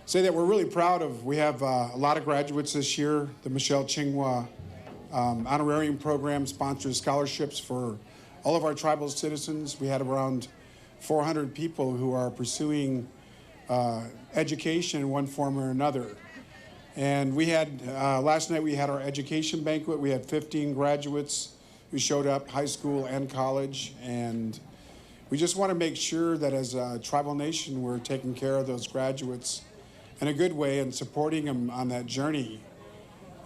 say that we're really proud of, we have a lot of graduates this year. The Michelle Chingwa Honorarium Program sponsors scholarships for all of our tribal citizens. We had around 400 people who are pursuing education in one form or another. And we had, last night we had our education banquet. We had 15 graduates who showed up, high school and college. And we just want to make sure that as a tribal nation, we're taking care of those graduates in a good way and supporting them on that journey.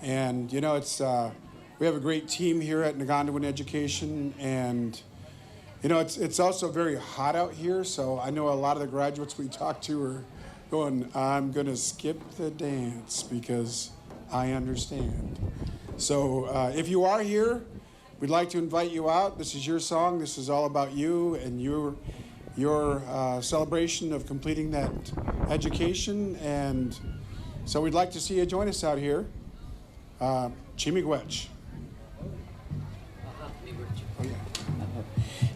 And, you know, it's, we have a great team here at Naganda Education, and you know, it's also very hot out here, so I know a lot of the graduates we talked to are going, I'm going to skip the dance because I understand. So if you are here, we'd like to invite you out. This is your song. This is all about you and your celebration of completing that education, and so we'd like to see you join us out here. Chimigwech.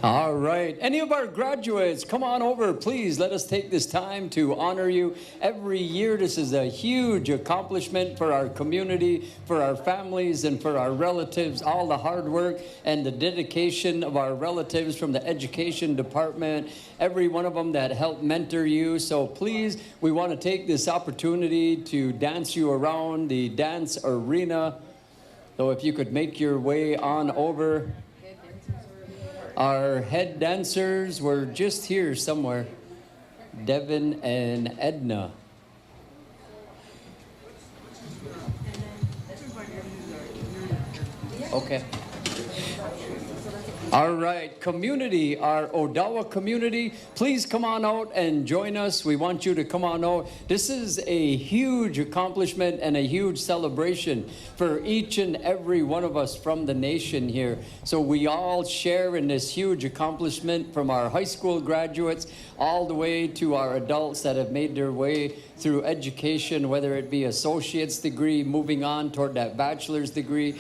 All right. Any of our graduates, come on over, please. Let us take this time to honor you. Every year, this is a huge accomplishment for our community, for our families, and for our relatives. All the hard work and the dedication of our relatives from the education department, every one of them that helped mentor you. So please, we want to take this opportunity to dance you around the dance arena. So if you could make your way on over. Our head dancers were just here somewhere, Devin and Edna. Okay. All right, community, our Odawa community, please come on out and join us. We want you to come on out. This is a huge accomplishment and a huge celebration for each and every one of us from the nation here. So we all share in this huge accomplishment, from our high school graduates all the way to our adults that have made their way through education, whether it be associate's degree, moving on toward that bachelor's degree,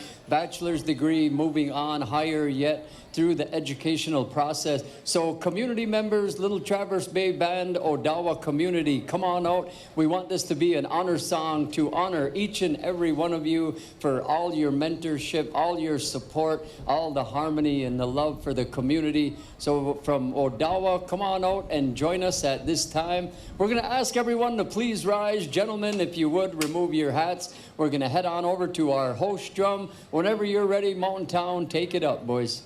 moving on higher yet through the educational process. So community members, Little Traverse Bay Band, Odawa community, come on out. We want this to be an honor song to honor each and every one of you for all your mentorship, all your support, all the harmony and the love for the community. So from Odawa, come on out and join us at this time. We're gonna ask everyone to please rise. Gentlemen, if you would, remove your hats. We're gonna head on over to our host drum. Whenever you're ready, Mountain Town, take it up, boys.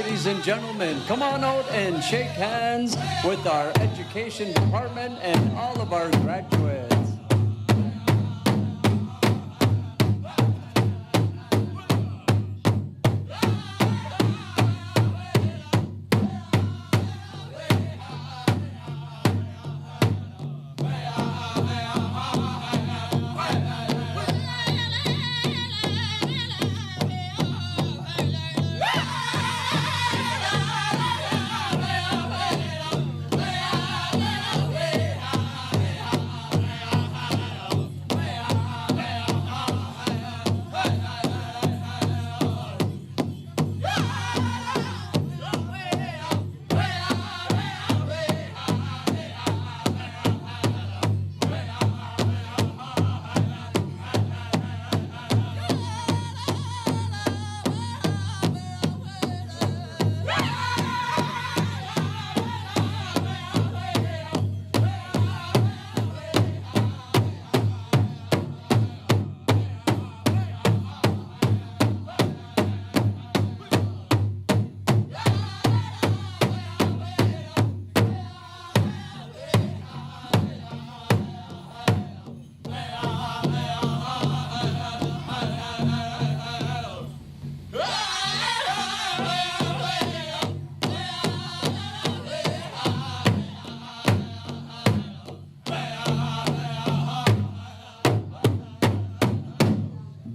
ladies and gentlemen, come on out and shake hands with our education department and all of our graduates.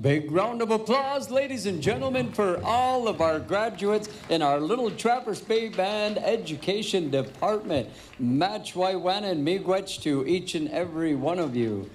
Big round of applause, ladies and gentlemen, for all of our graduates in our Little Traverse Bay Band Education Department. Match Waiwana and Miigwech to each and every one of you.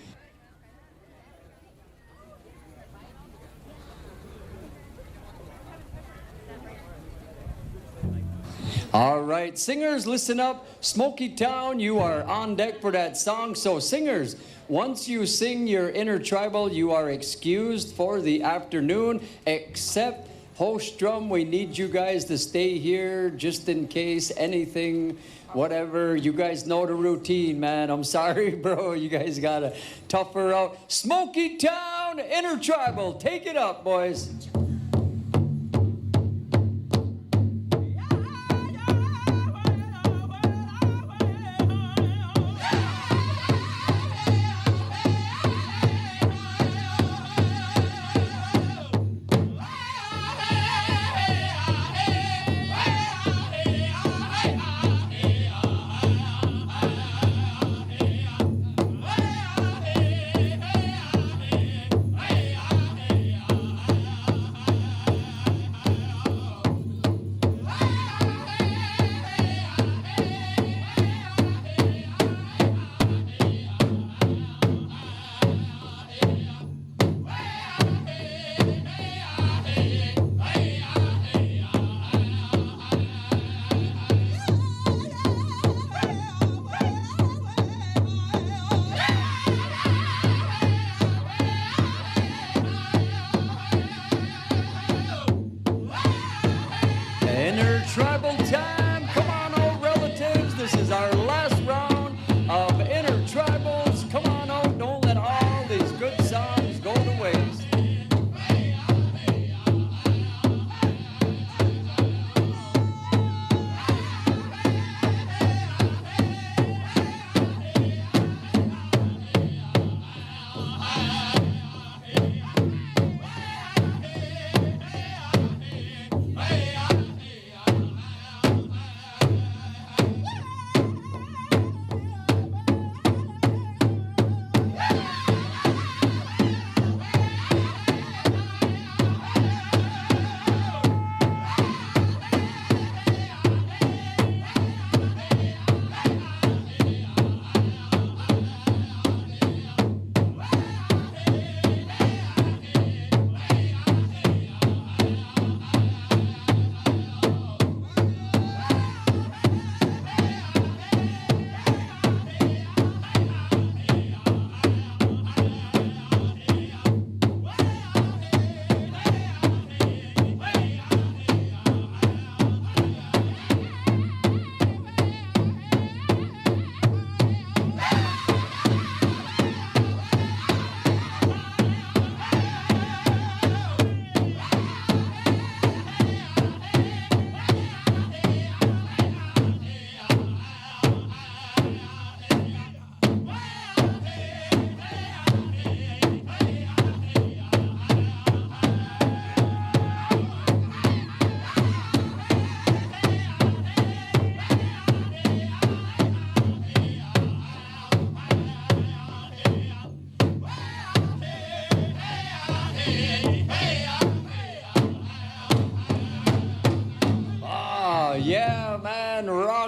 All right, singers, listen up. Smoky Town, you are on deck for that song. So singers, once you sing your intertribal, you are excused for the afternoon, except host drum. We need you guys to stay here just in case anything, whatever. You guys know the routine, man. I'm sorry, bro. You guys got to tough her out. Smoky Town, intertribal. Take it up, boys.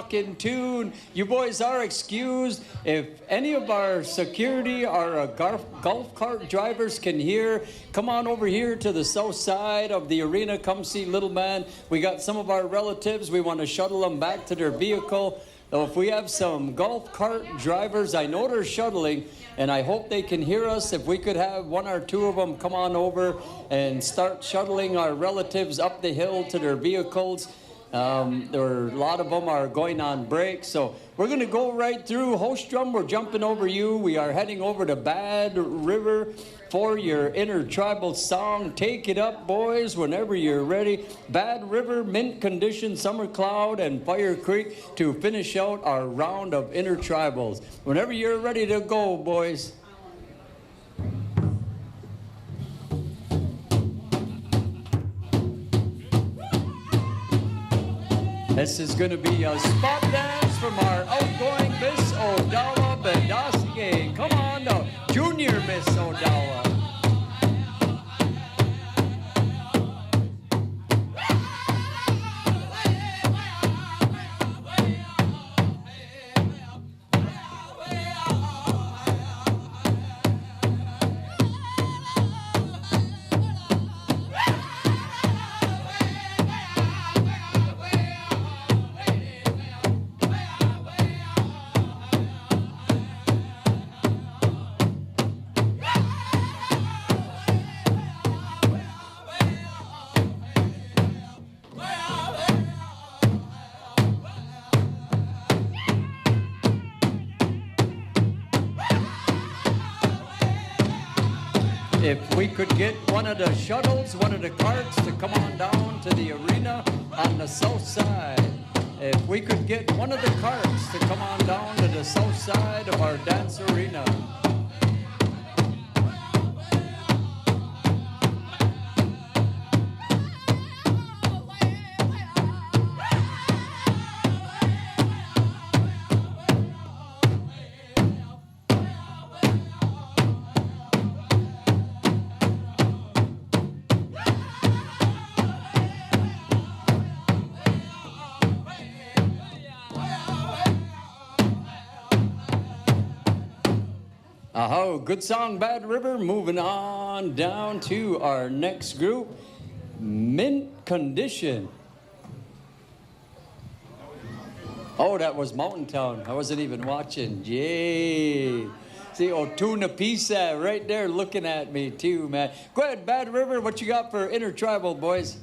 rockin' tune. You boys are excused. If any of our security or golf cart drivers can hear, come on over here to the south side of the arena. Come see Little Man. We got some of our relatives. We want to shuttle them back to their vehicle. So if we have some golf cart drivers, I know they're shuttling, and I hope they can hear us. If we could have one or two of them come on over and start shuttling our relatives up the hill to their vehicles. A lot of them are going on break, so we're going to go right through. Host drum, we're jumping over you. We are heading over to Bad River for your intertribal song. Take it up, boys, whenever you're ready. Bad River, Mint Condition, Summer Cloud, and Fire Creek to finish out our round of intertribals. Whenever you're ready to go, boys. This is going to be a spot dance from our outgoing Miss Odawa Bedasi. Come on, the Junior Miss Odawa. If we could get one of the shuttles, one of the carts to come on down to the arena on the south side. If we could get one of the carts to come on down to the south side of our dance arena. Oh, good song, Bad River. Moving on down to our next group, Mint Condition. Oh, that was Mountain Town. I wasn't even watching. Yay. See, Otuna Pisa right there looking at me too, man. Go ahead, Bad River. What you got for Intertribal, boys?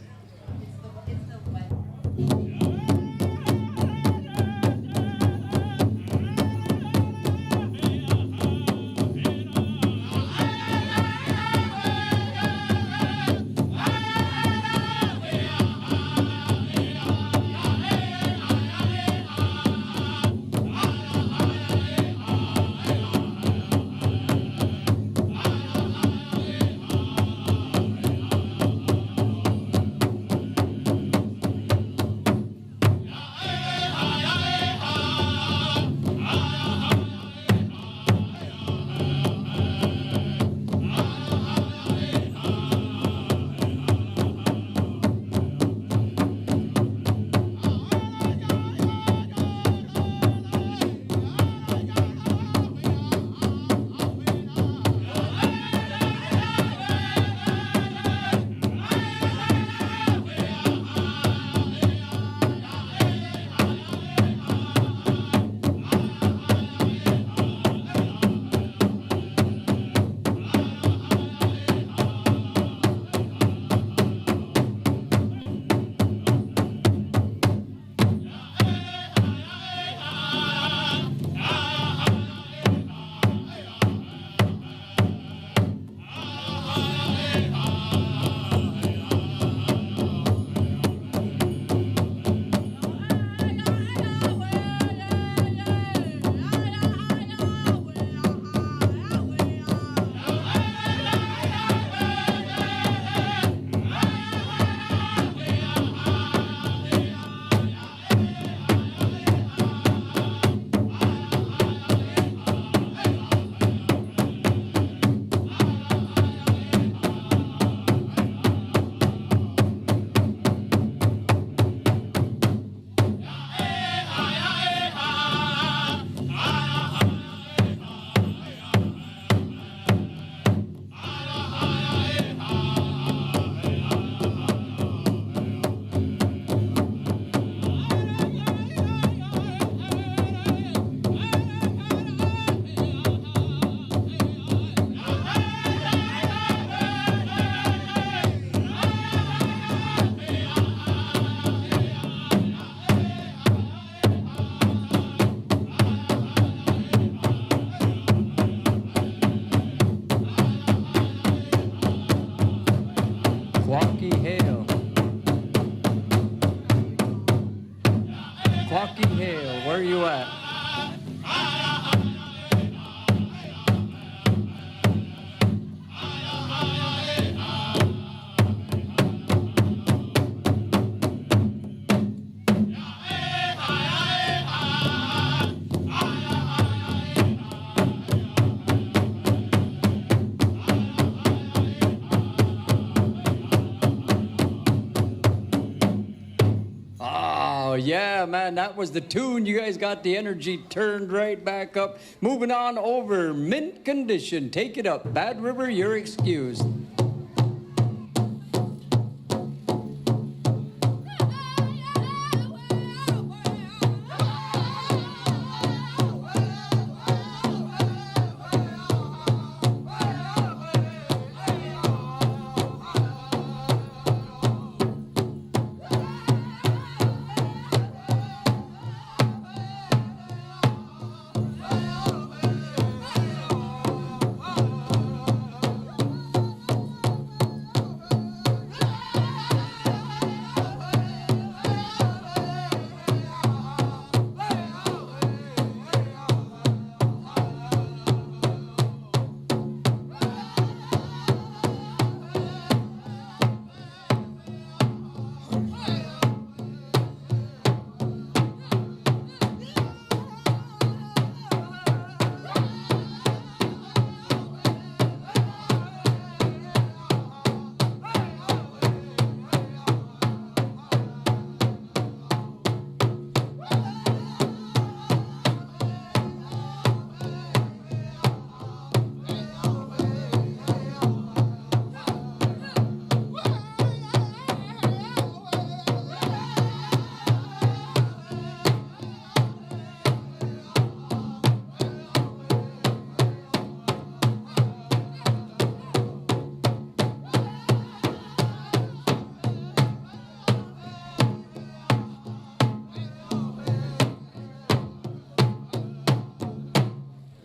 yeah, man, that was the tune. You guys got the energy turned right back up. Moving on over, mint condition. Take it up. Bad River, you're excused.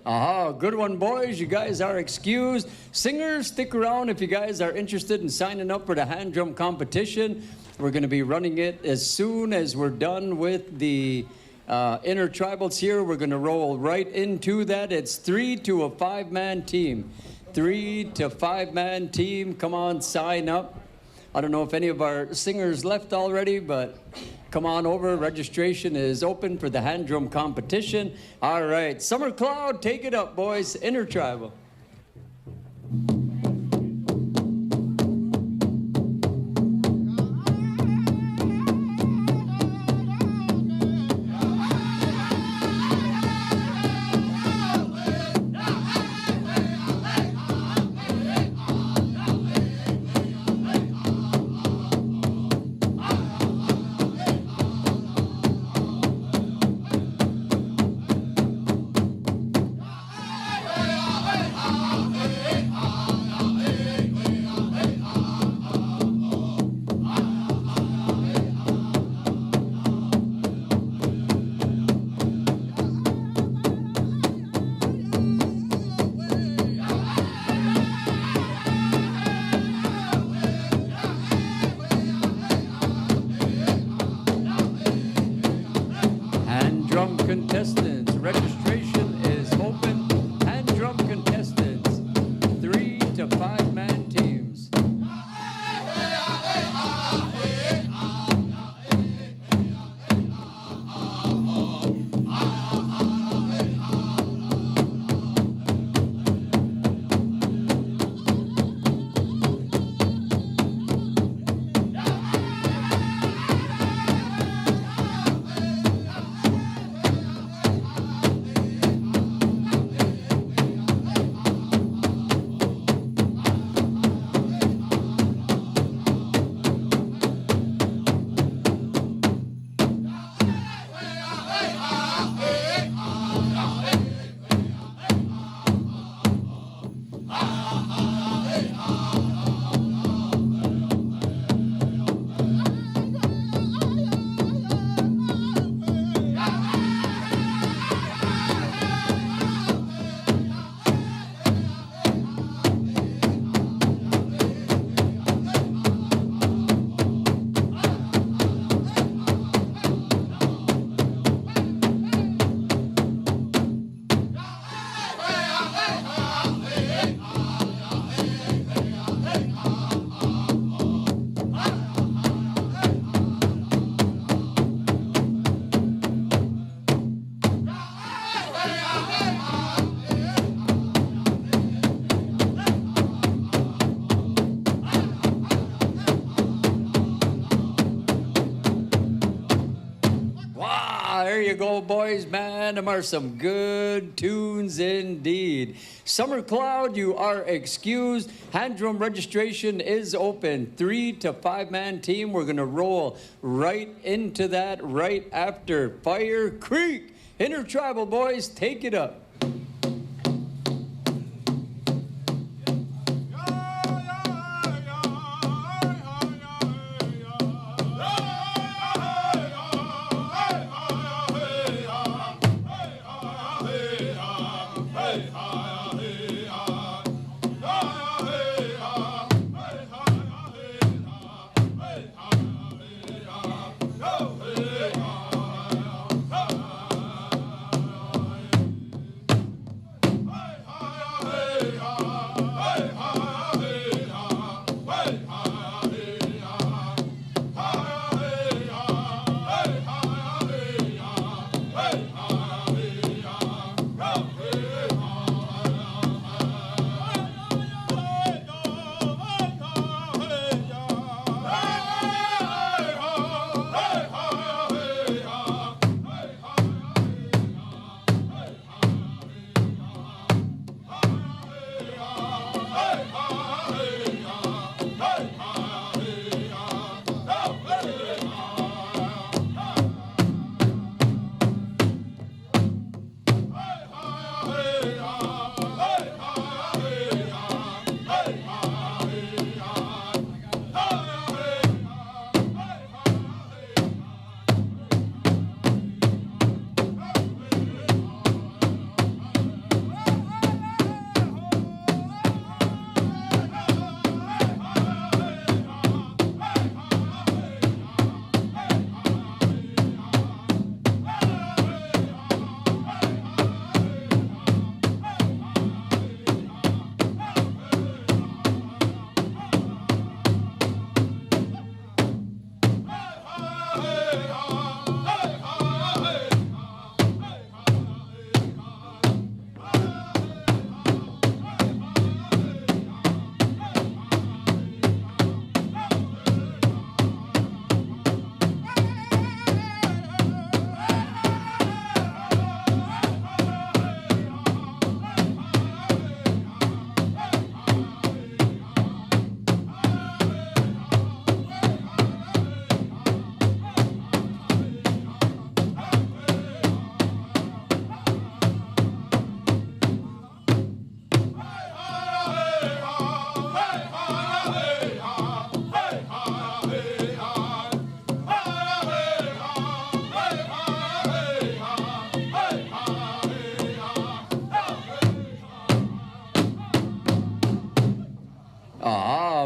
Aha, good one, boys. You guys are excused. Singers, stick around if you guys are interested in signing up for the hand drum competition. We're going to be running it as soon as we're done with the intertribals here. We're going to roll right into that. It's 3 to a 5-man team. 3 to 5-man team. Come on, sign up. I don't know if any of our singers left already, but come on over. Registration is open for the hand drum competition. All right, Summer Cloud, take it up, boys. Intertribal. you go, boys. Man, them are some good tunes indeed. Summer Cloud, you are excused. Hand drum registration is open. 3 to 5 man team. We're going to roll right into that right after Fire Creek. Intertribal boys, take it up.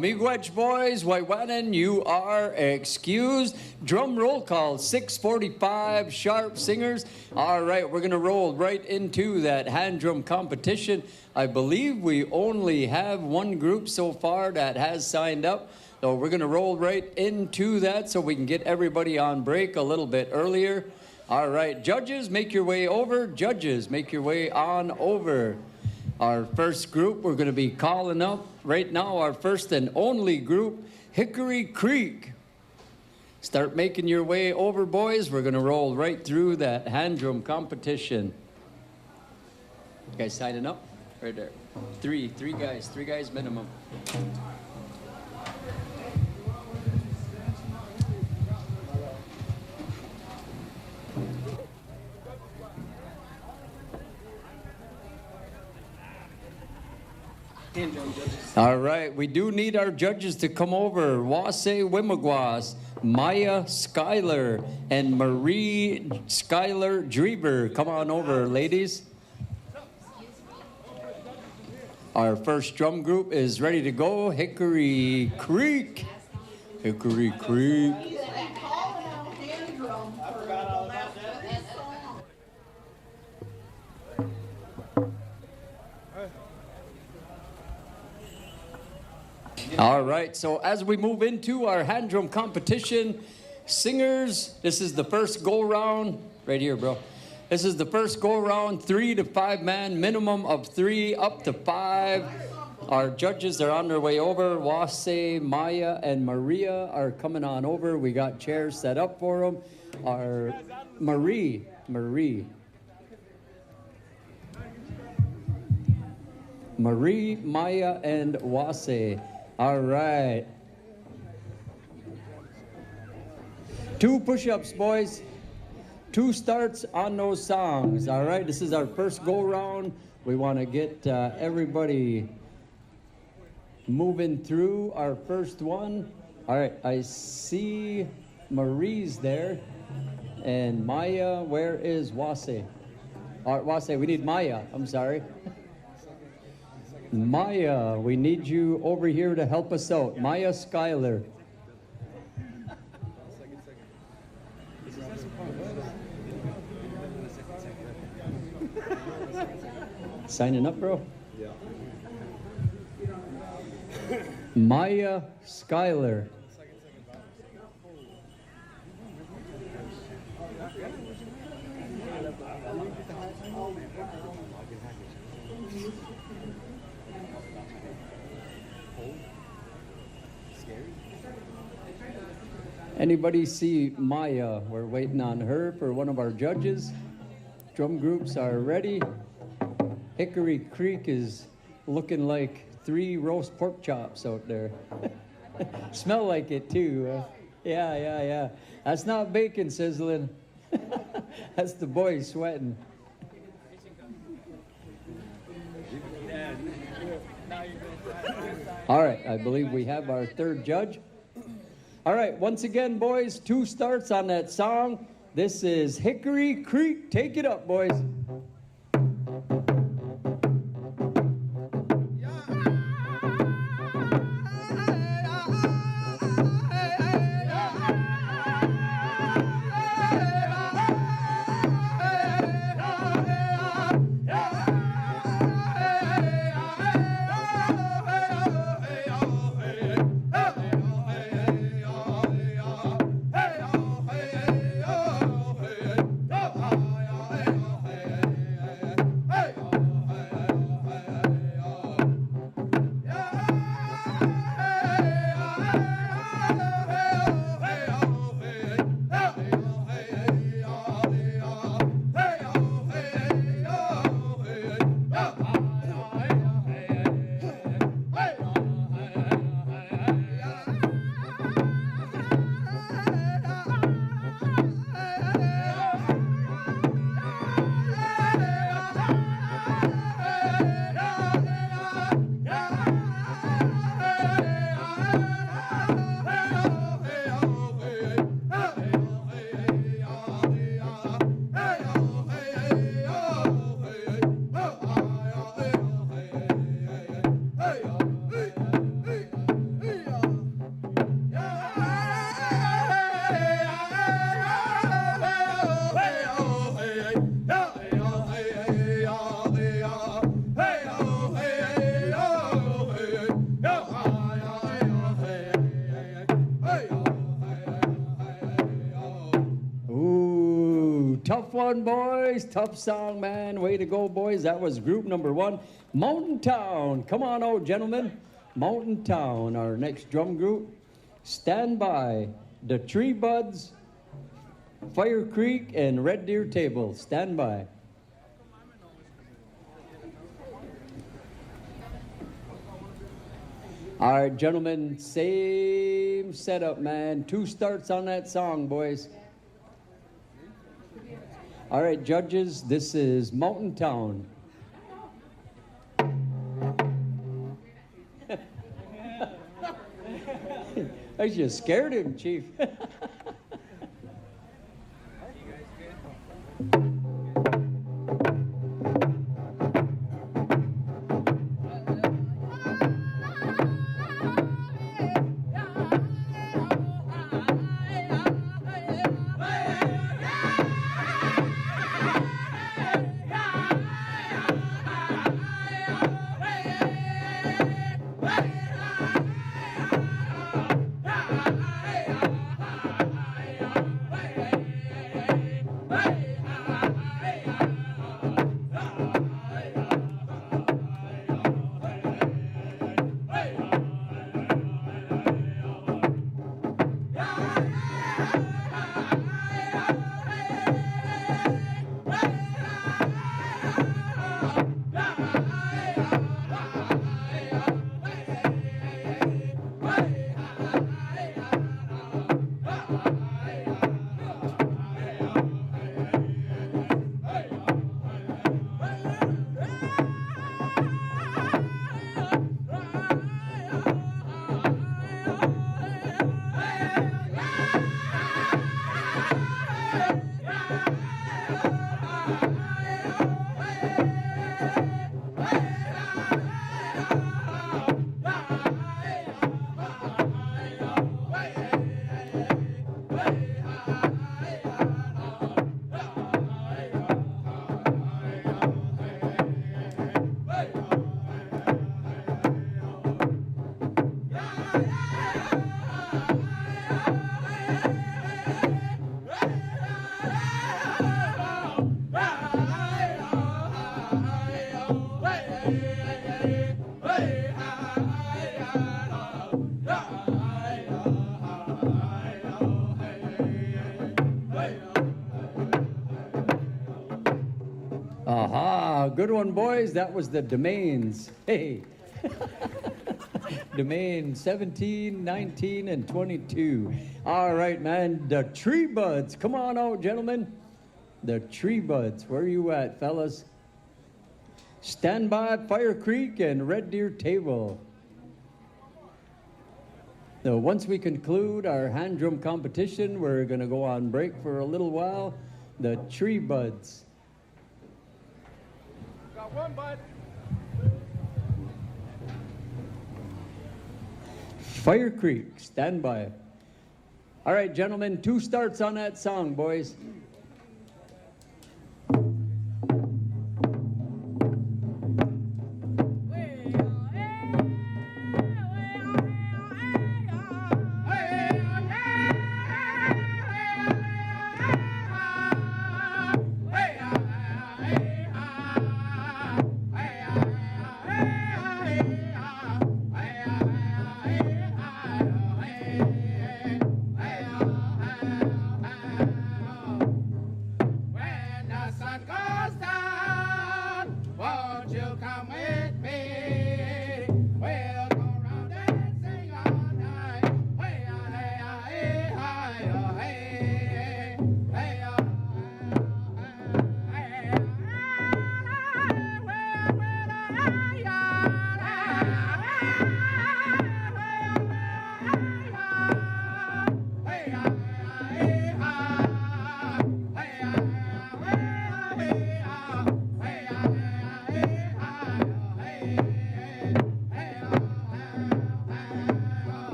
Miigwech boys, Waiwanan, you are excused. Drum roll call, 6:45 sharp singers. All right, we're going to roll right into that hand drum competition. I believe we only have one group so far that has signed up. So we're going to roll right into that so we can get everybody on break a little bit earlier. All right, judges, make your way over. Judges, make your way on over. Our first group we're going to be calling up right now, our first and only group, Hickory Creek. Start making your way over, boys. We're going to roll right through that hand drum competition. You guys signing up? Right there. Three guys minimum. All right, we do need our judges to come over. Wase Wimagwas, Maya Schuyler, and Marie Schuyler Drever. Come on over, ladies. Our first drum group is ready to go. Hickory Creek. Hickory Creek. All right, so as we move into our hand drum competition, singers, this is the first go-round. Right here, bro. This is the first go-round, 3 to 5 man, minimum of 3, up to 5. Our judges are on their way over. Wase, Maya, and Maria are coming on over. We got chairs set up for them. Our Marie, Marie. Marie, Maya, and Wase. All right. 2 push-ups, boys. 2 starts on those songs. All right, this is our first go-round. We want to get everybody moving through our first one. All right, I see Marie's there. And Maya, where is Wase? Wase, we need Maya. I'm sorry. Maya, we need you over here to help us out. Maya Schuyler. Signing up, bro? Yeah. Maya Schuyler. Anybody see Maya? We're waiting on her for one of our judges. Drum groups are ready. Hickory Creek is looking like 3 roast pork chops out there. Smell like it too. Yeah. That's not bacon sizzling. That's the boys sweating. All right, I believe we have our 3rd judge. All right, once again, boys, 2 starts on that song. This is Hickory Creek. Take it up, boys. Tough one, boys. Tough song, man. Way to go, boys. That was group number 1. Mountain Town. Come on out, gentlemen. Mountain Town, our next drum group. Stand by. The Tree Buds, Fire Creek, and Red Deer Table. Stand by. All right, gentlemen, same setup, man. 2 starts on that song, boys. All right, judges, this is Mountain Town. I just scared him, Chief. good one, boys. That was the domains. Hey. Domain 17, 19, and 22. All right, man. The tree buds. Come on out, gentlemen. The tree buds. Where are you at, fellas? Stand by Fire Creek and Red Deer Table. So once we conclude our hand drum competition, we're going to go on break for a little while. The tree buds. Got one bud. Fire Creek, stand by. All right, gentlemen, 2 starts on that song, boys.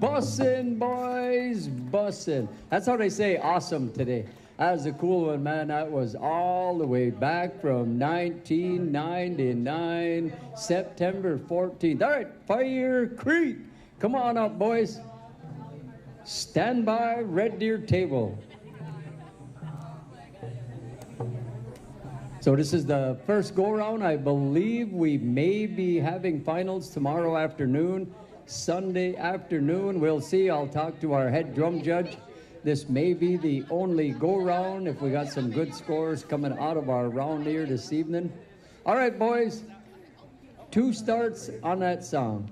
Bussin', boys, bussin'. That's how they say awesome today. That was a cool one, man. That was all the way back from 1999, September 14th. All right, Fire Creek. Come on up, boys. Stand by, Red Deer Table. So this is the first go-around. I believe we may be having finals tomorrow afternoon. Sunday afternoon, we'll see. I'll talk to our head drum judge. This may be the only go-round if we got some good scores coming out of our round here this evening. All right, boys, 2 starts on that song.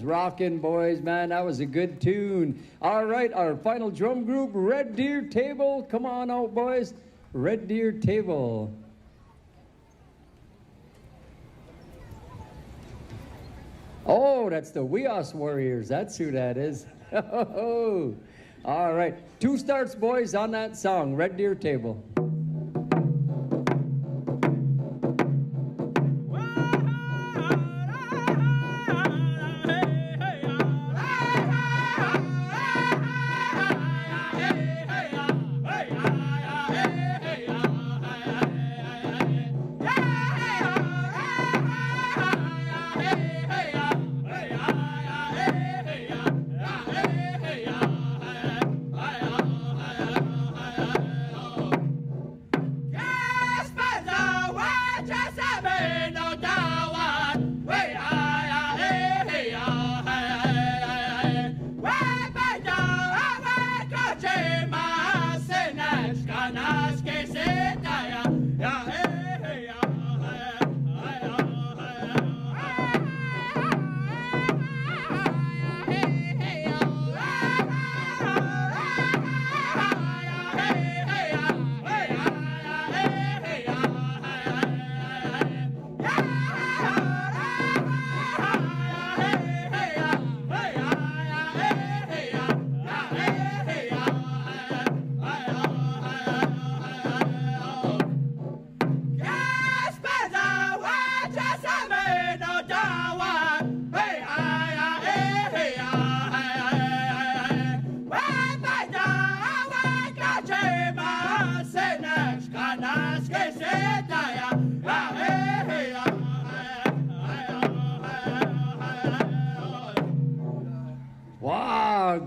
Rockin', boys, man, that was a good tune. All right, our final drum group, Red Deer Table. Come on out, boys. Red Deer Table. Oh, that's the Weos Warriors. That's who that is. All right, 2 starts, boys, on that song, Red Deer Table.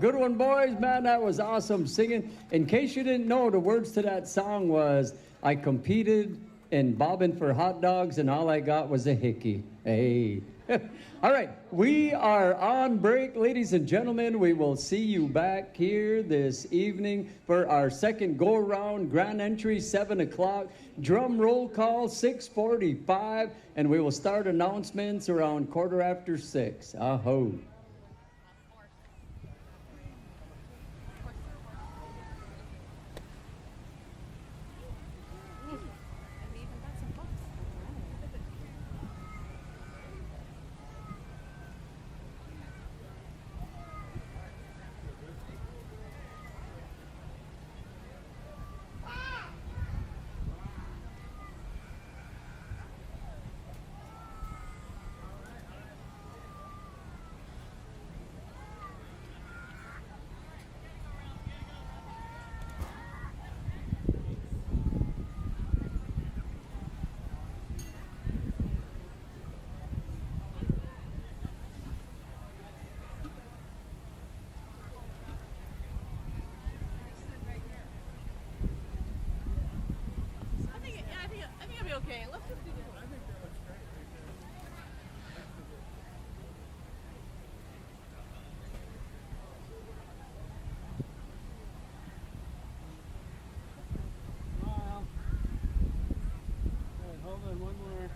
Good one, boys. Man, that was awesome singing. In case you didn't know, the words to that song was, I competed in bobbing for hot dogs, and all I got was a hickey. Hey. All right, we are on break, ladies and gentlemen. We will see you back here this evening for our second go-around, grand entry, 7 o'clock, drum roll call, 6:45, and we will start announcements around 6:15. Aho. Okay, let's just do this one. Hold on, one more.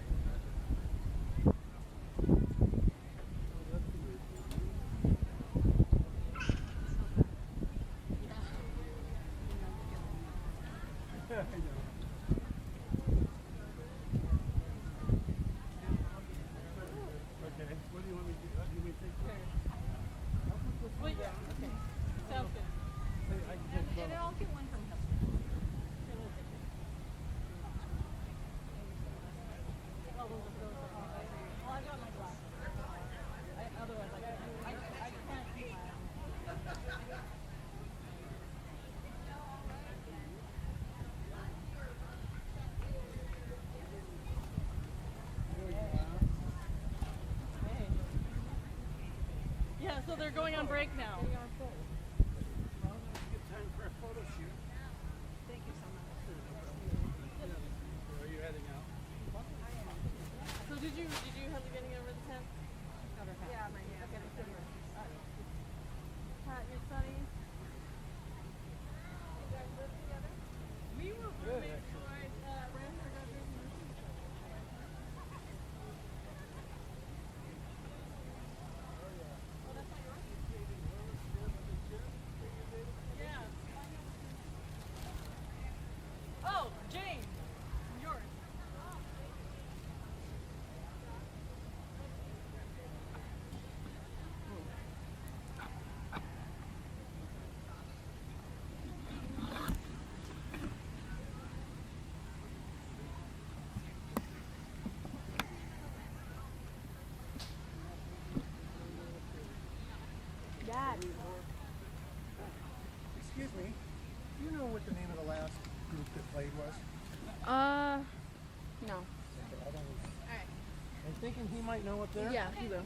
Yeah, so they're going on break now. Thank you so much. Where are you heading out? So did you have to getting over the tent? Yeah, my hand. Okay, sit here. Pat, you're Sunny. You guys live together? We were roommates before I ran for governor. Oh, Jane, yours. Dad. Excuse me. Do you know what the name of the last group that played was? No. Alright. I'm thinking he might know up there. Yeah, he will.